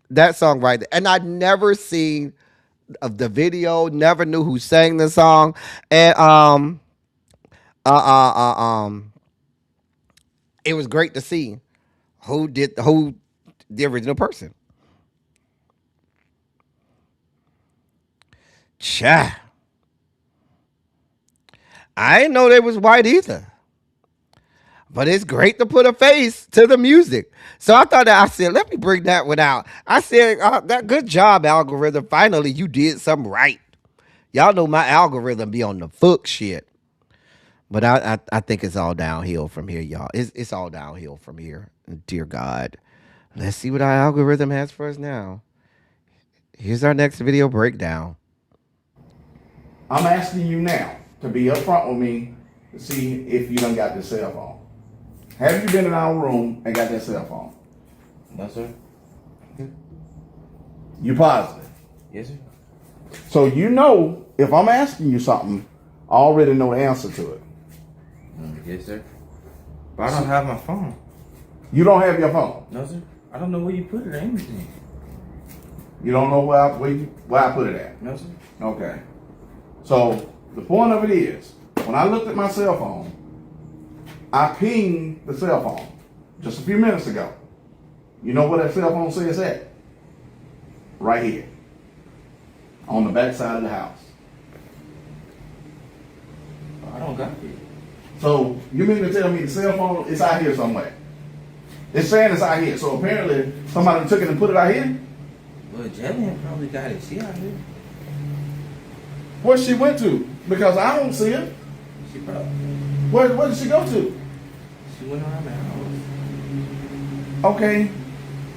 That song right there. And I'd never seen of the video, never knew who sang the song. And it was great to see who the original person. Cha. I didn't know they was white either. But it's great to put a face to the music. So I said, let me bring that one out. I said, that good job, algorithm. Finally, you did something right. Y'all know my algorithm be on the fuck shit. But I think it's all downhill from here, y'all. It's all downhill from here. Dear God. Let's see what our algorithm has for us now. Here's our next video breakdown. I'm asking you now to be upfront with me to see if you done got this cell phone. Have you been in our room and got that cell phone? No, sir. You positive? Yes, sir. So you know if I'm asking you something, I already know the answer to it. Yes, sir. But I don't have my phone. You don't have your phone? No, sir. I don't know where you put it or anything. You don't know where I put it at? No, sir. Okay. So the point of it is, when I looked at my cell phone, I pinged the cell phone just a few minutes ago. You know where that cell phone says at? Right here. On the back side of the house. I don't got it. So you mean to tell me the cell phone is out here somewhere? It's saying it's out here. So apparently somebody took it and put it out here? Well, Jillian probably got it. She out here. Where she went to? Because I don't see it. She probably. Where did she go to? She went around the house. Okay.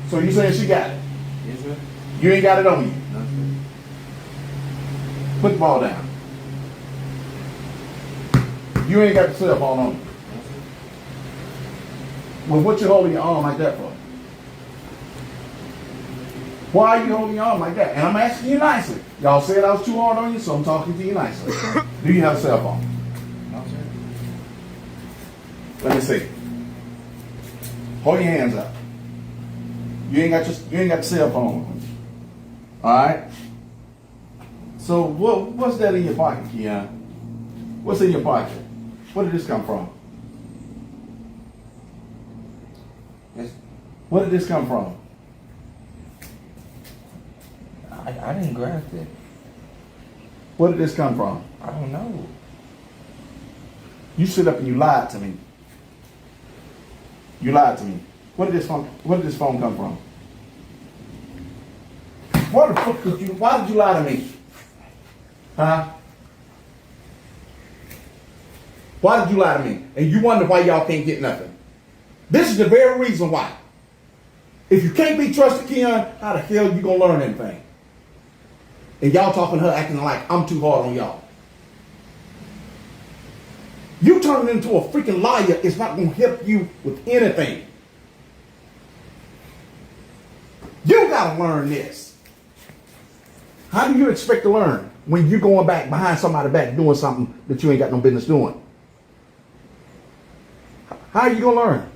So you saying she got it? Yes, sir. You ain't got it on you? No, sir. Put the ball down. You ain't got the cell phone on you. No, sir. Well, what you holding your arm like that for? Why are you holding your arm like that? And I'm asking you nicely. Y'all said I was too hard on you, so I'm talking to you nicely. Do you have a cell phone? No, sir. Let me see. Hold your hands up. You ain't got the cell phone. All right. So what's that in your pocket, Keon? What's in your pocket? Where did this come from? Yes. Where did this come from? I didn't grab it. Where did this come from? I don't know. You sit up and you lied to me. You lied to me. Where did this phone come from? Why did you lie to me? Huh? Why did you lie to me? And you wonder why y'all can't get nothing. This is the very reason why. If you can't be trusted, Keon, how the hell you gonna learn anything? And y'all talking to her acting like I'm too hard on y'all. You turning into a freaking liar is not gonna help you with anything. You gotta learn this. How do you expect to learn when you're going back behind somebody's back doing something that you ain't got no business doing? How are you gonna learn?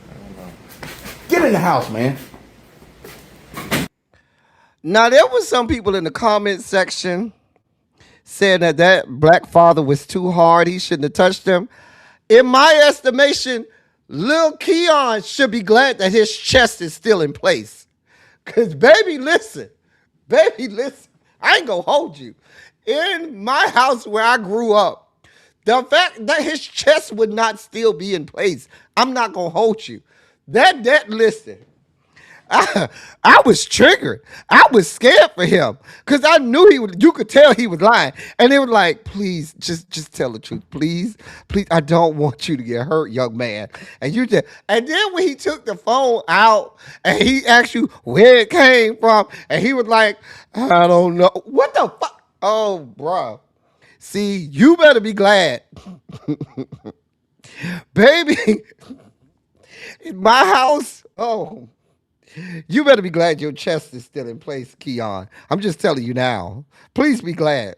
I don't know. Get in the house, man. Now, there was some people in the comment section saying that black father was too hard. He shouldn't have touched him. In my estimation, Lil Keon should be glad that his chest is still in place. Because, baby, listen. Baby, listen. I ain't going to hold you. In my house where I grew up, the fact that his chest would not still be in place, I'm not going to hold you. Listen. I was triggered. I was scared for him because I knew you could tell he was lying. And they were like, please, just tell the truth. Please, I don't want you to get hurt, young man. And then when he took the phone out and he asked you where it came from, and he was like, I don't know. What the fuck? Oh, bro. See, you better be glad. Baby, in my house, you better be glad your chest is still in place, Keon. I'm just telling you now. Please be glad.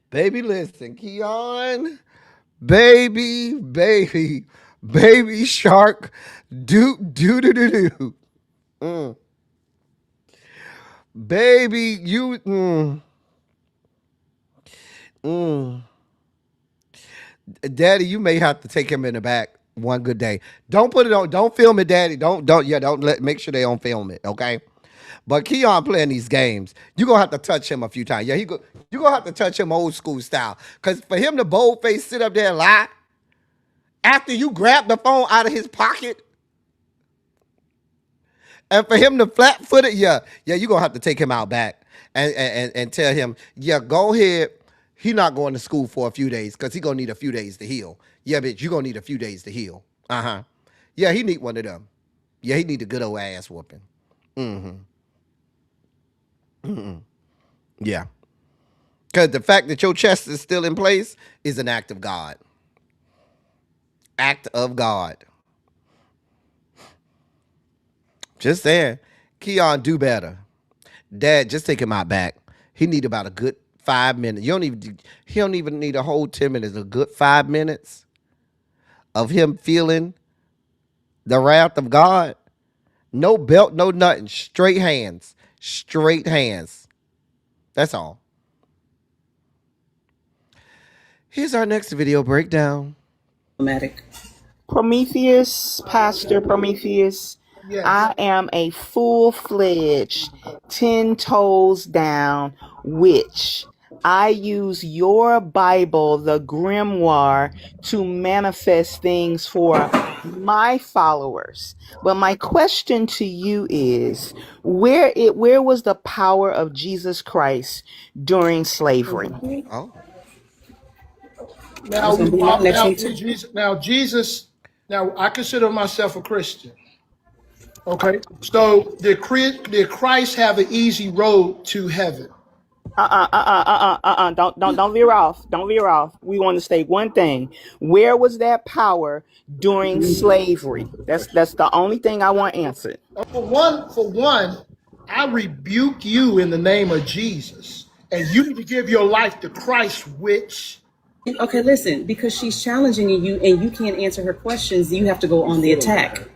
Baby, listen, Keon. Baby shark. Do. Baby, you. Daddy, you may have to take him in the back one good day. Don't put it on. Don't film it, Daddy. Make sure they don't film it, okay? But Keon playing these games, you're going to have to touch him a few times. Yeah, you're going to have to touch him old school style. Because for him to boldface sit up there and lie, after you grab the phone out of his pocket, and for him to flat-foot it, you're going to have to take him out back and tell him, go ahead. He not going to school for a few days because he going to need a few days to heal. Yeah, bitch, you going to need a few days to heal. Uh-huh. Yeah, he need one of them. Yeah, he need a good old ass whooping. Mm-hmm. Yeah. Because the fact that your chest is still in place is an act of God. Act of God. Just saying. Keon, do better. Dad, just take him out back. He need about a good 5 minutes. He don't even need a whole 10 minutes. A good 5 minutes of him feeling the wrath of God. No belt, no nothing. Straight hands. Straight hands. That's all. Here's our next video breakdown. Prometheus, Pastor Prometheus, I am a full-fledged, 10 toes down witch. I use your Bible, the grimoire, to manifest things for my followers. But my question to you is, where was the power of Jesus Christ during slavery? Oh. Now I consider myself a Christian. Okay, so did Christ have an easy road to heaven? Don't veer off. Don't veer off. We want to state one thing. Where was that power during slavery? That's the only thing I want answered. For one, I rebuke you in the name of Jesus, and you need to give your life to Christ, witch. Okay, listen, because she's challenging you and you can't answer her questions, you have to go on the attack.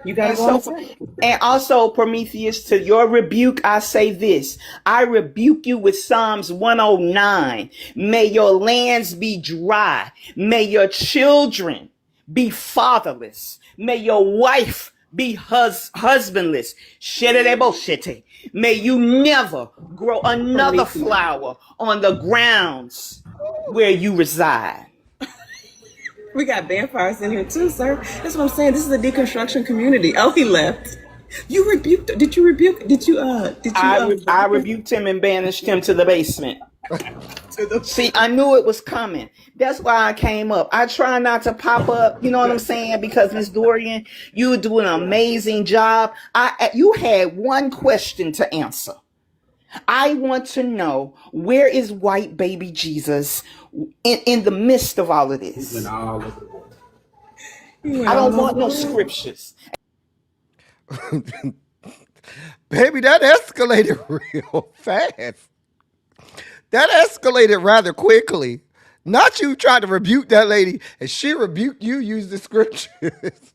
You gotta go on the attack. And also, Prometheus, to your rebuke, I say this. I rebuke you with Psalms 109. May your lands be dry. May your children be fatherless. May your wife be husbandless. May you never grow another flower on the grounds where you reside. We got vampires in here too, sir. That's what I'm saying. This is a deconstruction community. Oh, he left. You rebuked. Did you rebuke? I rebuked him and banished him to the basement. See, I knew it was coming. That's why I came up. I try not to pop up, you know what I'm saying? Because Miss Dorian, you do an amazing job. You had one question to answer. I want to know, where is white baby Jesus in the midst of all of this? I don't want no scriptures. Baby, that escalated real fast. That escalated rather quickly. Not you trying to rebuke that lady, and she rebuked you, use the scriptures.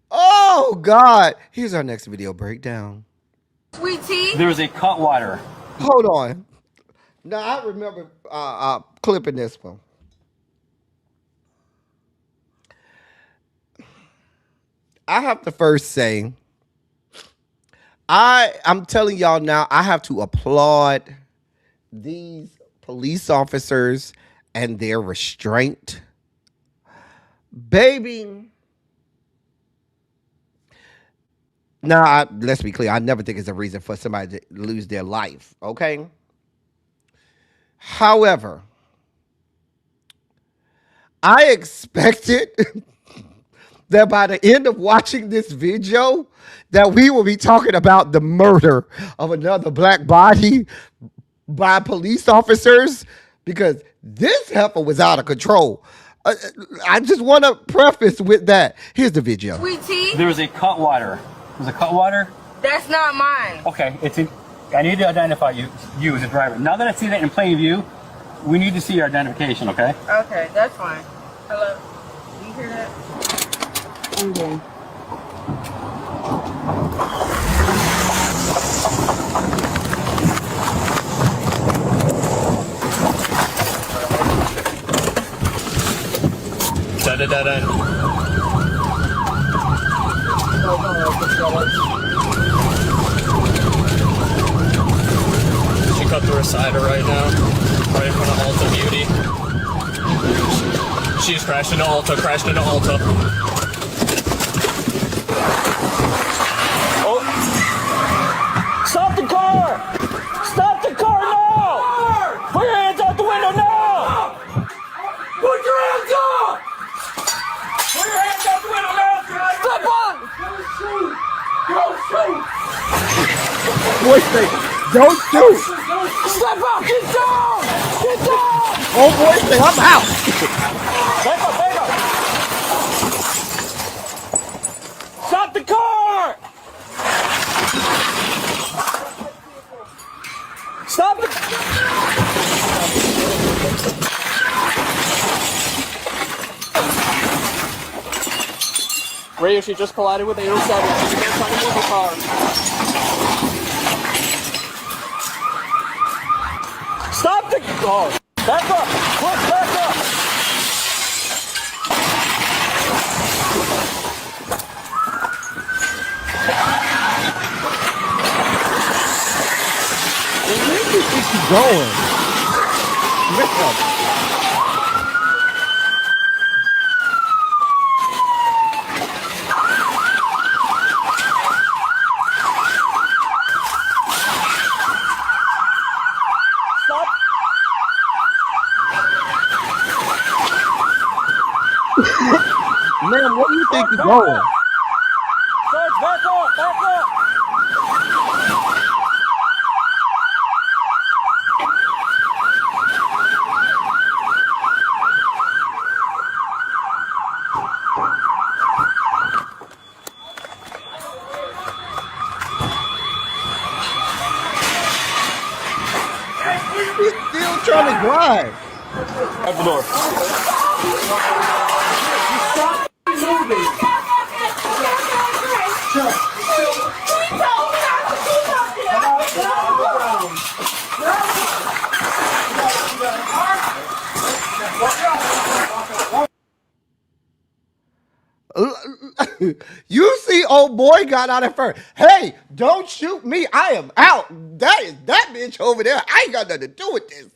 Oh, God. Here's our next video breakdown. Sweet tea. There was a Cutwater. Hold on. Now, I remember clipping this one. I have to first say, I'm telling y'all now, I have to applaud these police officers and their restraint. Baby. Now, let's be clear. I never think it's a reason for somebody to lose their life, okay? However, I expected that by the end of watching this video, that we will be talking about the murder of another black body by police officers, because this heifer was out of control. I just want to preface with that. Here's the video. Sweet tea. There was a Cutwater. Was a Cutwater? That's not mine. Okay, I need to identify you as a driver. Now that I see that in plain view, we need to see your identification, okay? Okay, that's fine. Hello. Do you hear that? Okay. Dead end. She cut through a cider right now, right in front of Alta Beauty. She's crashed into Alta. Oh! Stop the car! Stop the car now! Put your hands out the window now! Put your hands up! Put your hands out the window now! Step on! Go shoot! boy say, don't shoot. Step out! Get down! Get down! Oh boy say, I'm out. Back up! Back up! Stop the car! Stop the... Radio, she just collided with 807. She's going to try to move the car. Stop the... Oh, back up! Quick, back up! Where do you think you're going? Man. Man, where do you think you're going? Sarge, back up! Back up! He's still trying to drive. Out the door. You see, old boy got out at first. Hey, don't shoot me. I am out. That is that bitch over there. I ain't got nothing to do with this.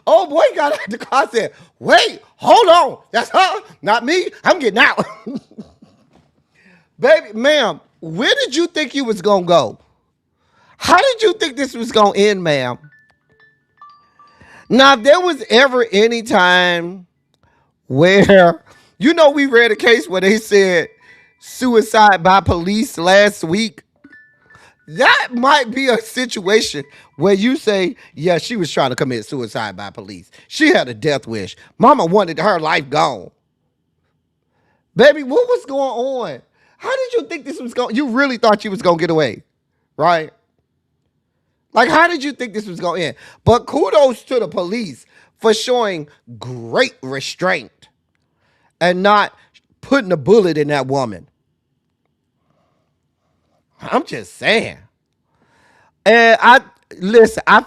Old boy got out the car and said, wait, hold on. That's her, not me. I'm getting out. Baby, ma'am, where did you think you was going to go? How did you think this was going to end, ma'am? Now, if there was ever any time where, you know, we read a case where they said suicide by police last week. That might be a situation where you say, yeah, she was trying to commit suicide by police. She had a death wish. Mama wanted her life gone. Baby, what was going on? How did you think this was going? You really thought you was going to get away, right? Like, how did you think this was going to end? But kudos to the police for showing great restraint and not putting a bullet in that woman. I'm just saying. And I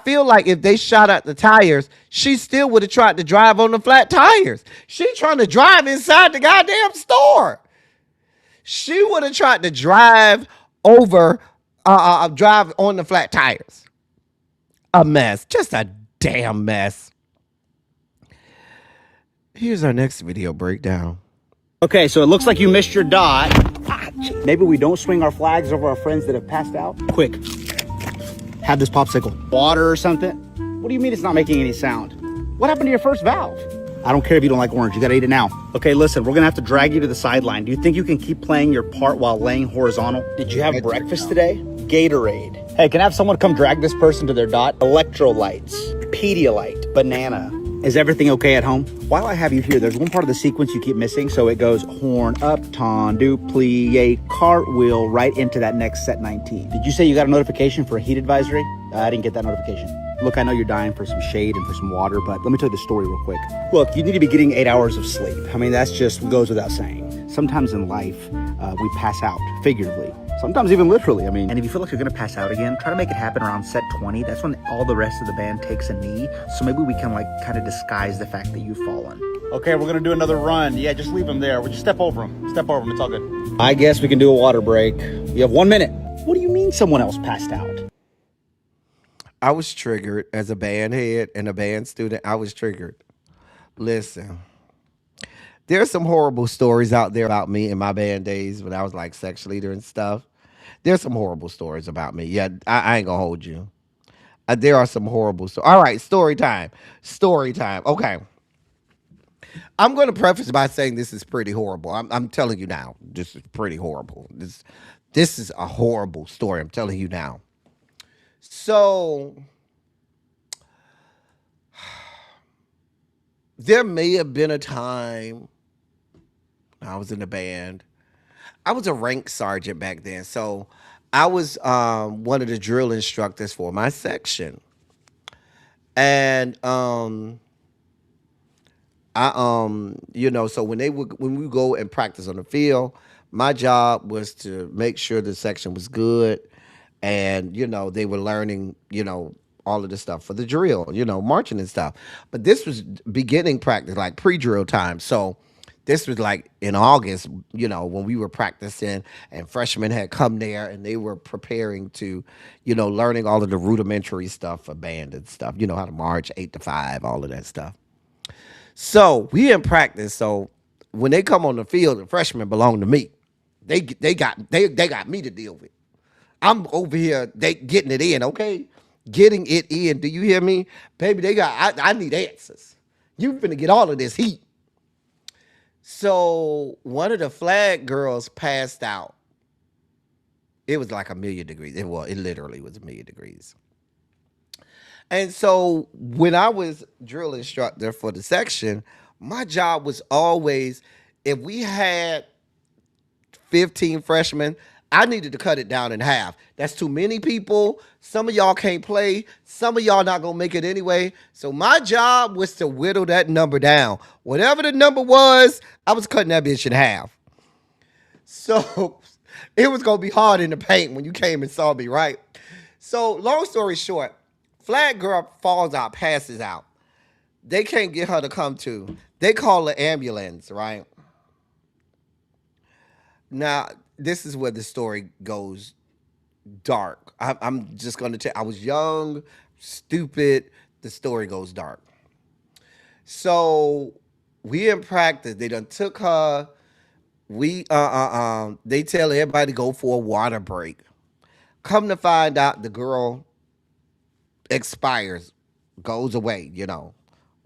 feel like if they shot out the tires, she still would have tried to drive on the flat tires. She trying to drive inside the goddamn store. She would have tried to drive over, drive on the flat tires. A mess. Just a damn mess. Here's our next video breakdown. Okay, so it looks like you missed your dot. Maybe we don't swing our flags over our friends that have passed out. Quick, have this popsicle. Water or something? What do you mean it's not making any sound? What happened to your first valve? I don't care if you don't like orange, you gotta eat it now. Okay, listen, we're gonna have to drag you to the sideline. Do you think you can keep playing your part while laying horizontal? Did you have breakfast today? Gatorade. Hey, can I have someone come drag this person to their dot? Electrolytes, Pedialyte, banana. Is everything okay at home? While I have you here, there's one part of the sequence you keep missing. So it goes horn up, ton, duplicate, cartwheel, right into that next set 19. Did you say you got a notification for a heat advisory? I didn't get that notification. Look, I know you're dying for some shade and for some water, but let me tell you the story real quick. Look, you need to be getting 8 hours of sleep. I mean, that's just goes without saying. Sometimes in life, we pass out, figuratively. Sometimes even literally. I mean, and if you feel like you're gonna pass out again, try to make it happen around set 20. That's when all the rest of the band takes a knee. So maybe we can like kind of disguise the fact that you've fallen. Okay, we're gonna do another run. Yeah, just leave him there. We'll just step over him. Step over him, it's all good. I guess we can do a water break. You have 1 minute. What do you mean someone else passed out? I was triggered as a band head and a band student. I was triggered. Listen, there's some horrible stories out there about me in my band days when I was like section leader and stuff. There's some horrible stories about me. Yeah, I ain't gonna hold you. There are some horrible stories. All right, story time. Story time. Okay. I'm going to preface by saying this is pretty horrible. I'm telling you now. This is pretty horrible. This is a horrible story. I'm telling you now. So there may have been a time I was in the band. I was a rank sergeant back then. So I was one of the drill instructors for my section. And so when we go and practice on the field, my job was to make sure the section was good, and they were learning all of the stuff for the drill, marching and stuff. But this was beginning practice, like pre-drill time. So this was like in August, when we were practicing, and freshmen had come there and they were preparing to, learning all of the rudimentary stuff for band and stuff, how to march 8 to 5, all of that stuff. So we in practice. So when they come on the field, the freshmen belong to me. They got me to deal with. I'm over here, they getting it in, okay? Getting it in. Do you hear me? Baby, I need answers. You finna get all of this heat. So one of the flag girls passed out. It was like 1,000,000 degrees. It literally was 1,000,000 degrees. And so when I was drill instructor for the section, my job was always, if we had 15 freshmen, I needed to cut it down in half. That's too many people. Some of y'all can't play. Some of y'all not going to make it anyway. So my job was to whittle that number down. Whatever the number was, I was cutting that bitch in half. So it was going to be hard in the paint when you came and saw me, right? So long story short, flag girl falls out, passes out. They can't get her to come to. They call the ambulance, right? Now, this is where the story goes dark. I'm just going to tell. I was young, stupid. The story goes dark. So we in practice. They done took her. They tell everybody to go for a water break. Come to find out, the girl expires, goes away.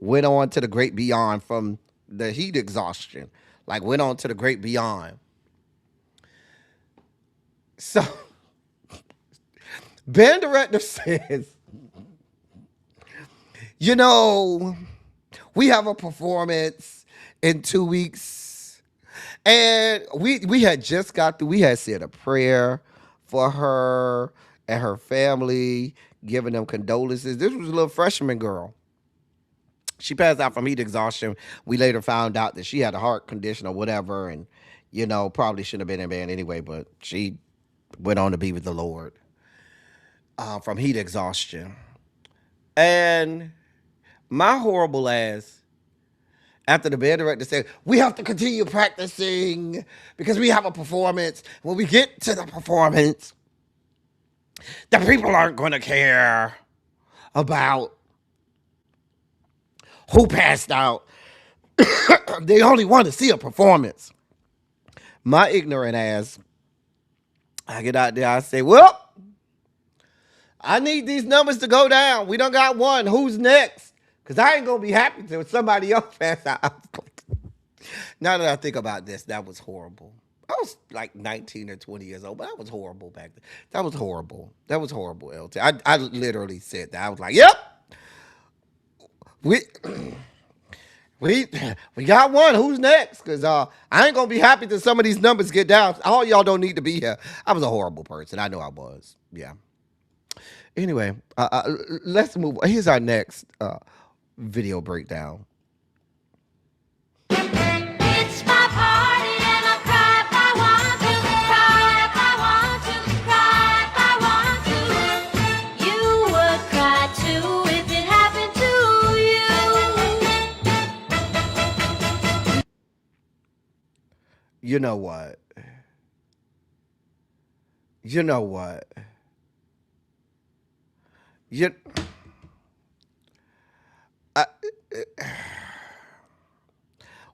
Went on to the great beyond from the heat exhaustion. Like went on to the great beyond. So, band director says, we have a performance in 2 weeks. And we had just got through, we had said a prayer for her and her family, giving them condolences. This was a little freshman girl. She passed out from heat exhaustion. We later found out that she had a heart condition or whatever, and, probably shouldn't have been in band anyway, but she went on to be with the Lord from heat exhaustion. And my horrible ass, after the band director said, we have to continue practicing because we have a performance. When we get to the performance, the people aren't going to care about who passed out. They only want to see a performance. My ignorant ass, I get out there, I say, well, I need these numbers to go down. We done got one. Who's next? Because I ain't going to be happy till somebody else pass out. Now that I think about this, that was horrible. I was like 19 or 20 years old, but that was horrible back then. That was horrible. That was horrible, LT. I literally said that. I was like, yep. We got one. Who's next? Because I ain't going to be happy till some of these numbers get down. All y'all don't need to be here. I was a horrible person. I know I was. Yeah. Anyway, let's move. Here's our next video breakdown. It's my party and I'll cry if I want to, cry if I want to, cry if I want to. You would cry too if it happened to you. You know what? You know what?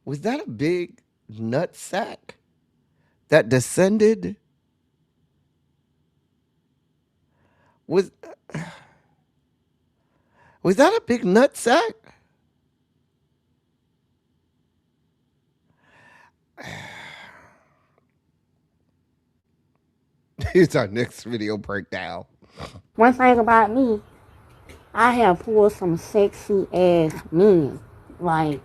Was that a big nut sack that descended? Was that a big nut sack? Here's our next video breakdown. One thing about me, I have pulled some sexy ass men. Like,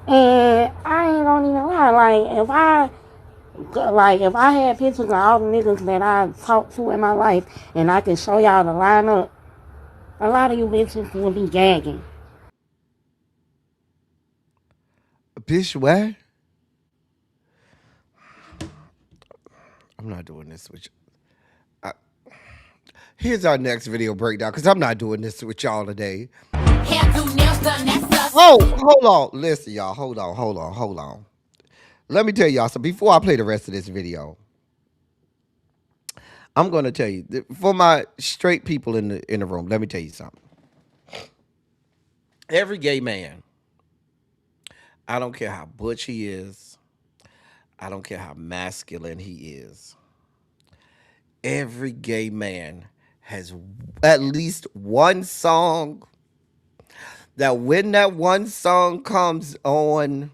and I ain't gonna even lie. If I had pictures of all the niggas that I talked to in my life, and I can show y'all the lineup, a lot of you bitches will be gagging. Bitch, what? I'm not doing this with you. Here's our next video breakdown, because I'm not doing this with y'all today. Oh, hold on. Listen, y'all. Hold on. Let me tell y'all something. Before I play the rest of this video, I'm going to tell you, for my straight people in the room, let me tell you something. Every gay man, I don't care how butch he is, I don't care how masculine he is, every gay man has at least one song that when that one song comes on,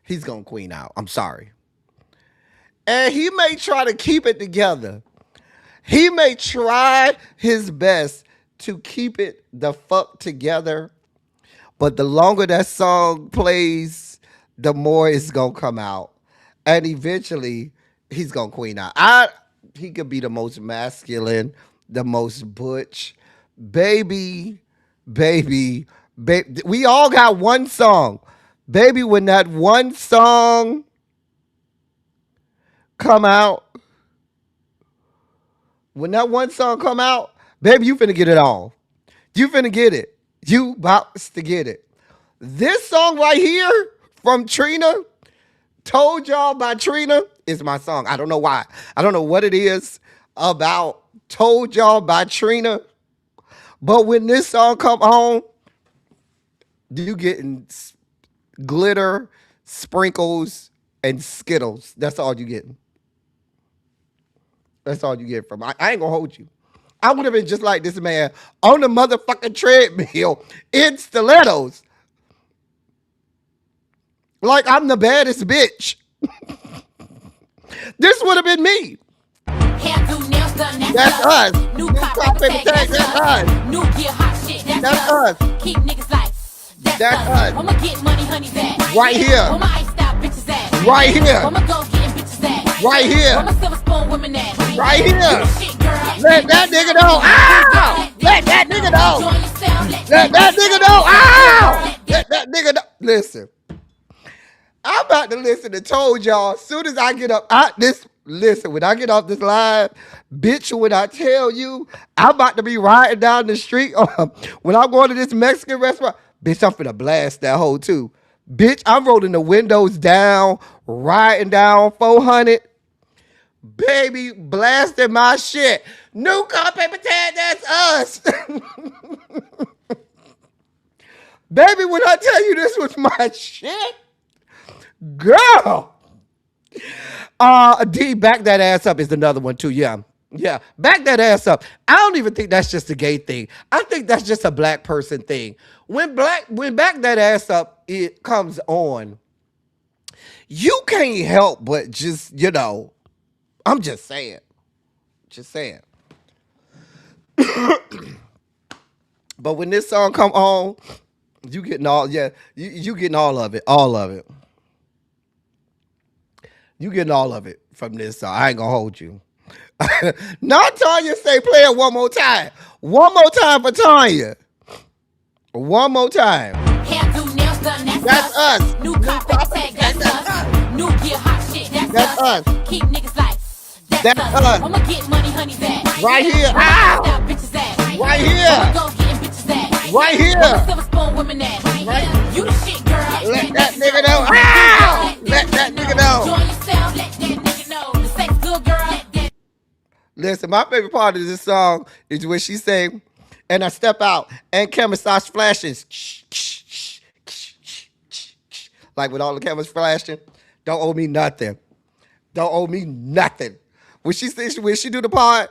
he's gonna queen out. I'm sorry. And he may try to keep it together. He may try his best to keep it the fuck together. But the longer that song plays, the more it's gonna come out. And eventually he's gonna queen out. He could be the most masculine, the most butch. Baby. We all got one song. Baby, when that one song come out, baby, you finna get it all. You finna get it. You about to get it. This song right here from Trina, Told Y'all by Trina, is my song. I don't know why. I don't know what it is about Told Y'all by Trina. But when this song come on, you getting glitter, sprinkles, and Skittles. That's all you getting. That's all you get from. I ain't gonna hold you. I would have been just like this man on the motherfucking treadmill in stilettos. Like I'm the baddest bitch. This would have been me. That's us. New car, paper tag, that's us. New gear, hot shit, that's us. Keep niggas like, that's us. I'ma get money, honey, back. Right here. Where my iced out bitches at? Right here. I'ma go getting bitches at? Right here. Where my silver spoon women at? Right here. Let that nigga know. Ow! Let that nigga know. Let that nigga know. Ow! Let that nigga know. Listen. I'm about to listen to Told Y'all as soon as I get up. Listen, when I get off this live, bitch, when I tell you, I'm about to be riding down the street. When I'm going to this Mexican restaurant, bitch, I'm finna blast that hoe too. Bitch, I'm rolling the windows down, riding down 400. Baby, blasting my shit. New car, paper tag, that's us. Baby, when I tell you this was my shit, girl. D, back that ass up is another one too. Yeah. Back that ass up. I don't even think that's just a gay thing. I think that's just a black person thing. When back that ass up, it comes on. You can't help but just, I'm just saying. But when this song come on, you getting all, you getting all of it. You getting all of it from this song. I ain't gonna hold you. Not Tanya say play it one more time. One more time for Tanya. One more time. That's us. New car, tag, that's us. New gear, hot shit, that's us. Keep niggas like, that's us. I'ma get money, honey, back. Right here. Ow! Right here. Right here. Silver spoon women at. Right. You the shit, girl. Let that nigga know. Ow! Let that nigga know. Join yourself. Let that nigga know. The sex good, girl. Listen, my favorite part of this song is when she say, and I step out and camera starts flashing. Like with all the cameras flashing. Don't owe me nothing. When she do the part,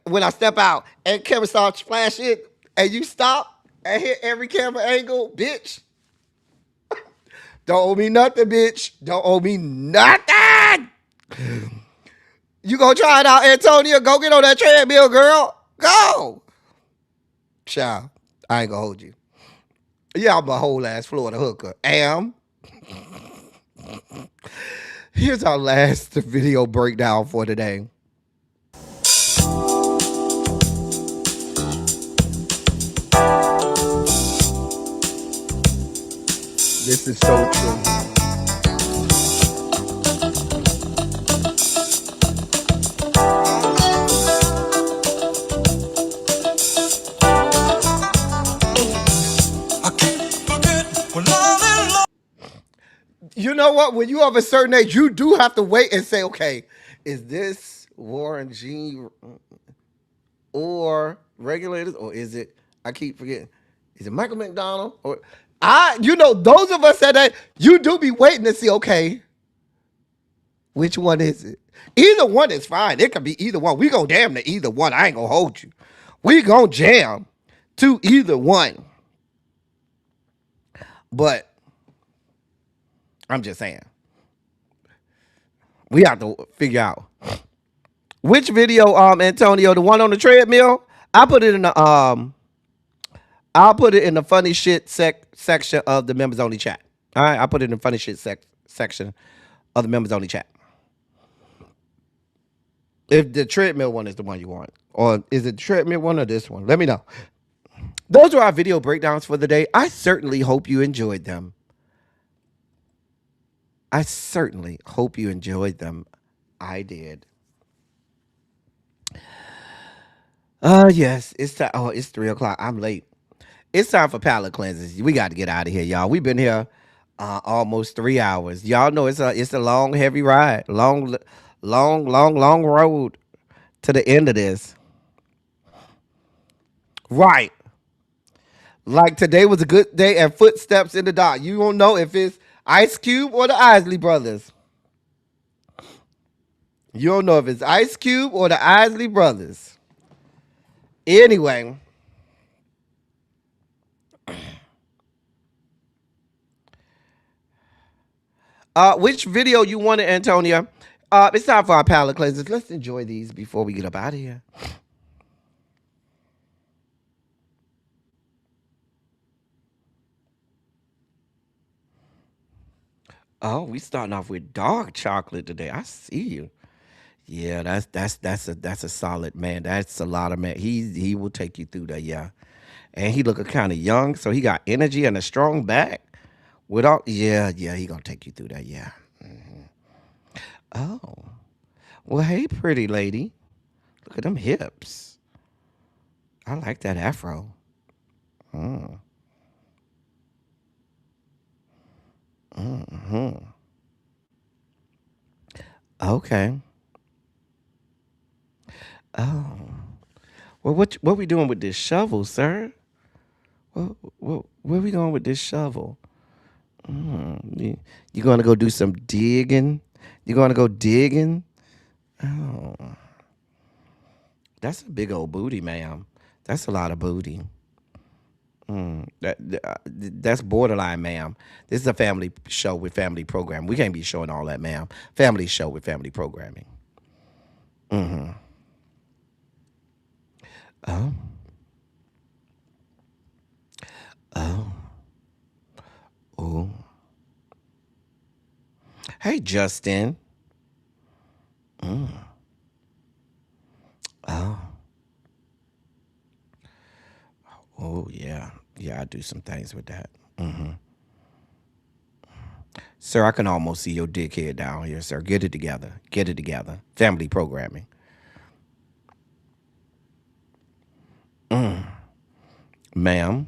when I step out and camera starts flashing and you stop and hit every camera angle, bitch. Don't owe me nothing, bitch. Don't owe me nothing. You gonna try it out, Antonia? Go get on that treadmill, girl. Go. Child, I ain't gonna hold you. Yeah, I'm a whole ass Florida hooker. Here's our last video breakdown for today. This is so true. You know what? When you have a certain age, you do have to wait and say, okay, is this Warren G or regulators, or is it, I keep forgetting, is it Michael McDonald? Or those of us that you do be waiting to see, okay, which one is it? Either one is fine. It could be either one. We gonna damn to either one. I ain't gonna hold you. We gonna jam to either one. But I'm just saying, we have to figure out which video, Antonio, the one on the treadmill. I'll put it in the funny shit section of the members only chat. All right, I'll put it in the funny shit section of the members only chat. If the treadmill one is the one you want, or is it the treadmill one or this one? Let me know. Those are our video breakdowns for the day. I certainly hope you enjoyed them. I did. Yes, it's time. Oh, it's 3:00. I'm late. It's time for palate cleanses. We got to get out of here, y'all. We've been here almost 3 hours. Y'all know it's a long, heavy ride. Long road to the end of this. Right. Like today was a good day at Footsteps in the Dark. You don't know if it's Ice Cube or the Isley Brothers. You don't know if it's Ice Cube or the Isley Brothers. Anyway. Which video you wanted, Antonia? It's time for our palate cleansers. Let's enjoy these before we get up out of here. Oh, we starting off with dark chocolate today. I see you. Yeah, that's a solid man. That's a lot of man. He will take you through that. Yeah, and he looking kind of young, so he got energy and a strong back. He gonna take you through that. Yeah. Oh, well, hey, pretty lady, look at them hips. I like that afro. Okay. Oh. Well, what we doing with this shovel, sir? Where we going with this shovel? You gonna go do some digging? You gonna go digging? Oh. That's a big old booty, ma'am. That's a lot of booty. That's borderline, ma'am. This is a family show with family programming. We can't be showing all that, ma'am. Family show with family programming. Oh. Oh. Hey, Justin. Oh, yeah. Yeah, I do some things with that. Sir, I can almost see your dickhead down here, sir. Get it together. Get it together. Family programming. Ma'am,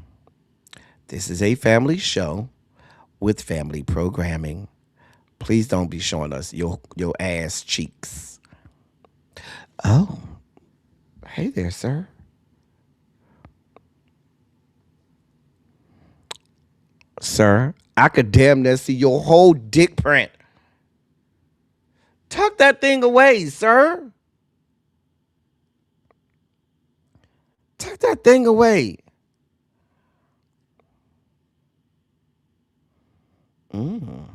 this is a family show with family programming. Please don't be showing us your ass cheeks. Oh. Hey there, sir. Sir, I could damn near see your whole dick print. Tuck that thing away, sir. Tuck that thing away. Oh.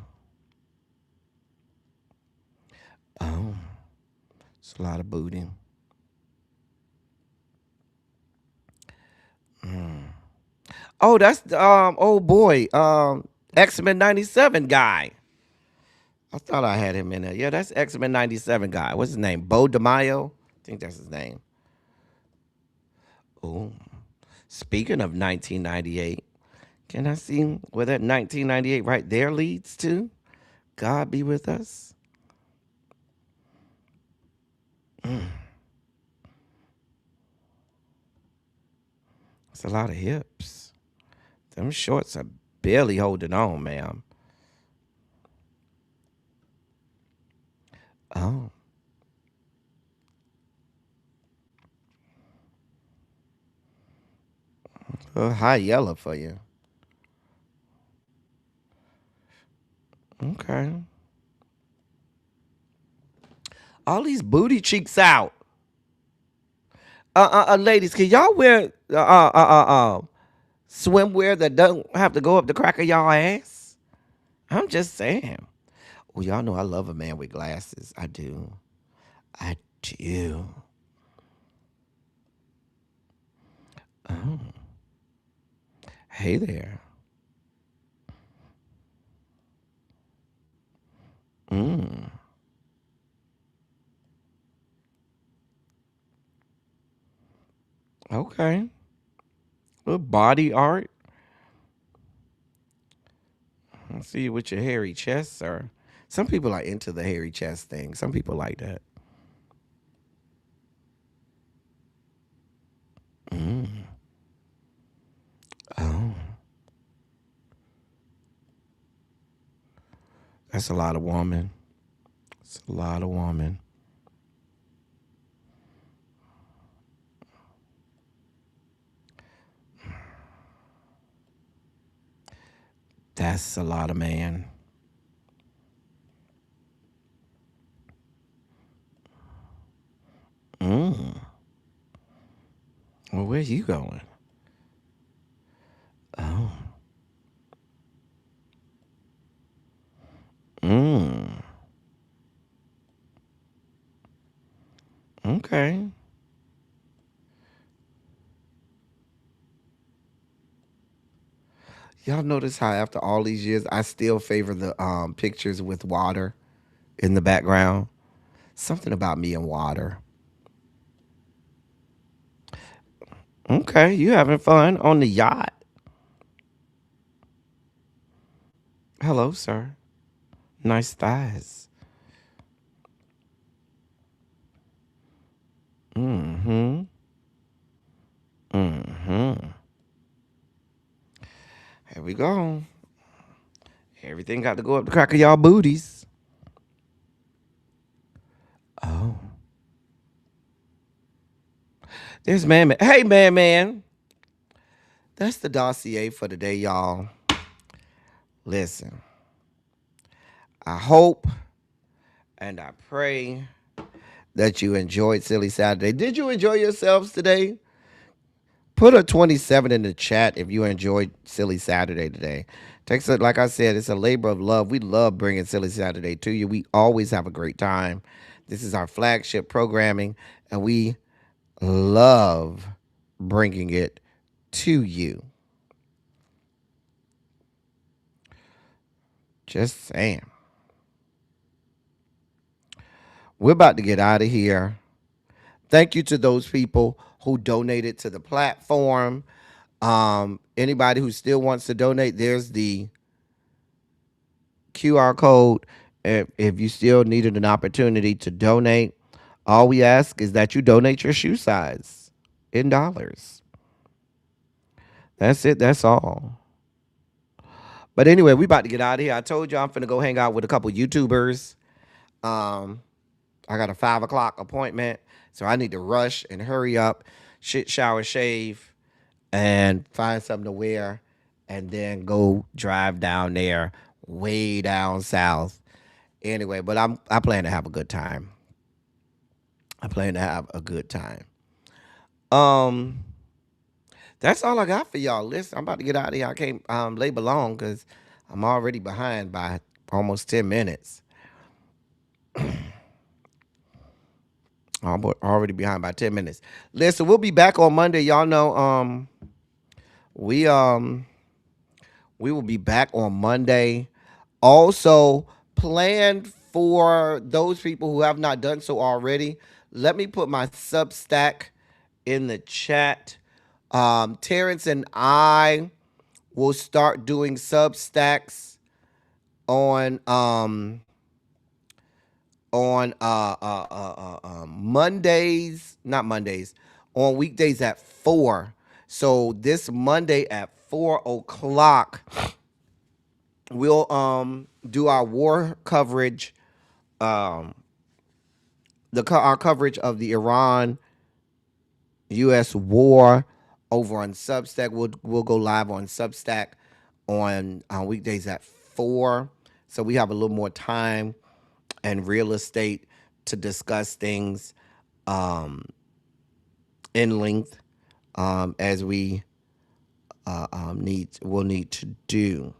It's a lot of booty. Oh, that's the oh boy, X-Men 97 guy. I thought I had him in there. Yeah, that's X-Men 97 guy. What's his name? Bo DeMaio? I think that's his name. Oh. Speaking of 1998, can I see where that 1998 right there leads to? God be with us. It's a lot of hips. Them shorts are barely holding on, ma'am. Oh. A high yellow for you. Okay. All these booty cheeks out. Ladies, can y'all wear swimwear that don't have to go up the crack of y'all ass? I'm just saying. Well, y'all know I love a man with glasses. I do. I do. Oh. Hey there. Okay. Little body art. I see you with your hairy chest, sir. Some people are into the hairy chest thing. Some people like that. Oh. That's a lot of woman. It's a lot of woman. That's a lot of man. Well, where you going? Oh. Okay. Y'all notice how after all these years, I still favor the pictures with water in the background? Something about me and water. Okay, you having fun on the yacht. Hello, sir. Nice thighs. Mm-hmm. Mm-hmm. Here we go. Everything got to go up the crack of y'all booties. Oh. There's Man. Hey, Man. That's the dossier for today, y'all. Listen. I hope and I pray that you enjoyed Silly Saturday. Did you enjoy yourselves today? Put a 27 in the chat if you enjoyed Silly Saturday today. Like I said, it's a labor of love. We love bringing Silly Saturday to you. We always have a great time. This is our flagship programming, and we love bringing it to you. Just saying. We're about to get out of here. Thank you to those people who donated to the platform. Anybody who still wants to donate, there's the QR code. If you still needed an opportunity to donate, all we ask is that you donate your shoe size in dollars. That's it. That's all. But anyway, we about to get out of here. I told you I'm finna go hang out with a couple YouTubers. I got a 5 o'clock appointment, so I need to rush and hurry up, shit, shower, shave, and find something to wear, and then go drive down there, way down south. Anyway, but I plan to have a good time. That's all I got for y'all. Listen, I'm about to get out of here. I can't labor long because I'm already behind by almost 10 minutes. I'm already behind by 10 minutes. Listen, we'll be back on Monday. Y'all know we will be back on Monday. Also, plan for those people who have not done so already. Let me put my Substack in the chat. Terrence and I will start doing Substacks on Mondays, not Mondays, on weekdays at 4. So this Monday at 4:00, we'll do our war coverage, our coverage of the Iran U.S. war over on Substack. We'll go live on Substack on weekdays at 4. So we have a little more time and real estate to discuss things in length as we will need to do.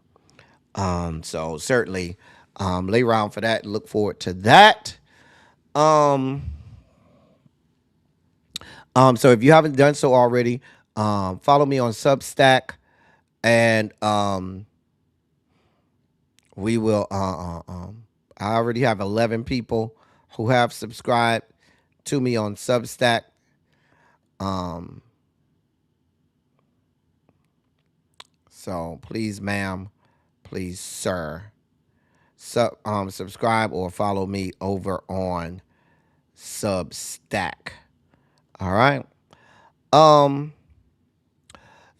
So certainly lay around for that. Look forward to that. So if you haven't done so already, follow me on Substack, and we will. I already have 11 people who have subscribed to me on Substack. So please, ma'am, please, sir, subscribe or follow me over on Substack. All right.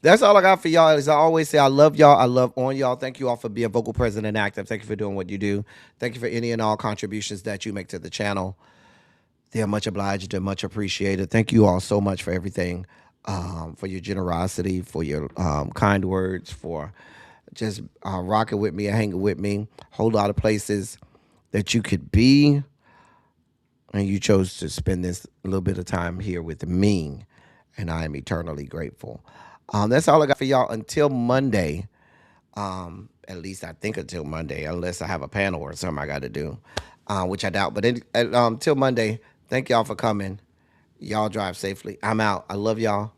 That's all I got for y'all. As I always say, I love y'all. I love on y'all. Thank you all for being vocal, present, and active. Thank you for doing what you do. Thank you for any and all contributions that you make to the channel. They are much obliged and much appreciated. Thank you all so much for everything, for your generosity, for your kind words, for just rocking with me and hanging with me. Whole lot of places that you could be, and you chose to spend this little bit of time here with me, and I am eternally grateful. That's all I got for y'all until Monday. At least I think until Monday, unless I have a panel or something I got to do, which I doubt. But until Monday, thank y'all for coming. Y'all drive safely. I'm out. I love y'all.